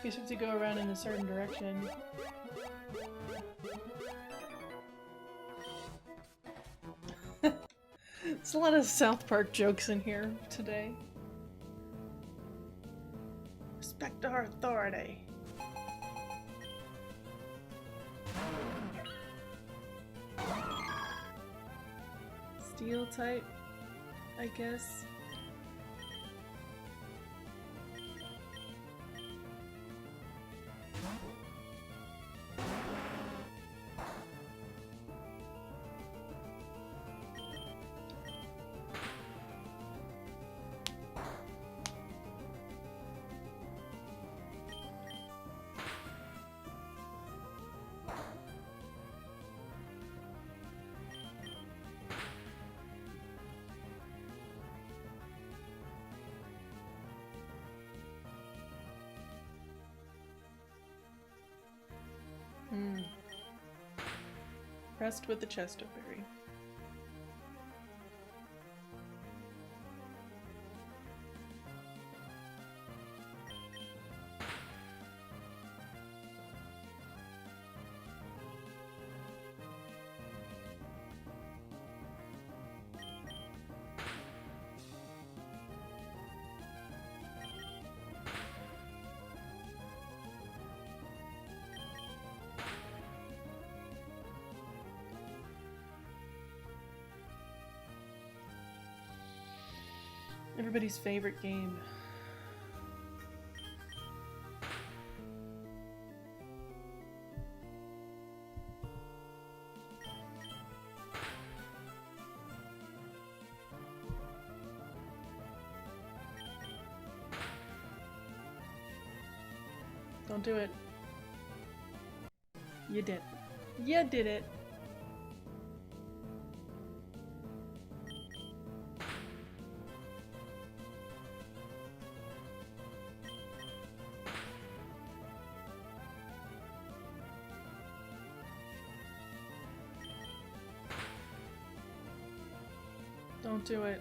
You have to go around in a certain direction. There's a lot of South Park jokes in here today. Respect our authority. Steel type, I guess. Pressed with the chesto berry. Everybody's favorite game. Don't do it. You did. You did it. Don't do it.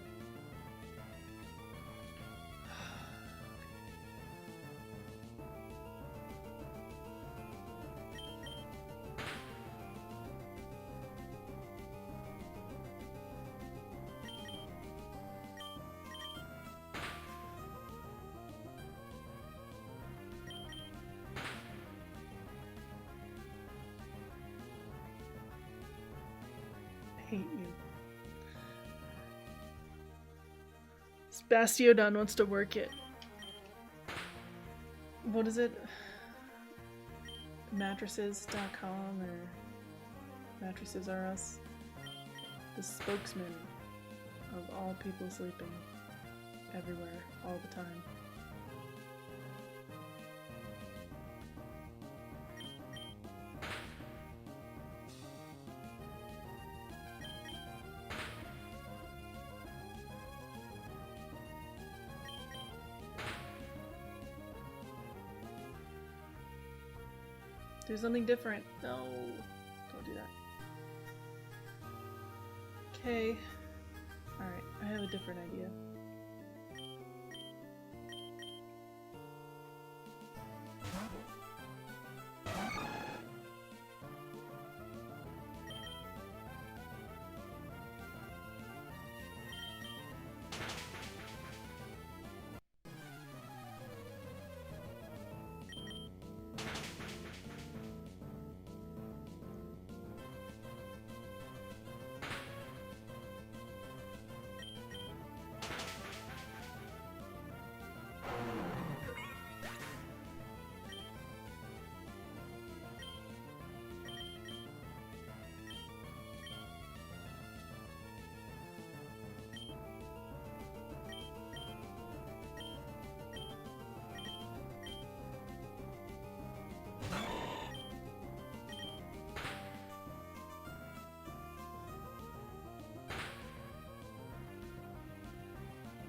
I hate you. Bastiodon wants to work it. What is it? Mattresses.com or Mattresses R Us? The spokesman of all people sleeping everywhere all the time. Do something different. No, don't do that. Okay. Alright, I have a different idea.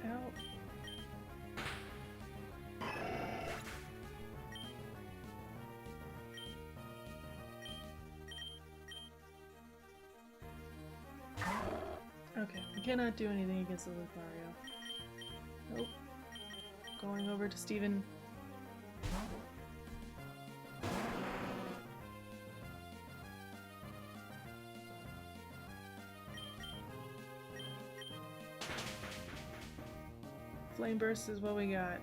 Ow. Okay, we cannot do anything against the Lucario. Nope. Going over to Steven. Flame Burst is what we got.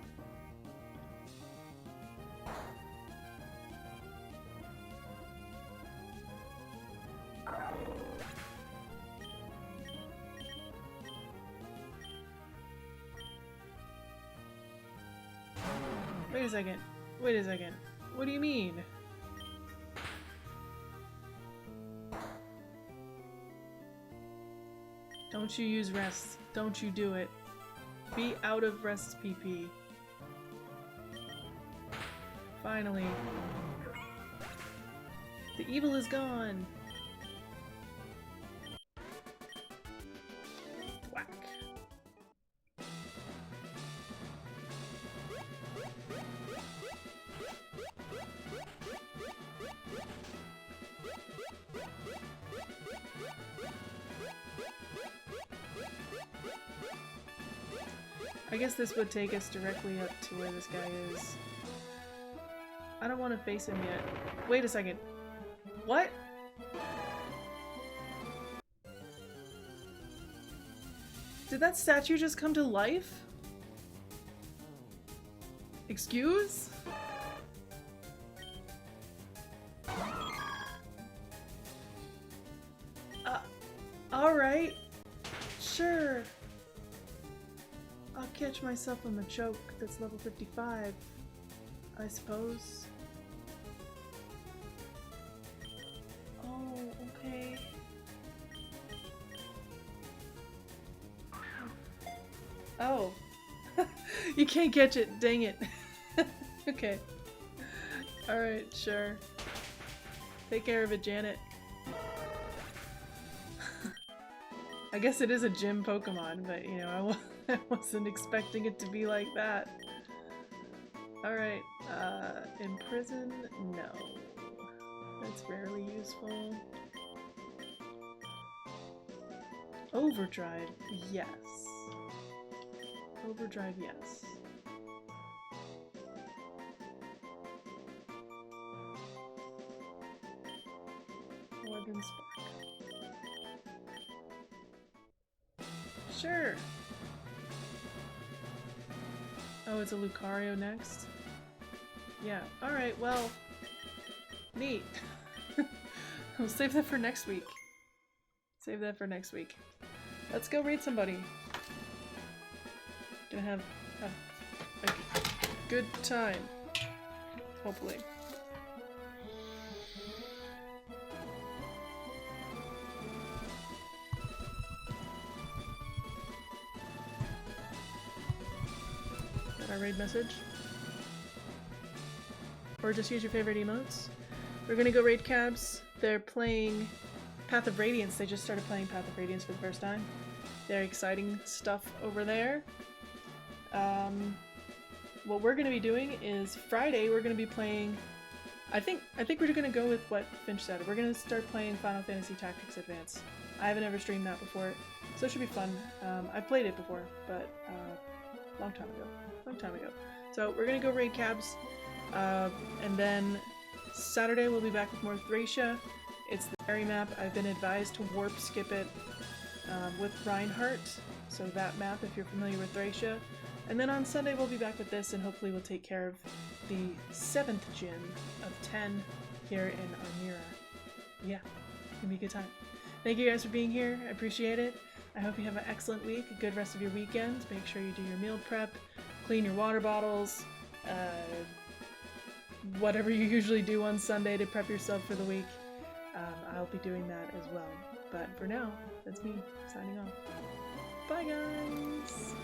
Wait a second. Wait a second. What do you mean? Don't you use rest. Don't you do it. Be out of rest PP. Finally. The evil is gone. Whack. I guess this would take us directly up to where this guy is. I don't want to face him yet. Wait a second. What? Did that statue just come to life? Excuse? Alright. Sure. I'll catch myself on the choke that's level 55, I suppose. Oh, okay. Oh. You can't catch it, dang it. Okay. Alright, sure. Take care of it, Janet. I guess it is a gym Pokemon, but you know, I wasn't expecting it to be like that. Alright, imprison? No. That's rarely useful. Overdrive? Yes. Overdrive, yes. Northern Spark. Sure. Oh, it's a Lucario next? Yeah, alright, well, neat. We'll save that for next week. Save that for next week. Let's go raid somebody. Gonna have a good time. Hopefully. Our raid message. Or just use your favorite emotes. We're gonna go raid Cabs. They're playing Path of Radiance. They just started playing Path of Radiance for the first time. Very exciting stuff over there. What we're gonna be doing is Friday we're gonna be playing. I think we're gonna go with what Finch said. We're gonna start playing Final Fantasy Tactics Advance. I haven't ever streamed that before, so it should be fun. I've played it before, but long time ago. So we're gonna go raid Cabs, and then Saturday we'll be back with more Thracia. It's the Fairy map. I've been advised to warp skip it with Reinhardt, so that map if you're familiar with Thracia. And then on Sunday we'll be back with this, and hopefully we'll take care of the 7th gym of 10 here in Armira. Yeah, it's gonna be a good time. Thank you guys for being here. I appreciate it. I hope you have an excellent week, a good rest of your weekend. Make sure you do your meal prep, clean your water bottles, whatever you usually do on Sunday to prep yourself for the week. I'll be doing that as well. But for now, that's me signing off. Bye guys!